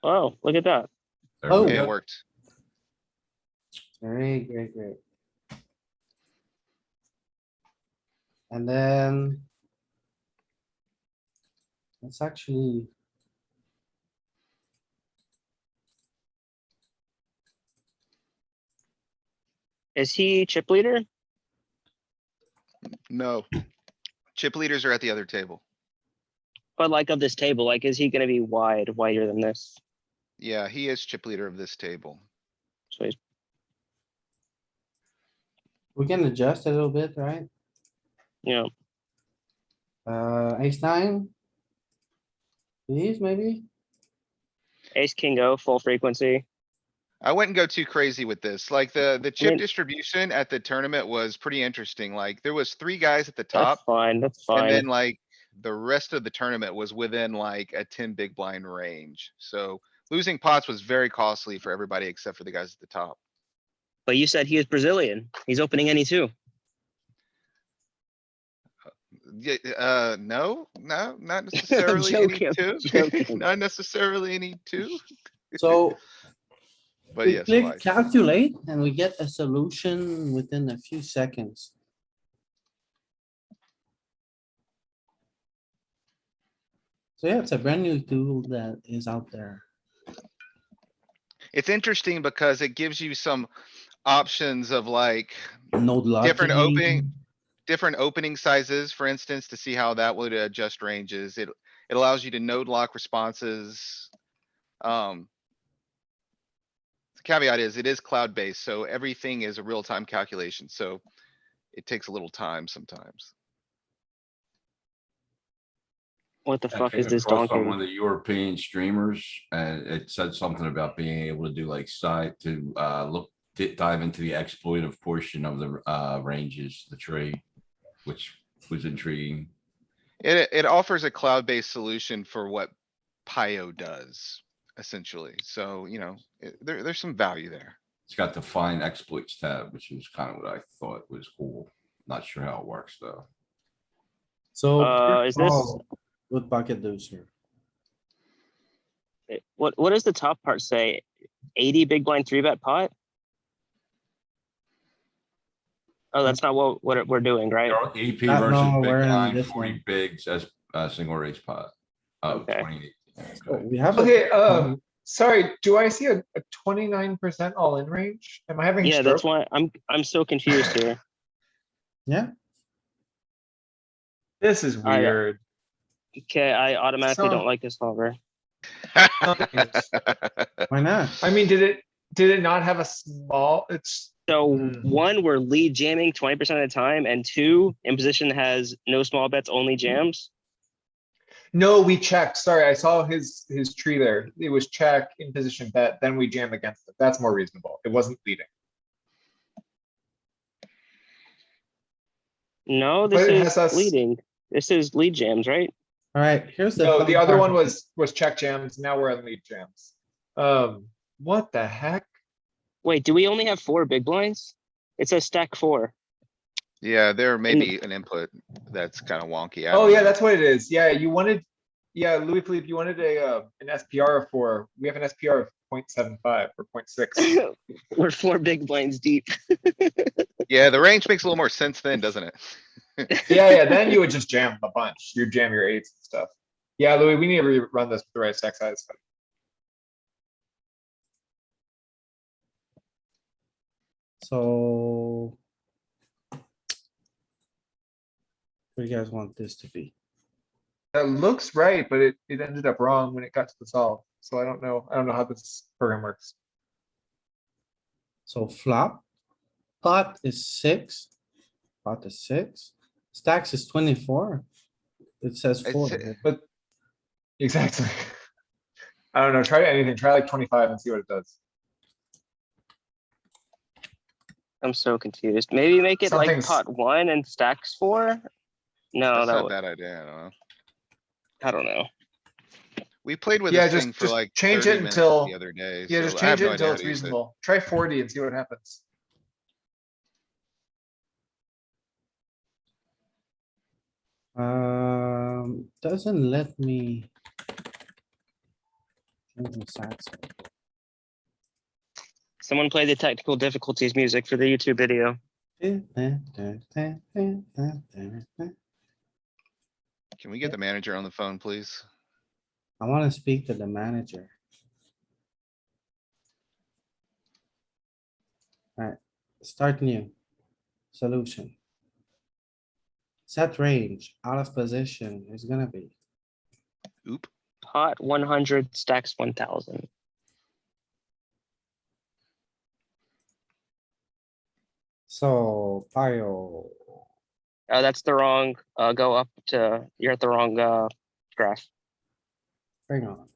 Oh, look at that. There we Oh. Okay, it go. worked. Great, great, great. And then. Let's actually. Is he chip leader? No. Chip leaders are at the other table. But like of this table, like is he gonna be wider than this? Yeah, he is chip leader of this table. So he's We can adjust a little bit, right? you know, Ace nine. These maybe? ace king O full frequency. I wouldn't go too crazy with this. Like the chip mean- distribution at the tournament was pretty interesting. Like there was 3 guys at the That's top. fine. That's And then fine. like the rest of the tournament was within like a 10 big blind range. So losing pots was very costly for everybody except for the guys at the top. But you said he is Brazilian. He's opening any two. Yeah, no, not necessarily any joking, I'm two. joking. Not necessarily any two, So but we yes, click why? calculate and we get a solution within a few seconds. So yeah, it's a brand new tool that is out there. It's interesting because it gives you some options of like Node different locking. different opening sizes, for instance, to see how that would adjust ranges. It allows you to node lock responses. The caveat is it is cloud-based, so everything is a real-time calculation, so it takes a little time sometimes. What the I fuck came is this across on donkey? one of the European streamers and it said something about being able to do like side to dive into the exploitive portion of the ranges, the tree, which was intriguing. It offers a cloud-based solution for what Pio does, essentially. So, you know, there's some value there. It's got the find exploits tab, which is kind of what I thought was cool. Not sure how it works though. So. Is this- call With pocket deuce here. What does the top part say? 80 big blind 3-bet pot? Oh, that's not what we're doing, right? Your EP No, versus big we're in blind, this 40 one. bigs as single raise pot. Oh, Okay. 28. So Okay. we have. a- Okay, sorry, do I see a 29% all in range? Am I having a Yeah, that's stroke? why I'm so confused here. Yeah, This is weird. Okay, I automatically So- don't like this solver. why not? I mean, did it not have a small, it's, So Hmm. one, we're lead jamming 20% of the time, and two, imposition has no small bets, only jams. no, we checked. Sorry, I saw his tree there. It was check in position bet, then we jam against it. That's more reasonable. It wasn't leading. No, But this it is has us- leading. This is lead jams, right? Alright, here's the. No, fun the other part. one was check jams. Now we're on lead jams. What the heck? Wait, do we only have 4 big blinds? It says stack 4. Yeah, there may be an input that's kind of wonky. I Oh don't yeah, know. that's what it is. Yeah, yeah, Louis Philippe, you wanted an SPR of 4. We have an SPR of 0.75 or 0.6. We're 4 big blinds deep. Yeah, the range makes a little more sense then, doesn't it? Yeah, then you would just jam a bunch. You jam your 8s and stuff. Yeah, Louis, we need to rerun this with the right stack size. So. What do you guys want this to be? That looks right, but it ended up wrong when it got to the solve. So I don't know how this program works. So flop. Pot is 6. Pot is 6. Stacks is 24. It says It's- 4. But exactly. I don't know. Try anything. Try like 25 and see what it does. I'm so confused. Maybe make it like Something's- pot 1 and stacks 4? No, That's that not a would, bad idea, I don't know. I don't know. We played with Yeah, this thing for just like change 30 it minutes until- the other day. Yeah, so just I have change it no idea until how it's to use it. reasonable. Try 40 and see what happens. Doesn't let me. Change the size. Someone play the technical difficulties music for the YouTube video. Can we get the manager on the phone, please? I wanna speak to the manager. Start new. Solution. Set range, out of position is gonna be. Oop. Pot 100 stacks 1000. So, Pio, That's the wrong, go up to, you're at the wrong, graph. hang on.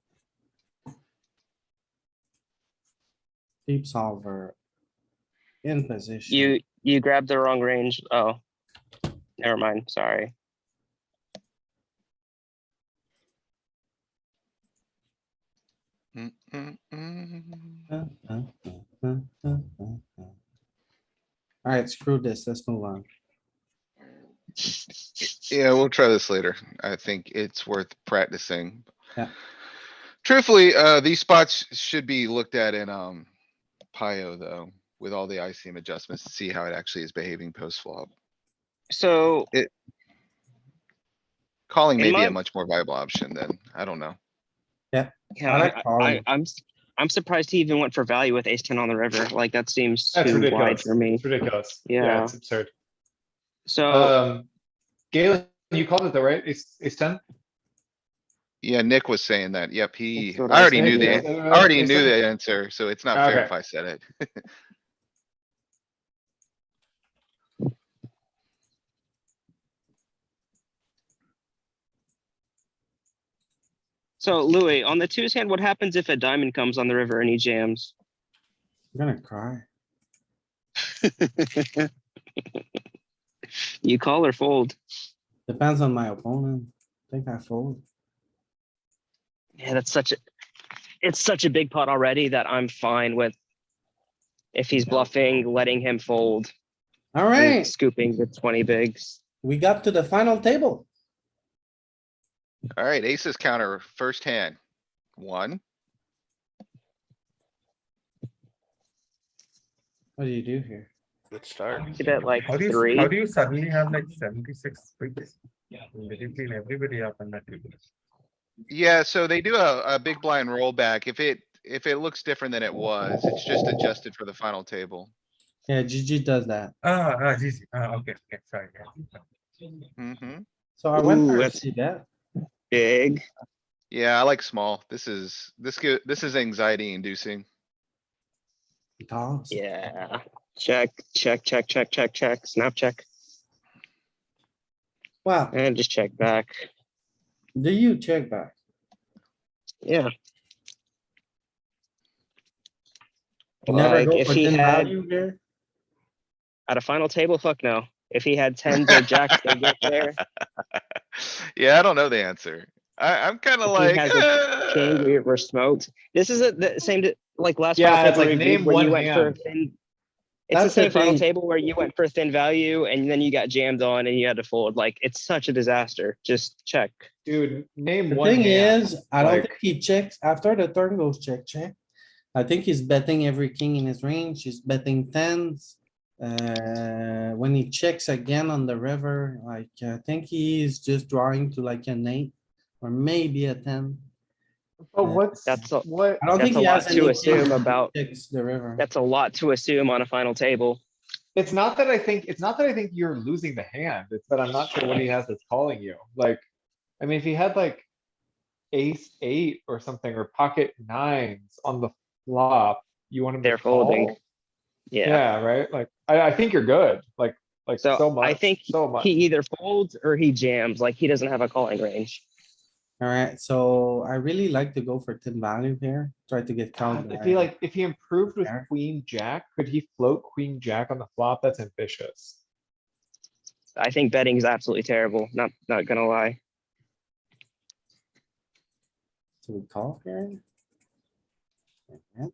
Deep solver. In position. You grabbed the wrong range. Oh, never mind. Sorry. Mm, mm, mm. Alright, screw this, let's move on. Yeah, we'll try this later. I think it's worth practicing. Yeah. Truthfully, these spots should be looked at in, Pio though, with all the ICM adjustments to see how it actually is behaving post flop. So Calling In may be my- a much more viable option than, I don't know. yeah, I like calling. I'm surprised he even went for value with ace 10 on the river. Like that seems That's too wide ridiculous. for me. It's ridiculous. Yeah, Yeah. it's absurd. So Galen, you called it though, right? Ace 10? Yeah, Nick was saying that. Yep, he, That's what I I already said, knew yeah. the, I already Ace knew 10? the answer, so it's not fair Okay. if I said it. So Louis, on the twos hand, what happens if a diamond comes on the river and he jams? I'm gonna cry. You call or fold? Depends on my opponent. I think I fold. Yeah, it's such a big pot already that I'm fine with if he's bluffing, letting him fold and Alright, scooping the 20 bigs. we got to the final table. Alright, aces counter, first hand. One, What do you do here? Good start. You bet like How do you 3. suddenly have like 76 bigs? Between everybody up on that table. yeah, so they do a big blind rollback. If it looks different than it was, it's just adjusted for the final table. Yeah, GG does that. Geez. Okay, sorry. Hmm. So I went Ooh, for a that's- C bet. Big. Yeah, I like small. This is anxiety inducing. Toss. Yeah. Check. Snap check. Well, And just check back. do you check back? Yeah. Never Like go if for he thin had value here? at a final table, fuck no. If he had tens or jacks, they get there. Yeah, I don't know the answer. I'm kinda If he like, has a king, we were smoked. This is the same like last Yeah, final it's table like we reviewed name where you one went for hand. thin. It's the That's the same final thing. table where you went for thin value and then you got jammed on and you had to fold. Like it's such a disaster. Just check. Dude, name The one thing hand. is, I don't like- think he checks after the turn goes check, check. I think he's betting every king in his range. He's betting tens. When he checks again on the river, like, I think he's just drawing to like an 8 or maybe a 10. But what's, That's a- what? I don't think That's he a has lot to any assume king about- that checks the river. That's a lot to assume on a final table. It's not that I think you're losing the hand. It's that I'm not sure what he has that's calling you. Like, I mean, if he had like ace 8 or something, or pocket nines on the flop, you want him to They're folding. call? Yeah. Yeah, right? Like, I think you're good. Like so So much. I think so much. he either folds or he jams. Like he doesn't have a calling range. Alright, so I really like to go for thin value here. Try to get called. If he improved with There. queen jack, could he float queen jack on the flop? That's ambitious. I think betting is absolutely terrible. Not gonna lie. So we call here. Yeah.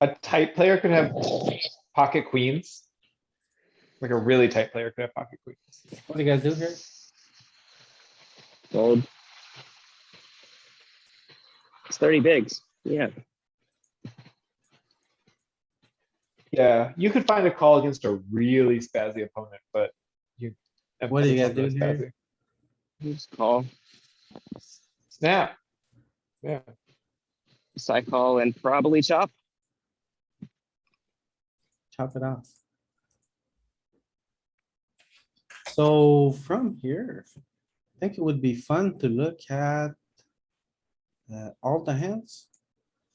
A tight player could have pocket queens. Like a really tight player could have pocket queens. What do you guys do here? Fold. It's 30 bigs. Yeah. Yeah, you could find a call against a really spazzy opponent, but you. What do you emphasis gotta on do the here? spazzy. Just call. Snap. Yeah, Side call and probably chop. Chop it off. So from here, I think it would be fun to look at all the hands.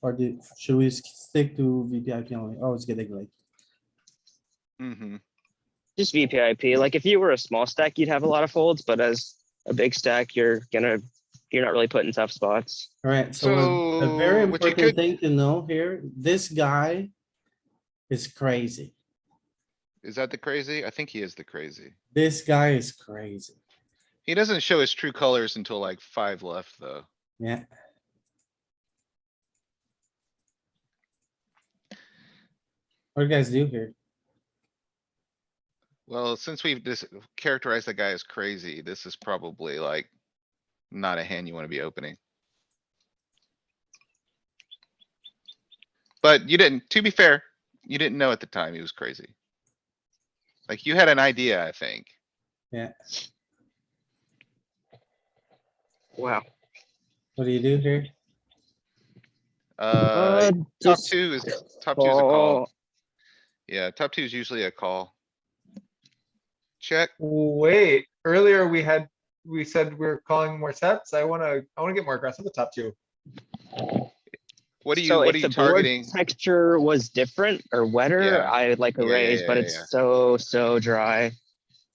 Or should we stick to VPIP only? Oh, it's getting late. Mm-hmm. Just VPIP. Like if you were a small stack, you'd have a lot of folds, but as a big stack, you're not really put in tough spots. Alright, so a very So, what you important could, thing to know here, this guy is crazy. is that the crazy? I think he is the crazy. This guy is crazy. He doesn't show his true colors until like 5 left, though. Yeah. What do you guys do here? Well, since we've just characterized the guy as crazy, this is probably like not a hand you wanna be opening. But you didn't, to be fair, you didn't know at the time he was crazy. Like you had an idea, I think. Yeah, Wow. what do you do here? Top Just two is a call. call. Yeah, top two is usually a call. Check. Wait, earlier we said we're calling more sets. I wanna get more aggressive with top two. What are you, So what if are the you board targeting? texture was different or wetter, Yeah. I would like a Yeah, raise, yeah, but yeah, it's yeah. so dry.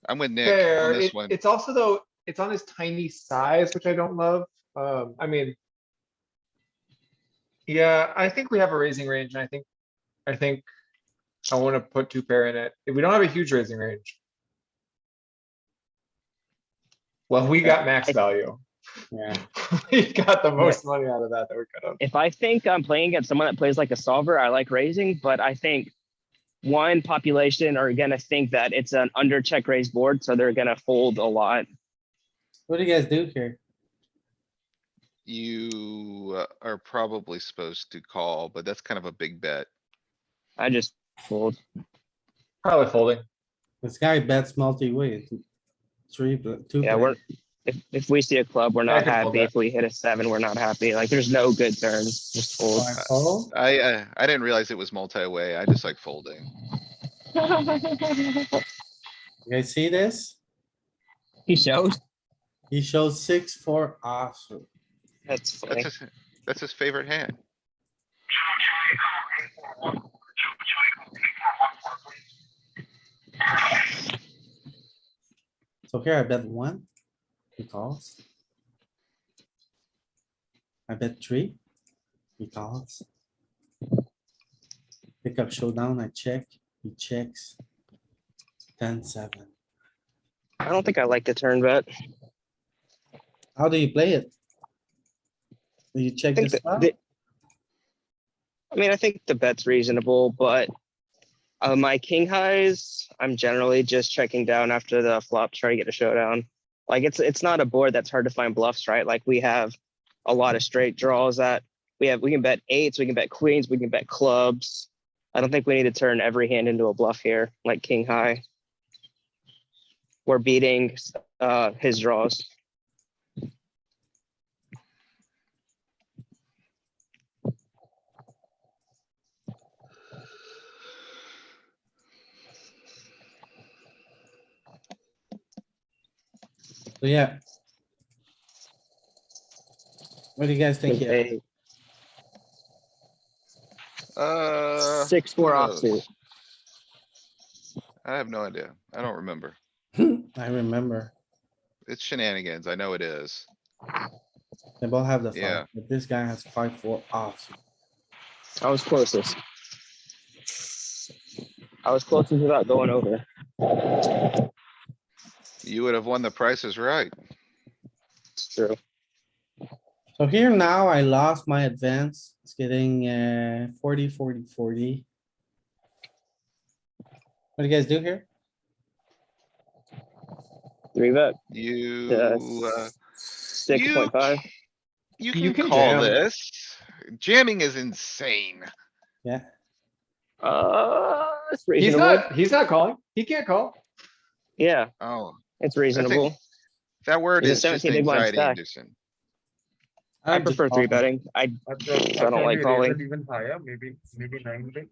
I'm with Nick on Fair, this one. it's also though, it's on his tiny size, which I don't love. I mean. Yeah, I think we have a raising range and I think I wanna put two pair in it. If we don't have a huge raising range. Well, we got max value. Yeah, We got the most money out of that we could have. If I think I'm playing against someone that plays like a solver, I like raising, but I think one population are gonna think that it's an under check raise board, so they're gonna fold a lot. what do you guys do here? You are probably supposed to call, but that's kind of a big bet. I just fold. Probably folding. This guy bets multi-way. Two. Yeah, if we see a club, we're I not can fold happy. that. If we hit a 7, we're not happy. Like there's no good turns. Just fold. Fine, fold. I didn't realize it was multi-way. I just like folding. You guys see this? He showed. He shows 6-4 offsuit. That's funny. That's his favorite hand. So here I bet 1. He calls. I bet 3. He calls. Pick up showdown, I check. He checks. 10-7. I don't think I like the turn bet. How do you play it? Do you check I think this that out? I mean, I think the bet's reasonable, but my king highs, I'm generally just checking down after the flop, try to get a showdown. Like it's not a board that's hard to find bluffs, right? Like we have a lot of straight draws that we can bet 8s, we can bet queens, we can bet clubs. I don't think we need to turn every hand into a bluff here, like king high. We're beating his draws. So yeah. What do you guys think here? With a Uh, 6-4 who knows? offsuit. I have no idea. I don't remember. I remember. It's shenanigans. I know it is. They both have the Yeah. 5, but this guy has 5-4 offsuit. I was closest. I was closest without going over. You would have won the Price is Right. It's true. So here now I lost my advance. It's getting 40. What do you guys do here? 3 bet. You, 6.5. you You can can call jam. this. Jamming is insane. Yeah, It's reasonable. He's not calling. He can't call. Yeah, Oh, it's reasonable. that word He's a is just 17 big blind anxiety stack. inducing. I I'm just prefer 3 calling. betting. I But don't like can we raise calling. it even higher, maybe 9 bigs?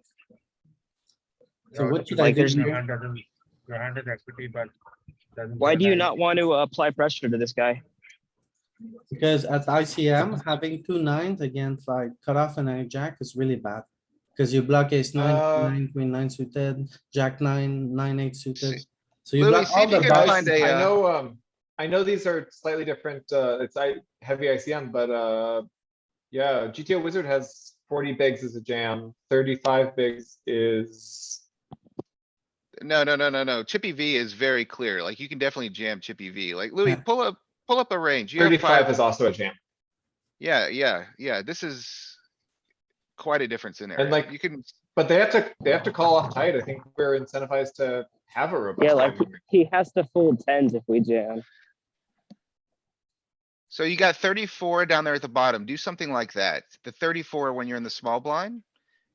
So Your what should I equity- do there's- Your here? hand doesn't, your hand is equity, but doesn't. Why do you realize- not want to apply pressure to this guy? Because at ICM, having 2 9s against like cutoff and a jack is really bad. Cause you block ace nine, queen nine suited, jack nine, 9 8 suited. See- So you Louis, block see all if you the can best. find a, I know these are slightly different, heavy ICM, but, yeah, GTO Wizard has 40 bigs as a jam, 35 bigs is, no. Chippy V is very clear. Like you can definitely jam Chippy V. Like Louis, Yeah. pull up a range. You have 35 five. is also a jam. Yeah. This is quite a difference in there. And like, You can, but they have to call off tight. I think we're incentivized to have a robust. Yeah, like jam. he has to fold tens if we jam. so you got 34 down there at the bottom. Do something like that. The 34 when you're in the small blind.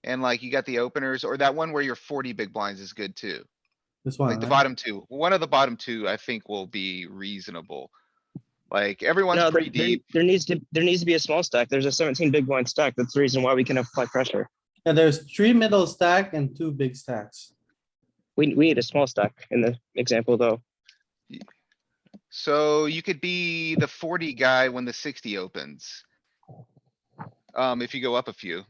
And like you got the openers or that one where you're 40 big blinds is good too. This one, Like the right? bottom two, one of the bottom two, I think will be reasonable. Like everyone's No, pretty deep. there needs to be a small stack. There's a 17 big blind stack. That's the reason why we can apply pressure. Yeah, there's 3 middle stack and 2 big stacks. We need a small stack in the example though. So you could be the 40 guy when the 60 opens. If you go up a few.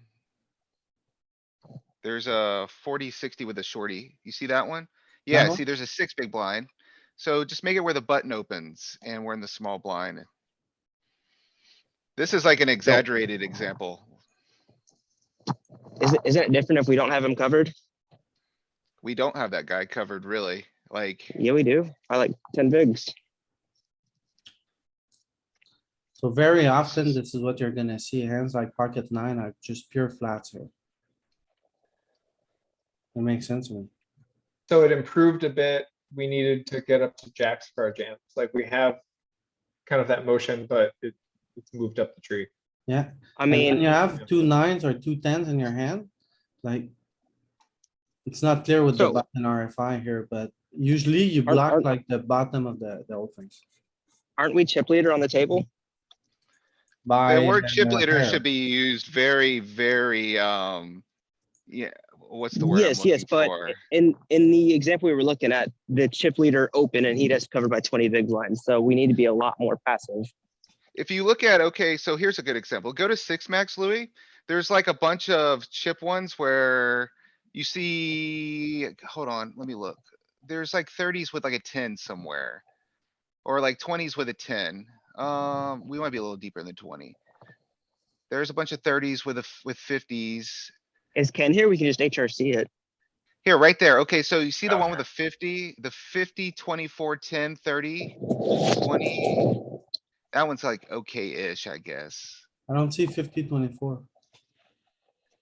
There's a 40, 60 with a shorty. You see that one? Yeah, Uh-huh. see, there's a 6 big blind. So just make it where the button opens and we're in the small blind. This is like an exaggerated example. Isn't it different if we don't have him covered? We don't have that guy covered really, like, Yeah, we do. I like 10 bigs. So very often, this is what you're gonna see. Hands like pocket 9 are just pure flats here. That makes sense to me. So it improved a bit. We needed to get up to jacks for our jams. Like we have kind of that motion, but it's moved up the tree. Yeah. I And when mean, you have 2 9s or 2 10s in your hand, like. It's not clear with the So- button RFI here, but usually you Are- block are- like the bottom of the opens. aren't we chip leader on the table? By the word chip leader hair. should be used very, yeah, what's the word I'm Yes, looking but for? in the example we were looking at, the chip leader open and he does covered by 20 big blinds. So we need to be a lot more passive. If you look at, okay, so here's a good example. Go to 6 max, Louis. There's like a bunch of chip ones where you see, hold on, let me look. There's like 30s with like a 10 somewhere. Or like 20s with a 10. We might be a little deeper than 20. There's a bunch of 30s with with 50s. Is Ken here? We can just HRC it. Here, right there. Okay, so you see the one with the 50, the 50, 24, 10, 30, 20. That one's like okay-ish, I guess. I don't see 50, 24.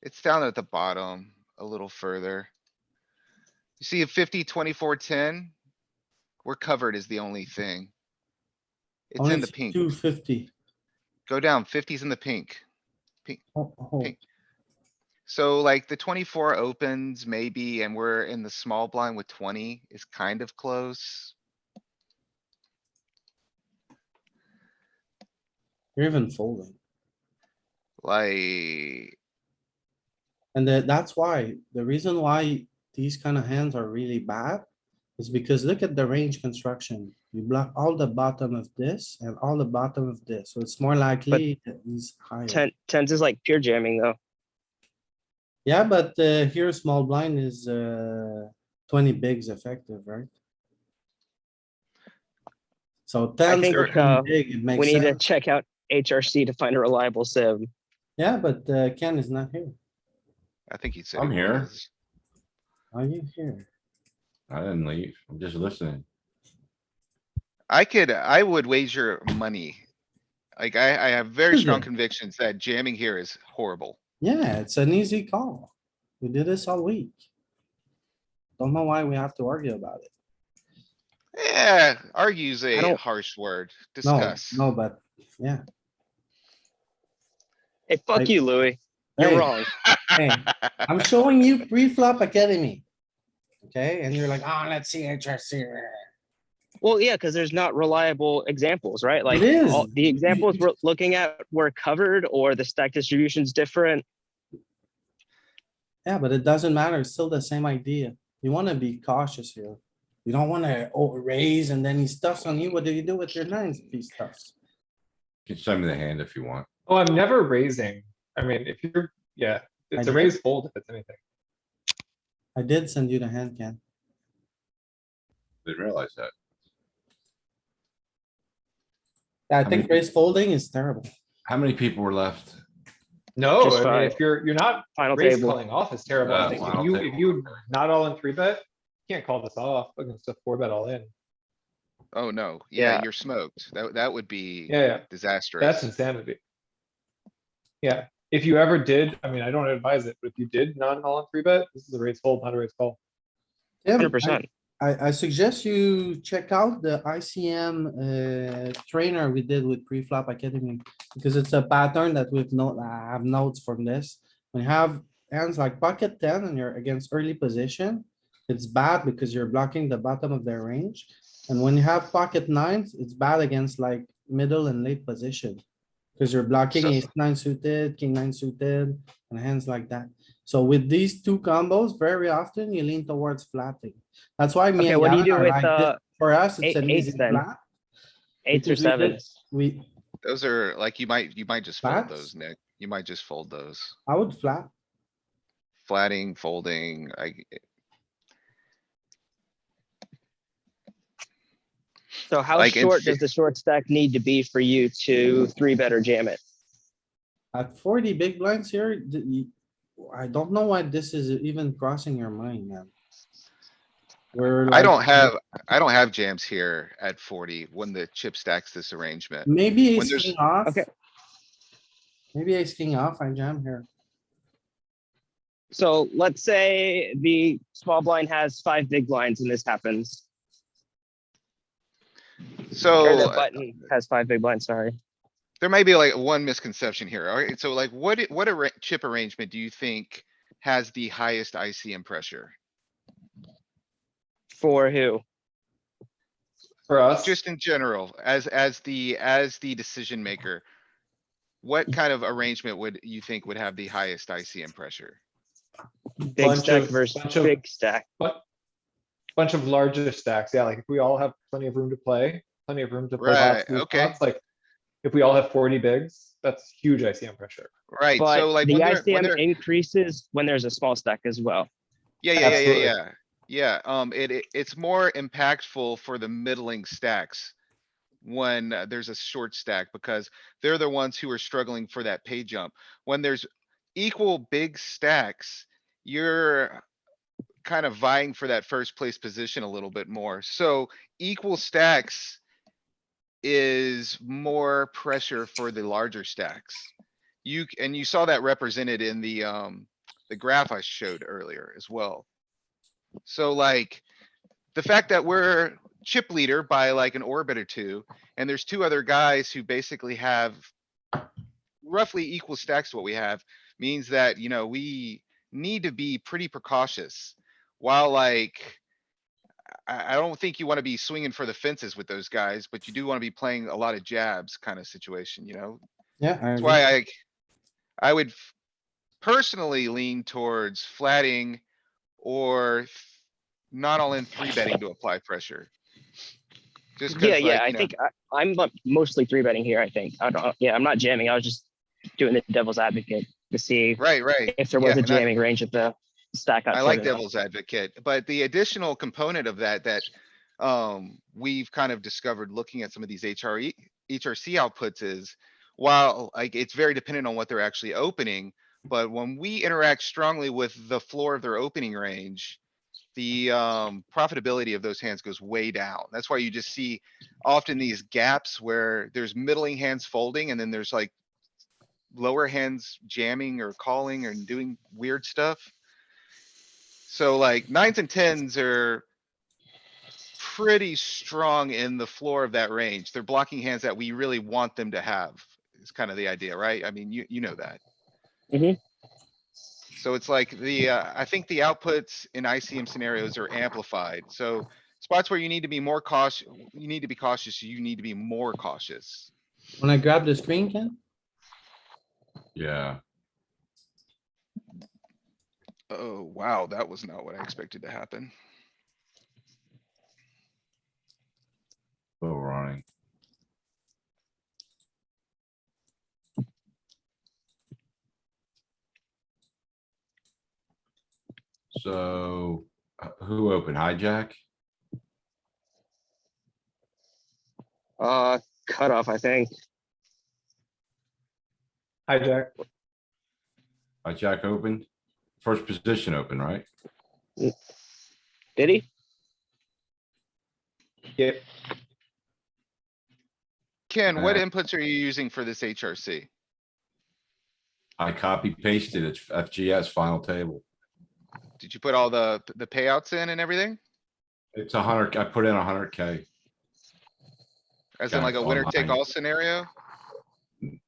It's down at the bottom a little further. You see a 50, 24, 10? We're covered is the only thing. It's Only in the pink. 250. Go down, 50's in the pink. Oh, oh. Pink. So like the 24 opens maybe, and we're in the small blind with 20 is kind of close. You're even folding. Like, And that's why, the reason why these kind of hands are really bad is because look at the range construction. You block all the bottom of this and all the bottom of this, so it's more likely that he's higher. Tens is like pure jamming though. Yeah, but here small blind is 20 bigs effective, right? So tens think, are big, it We makes need to sense. check out HRC to find a reliable sieve. Yeah, but Ken is not here. I think he said. I'm he here. was. Are you here? I didn't leave. I'm just listening. I would wager money. Like I have very Is strong it? convictions that jamming here is horrible. Yeah, it's an easy call. We did this all week. Don't know why we have to argue about it. Yeah, argues I a don't- harsh word. No, Discuss. no, but yeah. Hey, fuck Like- you, Louis. You're Hey, wrong. hey, I'm showing you pre-flop academy. Okay, and you're like, oh, let's see HRC. Well, yeah, because there's not reliable examples, right? Like is. the examples we're looking at were covered or the stack distribution's different. Yeah, but it doesn't matter. It's still the same idea. You wanna be cautious here. You don't wanna raise and then he stuffs on you. What do you do with your nines if he stuffs? You can send me the hand if you want. Oh, I'm never raising. I mean, if you're, yeah, it's a did. raise fold if it's anything. I did send you the hand, Ken. Didn't realize that. Yeah, I How many think raise folding is terrible. How many people were left? No, Just I mean, five. if you're not Final raise table. calling off is terrible. I think if Final you, table, if you okay. not all in three bet, you can't call this off against a four bet all in. Oh, no. Yeah, Yeah. you're smoked. That would be Yeah, yeah, that's disastrous. insanity. Yeah, if you ever did, I mean, I don't advise it, but if you did not all in three bet, this is a raise fold, not a raise call. Tim, 100%. I suggest you check out the ICM trainer we did with pre-flop academy. Because it's a pattern that I have notes from this. When you have hands like pocket ten and you're against early position, it's bad because you're blocking the bottom of their range. And when you have pocket nines, it's bad against like middle and late position. Cause you're blocking So- ace nine suited, king nine suited, and hands like that. So with these two combos, very often you lean towards flatting. That's why me Okay, and what do you Gavin do are with, like, this. For us, it's an eights easy then? flat. 8s or because we did- 7s? We, Those are like, you might just fold Flats? those, Nick. You might just fold those. I would flat. Flatting, folding, So how Like, in short the- does the short stack need to be for you to three bet or jam it? At 40 big blinds here, I don't know why this is even crossing your mind, man. We're I like, don't have jams here at 40 when the chip stacks this arrangement. maybe when ace there's- king off. Okay. Maybe ace king off, I jam here. So let's say the small blind has 5 big blinds and this happens. Or the So button has 5 big blinds, sorry. there may be like one misconception here. Alright, so like what chip arrangement do you think has the highest ICM pressure? For who? For us, Just in general, as the decision maker. What kind of arrangement would you think would have the highest ICM pressure? Big Bunch stack of- versus bunch of- big stack. but bunch of larger stacks, yeah, like if we all have plenty of room to play, plenty of room to play Right, lots of these okay. spots, like. If we all have 40 bigs, that's huge ICM pressure. Right, so But like the when ICM they're, increases when there's a small stack as well. Absolutely. Yeah, it's more impactful for the middling stacks. When there's a short stack, because they're the ones who are struggling for that pay jump. When there's equal big stacks, you're kind of vying for that first place position a little bit more. So equal stacks is more pressure for the larger stacks. And you saw that represented in the graph I showed earlier as well. So like, the fact that we're chip leader by like an orbit or two, and there's two other guys who basically have roughly equal stacks to what we have, means that, we need to be pretty precautious. While like, I don't think you wanna be swinging for the fences with those guys, but you do wanna be playing a lot of jabs kind of situation, Yeah. That's why I would personally lean towards flatting or not all in three betting to apply pressure. Just cuz Yeah, like, I think I'm mostly three betting here, I think. I don't, yeah, I'm not jamming. I was just doing the devil's advocate to see right. if there was Yeah, a and jamming range at the stack. I like devil's advocate, but the additional component of that, we've kind of discovered looking at some of these HRC outputs is, while like it's very dependent on what they're actually opening, but when we interact strongly with the floor of their opening range, the profitability of those hands goes way down. That's why you just see often these gaps where there's middling hands folding and then there's like lower hands jamming or calling and doing weird stuff. So like nines and tens are pretty strong in the floor of that range. They're blocking hands that we really want them to have. Is kind of the idea, right? I mean, you know that. Mhm. So it's like I think the outputs in ICM scenarios are amplified. So spots where you need to be more cautious, you need to be cautious, you need to be more cautious. When I grab the screen, Ken? Yeah, Oh, wow, that was not what I expected to happen. Still running. So who opened hijack? Cutoff, I think. Hijack. Hijack opened? First position open, right? Did he? Yep. Ken, what Uh, inputs are you using for this HRC? I copy pasted its FGS final table. Did you put all the payouts in and everything? It's 100, I put in 100K. As in Got like it a winner take online. all scenario?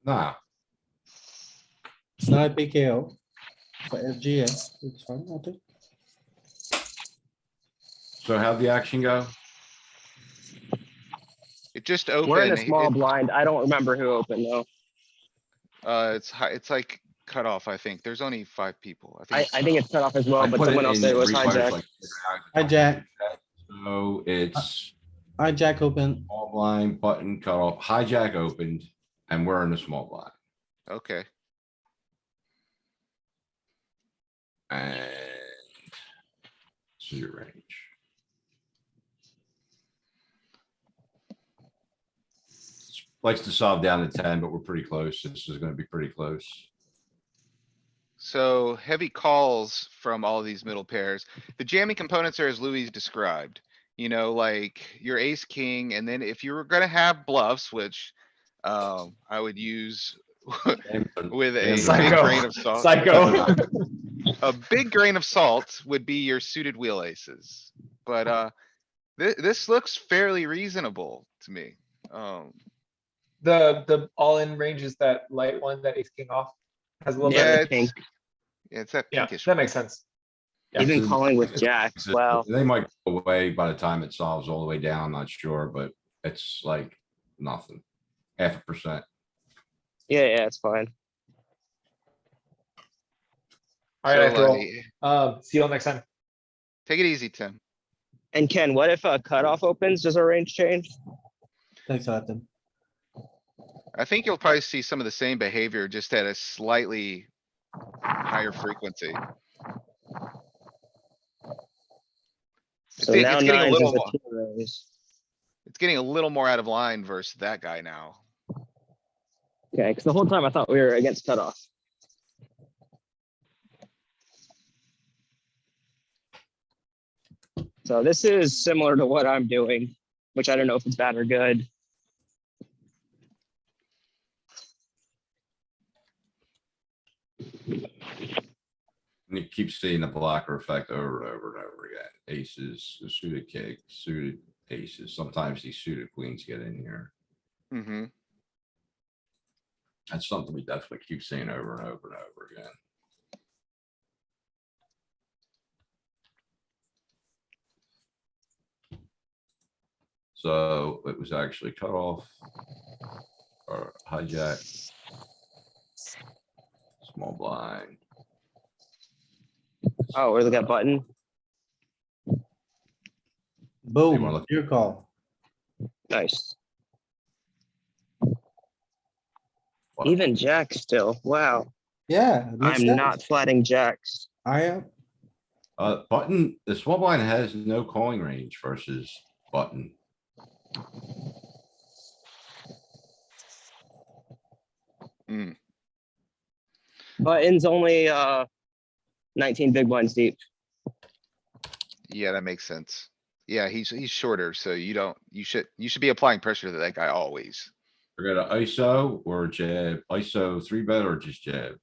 Nah, It's not a PKO. For FGS, it's fine, I think. so how'd the action go? It just We're in a opened. small blind. I don't remember who opened though. It's high, it's like cut off, I think. There's only 5 people. I think it's cut off as well, I but put someone it else in said it was three players, hijack. like, Hijack, So it's hijack open. small blind, button cut off, hijack opened, and we're in the small blind. Okay, And this is your range. Likes to solve down to 10, but we're pretty close. This is gonna be pretty close. so heavy calls from all of these middle pairs. The jamming components are as Louis described. You know, like your ace, king, and then if you were gonna have bluffs, which I would use with a big Psycho. grain of salt. Psycho. A big grain of salt would be your suited wheel aces, but this looks fairly reasonable to me. The all-in range is that light one, that ace king off. Has a little Yeah, bit. the pink. it's that Yeah, pinkish. that makes sense. Yeah. Even This is- calling with jacks. Wow. They might go away by the time it solves all the way down, not sure, but it's like nothing. 0.5%. Yeah, it's fine. Alright, I have to So, roll. See you all next time. take it easy, Tim. And Ken, what if a cutoff opens? Does our range change? Thanks, Adam. I think you'll probably see some of the same behavior, just at a slightly higher frequency. So It's now getting a nines little is a more, two raise. it's getting a little more out of line versus that guy now. Okay, because the whole time I thought we were against cutoff. So this is similar to what I'm doing, which I don't know if it's bad or good. And you keep seeing the blocker effect over and over and over again. Aces, the suited king, suited aces. Sometimes these suited queens get in here. Hmm. That's something we definitely keep seeing over and over and over again. So it was actually cut off. Or hijack. Small blind. Oh, where's that button? Boom, look- your call. Nice. What? Even jacks still. Wow. Yeah. it makes I'm sense. not flatting jacks. I am. Button, the small blind has no calling range versus button. Mm. Button's only 19 big blinds deep. Yeah, that makes sense. Yeah, he's shorter, so you should be applying pressure to that guy always. Forget a ISO or jab, ISO 3-bet or just jab.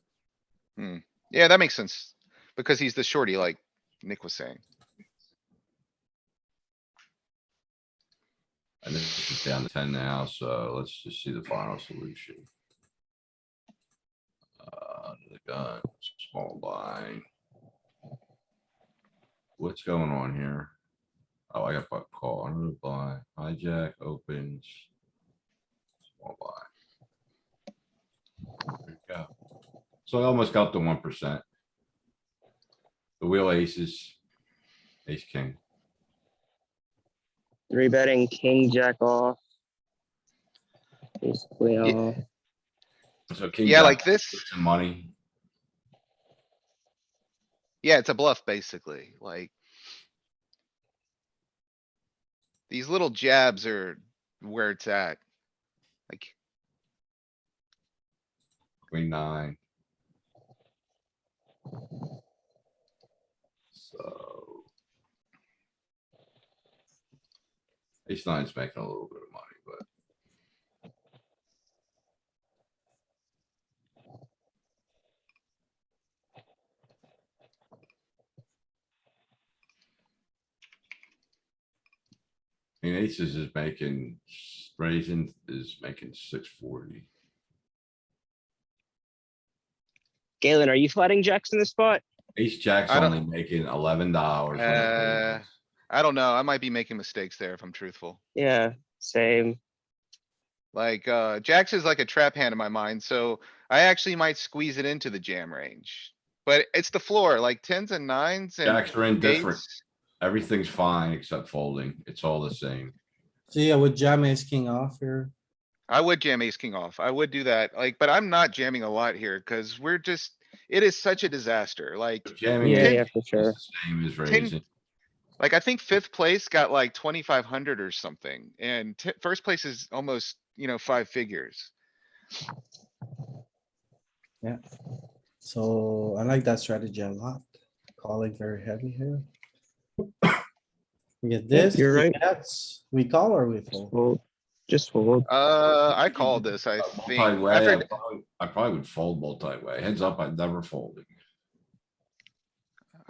Yeah, that makes sense. Because he's the shorty, like Nick was saying. And this is down to 10 now, so let's just see the final solution. Under the gun, small blind. What's going on here? Oh, I got a call under the blind, hijack opens. Small blind. There you go. So I almost got the 1%. The wheel aces. Ace, king. Three betting king jack off. Ace queen Yeah. off. So king. Yeah, jack like this. with some money. Yeah, it's a bluff, basically, like. These little jabs are where it's at. Like, Queen nine. So. Ace nine's making a little bit of money, but. I mean, aces is making, raising is making 640. Galen, are you flatting jacks in this spot? Ace jack's I don't- only making $11 when it raises. I don't know. I might be making mistakes there if I'm truthful. Yeah, same. Like, jacks is like a trap hand in my mind, so I actually might squeeze it into the jam range. But it's the floor, like tens and nines and Jacks are indifferent. eights. Everything's fine except folding. It's all the same. So yeah, with jam ace king off here. I would jam ace king off. I would do that, like, but I'm not jamming a lot here, cuz we're just, it is such a disaster, like. Jamming Yeah, is yeah, for sure. the same as raising. Like, I think fifth place got like 2,500 or something, and first place is almost, 5 figures. So I like that strategy a lot. Calling very heavy here. We get this, you're we right. bets, we call or we fold? Fold. Just fold. I called this, I think. Multi-way, I've I heard- I probably would fold multi-way. Heads up, I'd never fold it.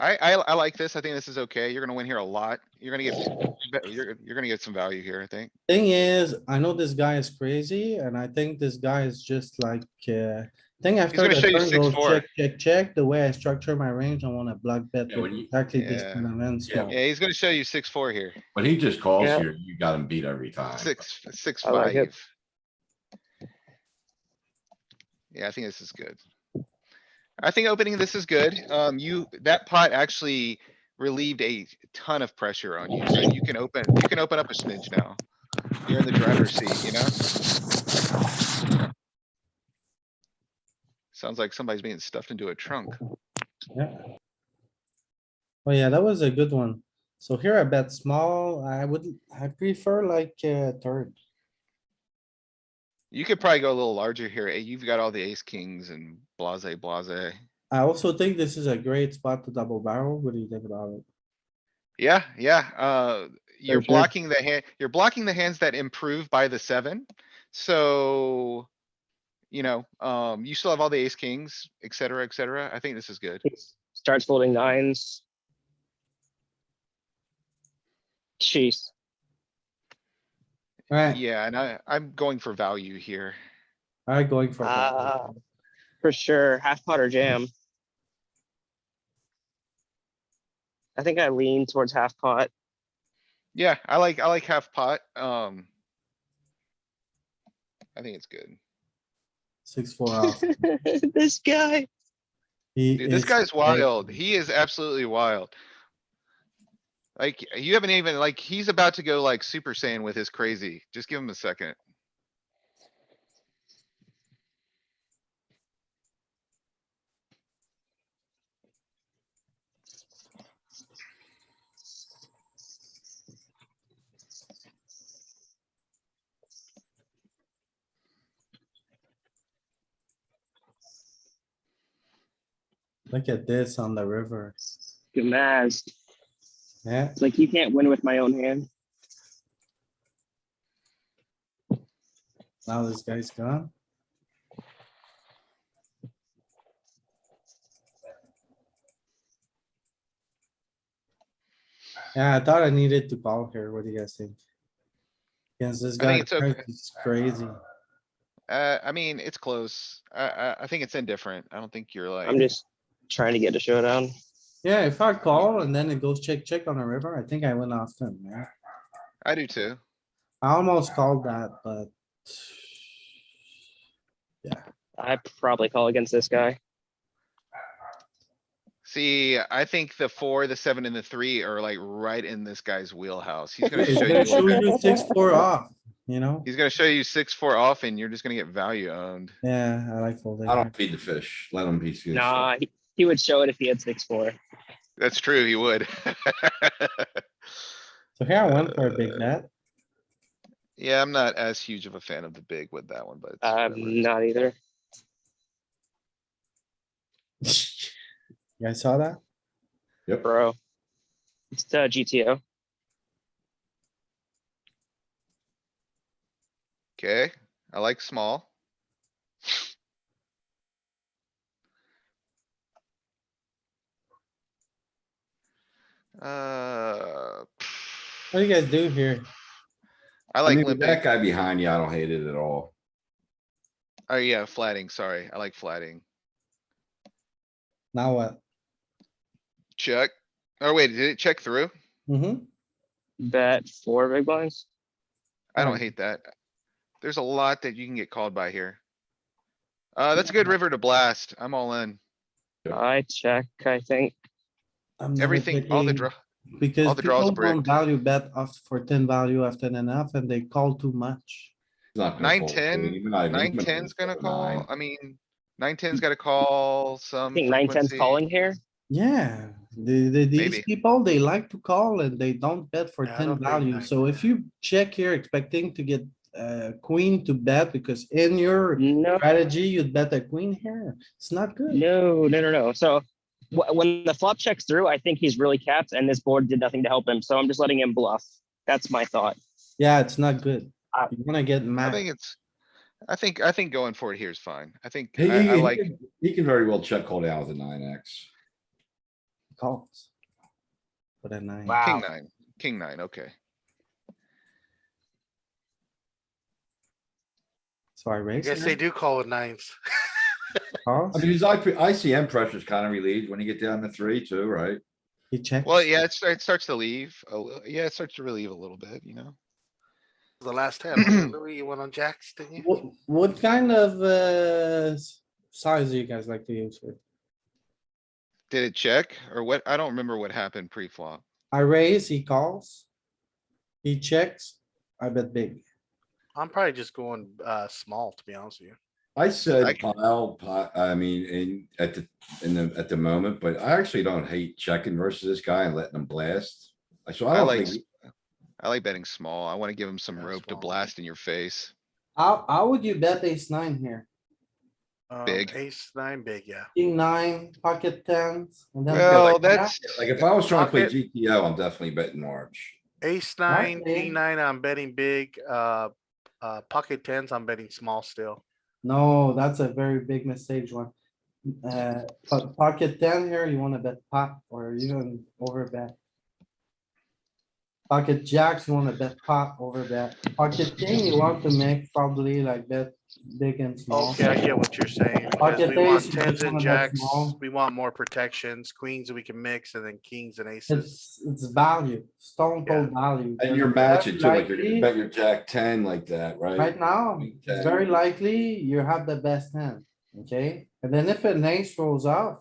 I like this. I think this is okay. You're gonna win here a lot. You're gonna get, you're gonna get some value here, I think. Thing is, I know this guy is crazy and I think this guy is just like, thing after gonna the show you turn goes 6-4. check, check, check, the way I structure my range, I wanna block bet Yeah, with when you- exactly this Yeah. kind of end Yeah. small. Yeah, he's gonna show you 6-4 here. When he just calls Yeah. here, you got him beat every time. Six, I like it. 5. Yeah, I think this is good. I think opening this is good. That pot actually relieved a ton of pressure on you, so you can open up a smidge now. You're in the driver's seat, Sounds like somebody's being stuffed into a trunk. Yeah. Oh yeah, that was a good one. So here I bet small, I prefer like, third. You could probably go a little larger here. You've got all the ace kings and blase. I also think this is a great spot to double barrel. What do you think about it? Yeah, yeah, you're sure. blocking you're blocking the hands that improve by the 7. So. You still have all the ace kings, et cetera, et cetera. I think this is good. Starts folding nines. Jeez. Alright, Yeah, and I'm going for value here. alright, going for. For sure. Half pot or jam. I think I lean towards half pot. Yeah, I like half pot. I think it's good. 6-4 off. This guy. Dude, this is guy's crazy. wild. He is absolutely wild. Like, you haven't even, like, he's about to go like Super Saiyan with his crazy. Just give him a second. Look at this on the river. Gamaz. Yeah, It's like you can't win with my own hand. now this guy's gone. Yeah, I thought I needed to call here. What do you guys think? Against this I guy, think it's okay. it's crazy. I mean, it's close. I think it's indifferent. I don't think you're like. I'm just trying to get a showdown. Yeah, if I call and then it goes check, check on the river, I think I win often, yeah. I do too. I almost called that, but. Yeah, I probably call against this guy. See, I think the 4, the 7 and the 3 are like right in this guy's wheelhouse. He's gonna He's show gonna you, show you 6-4 off, you know? he's gonna show you 6-4 off and you're just gonna get value owned. Yeah, I like folding. I here. don't feed the fish. Let him be. Nah, he would show it if he had 6-4. That's true, he would. So here I went for a big bet. Yeah, I'm not as huge of a fan of the big with that one, but. it's whatever. Not either. You guys saw that? Yep. Bro. It's GTO. Okay, I like small. Uh, What do you guys do here? I I like mean, with that limping. guy behind you, I don't hate it at all. Oh, yeah, flatting, sorry. I like flatting. Now what? Check. Oh, wait, did it check through? Mm-hmm. Bet 4 big blinds. I don't Alright. hate that. There's a lot that you can get called by here. That's a good river to blast. I'm all in. I check, I think. I'm never Everything, all the checking draw. Because all the draws people don't bricked. value bet off for 10 value often enough and they call too much. It's not gonna Nine, fold. 10, Even not- even 9-10's gonna fold call. nine. I mean, 9-10's gotta call I some think 9-10's frequency. calling here. Yeah, these Maybe. people, they like to call and they don't bet for Yeah, I 10 don't think value. So if you check here expecting to get queen to bet because in your No, strategy, you'd bet a queen here, it's not good. no. So when the flop checks through, I think he's really capped and this board did nothing to help him. So I'm just letting him bluff. That's my thought. Yeah, it's not good. I- You wanna get I mad think it's, I think going for it here is fine. I think, He, I he like, he can very well check call down with a 9x. calls. With a 9. king 9, king 9, okay. So I I raise. guess here, they do call with 9s. calls, I mean, his ICM pressure is kind of relieved when you get down to 3 too, right? He checks. Well, yeah, it starts to leave. Yeah, it starts to relieve a little bit, you know? The last hand, wasn't it, Louis, you went on jacks, didn't you? What kind of size do you guys like to use here? Did it check or what? I don't remember what happened pre-flop. I raise, he calls. He checks, I bet big. I'm probably just going small, to be honest with you. I said I- pile, I mean, at the moment, but I actually don't hate checking versus this guy and letting him blast. So I I don't like, think, I like betting small. I wanna give him some Yeah, rope to small. blast in your face. How would you bet ace 9 here? Big. Ace 9 big, yeah. King 9, pocket tens. and then Well, pocket that's, like, if I was trying to play Pocket- GTO, I'm definitely betting large. Ace 9, Okay. king 9, I'm betting big. Pocket 10s, I'm betting small still. No, that's a very big mistake, one. Pocket 10 here, you wanna bet pot or even over bet. Pocket jacks, you wanna bet pot over bet. Pocket king, you want to make probably like bet big and small. Okay, I get what you're saying. Because Pocket we want ace, you 10s just and wanna bet jacks, small. we want more protections, queens we can mix, and then kings and aces. It's value, stone cold value. And you're Very matching too, like you're gonna likely- bet your jack 10 like that, right? Right now, Queen it's 10. very likely you have the best hand, okay? And then if an ace rolls off,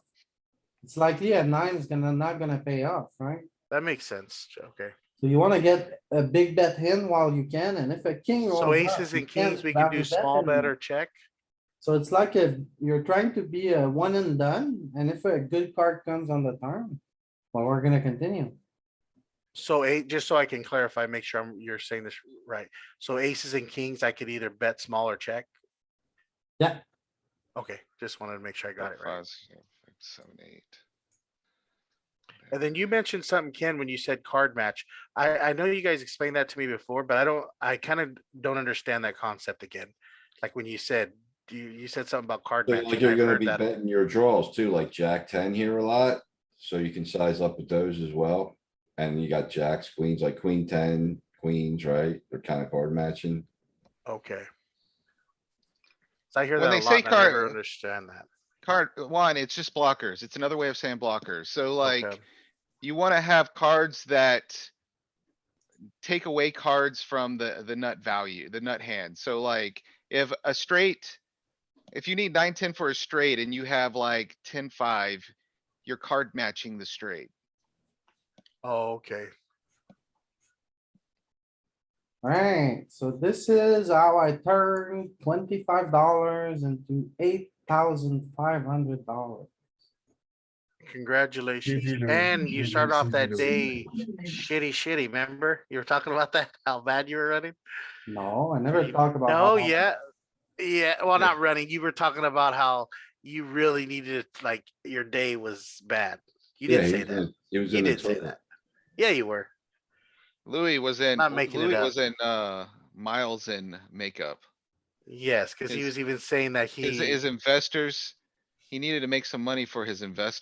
it's likely a 9 is not gonna pay off, right? That makes sense, okay. So you wanna get a big bet in while you can, and if a king rolls So off, aces you and kings, can't we can value do bet small bet anymore. or check. So it's like you're trying to be a one and done, and if a good card comes on the turn, well, we're gonna continue. So just so I can clarify, make sure you're saying this right. So aces and kings, I could either bet small or check. Yeah. Okay, just wanted to make sure I got it right. 5, 6, 7, 8. And then you mentioned something, Ken, when you said card match. I know you guys explained that to me before, but I kind of don't understand that concept again. Like when you said, you said something about card So matching. like you're I've gonna heard be that. betting your draws too, like jack 10 here a lot. So you can size up with those as well. And you got jacks, queens, like queen 10, queens, right? They're kind of card matching. Okay. So I hear When that they a say lot and I never card- understand that. Card, one, it's just blockers. It's another way of saying blockers. So like, Okay. you wanna have cards that take away cards from the nut value, the nut hand. So like, if a straight, if you need 9-10 for a straight and you have like 10-5, You're card matching the straight. Oh, okay. Alright, so this is how I turn $25 into $8,500. Congratulations. GG, Louis. And you GG, start off that Louis. day shitty, remember? You were talking about that, how bad you were running? No, I never talk about. No, how- yeah. Yeah, well, not running. You were talking about how you really needed, like, your day was bad. You Yeah, didn't he say was that. in, he was You in the did say toilet. that. Yeah, you were. Louis was in, Not making it Louis up. was in, miles in makeup. Yes, because he His- was even saying that His he, investors, he needed to make some money for his investors.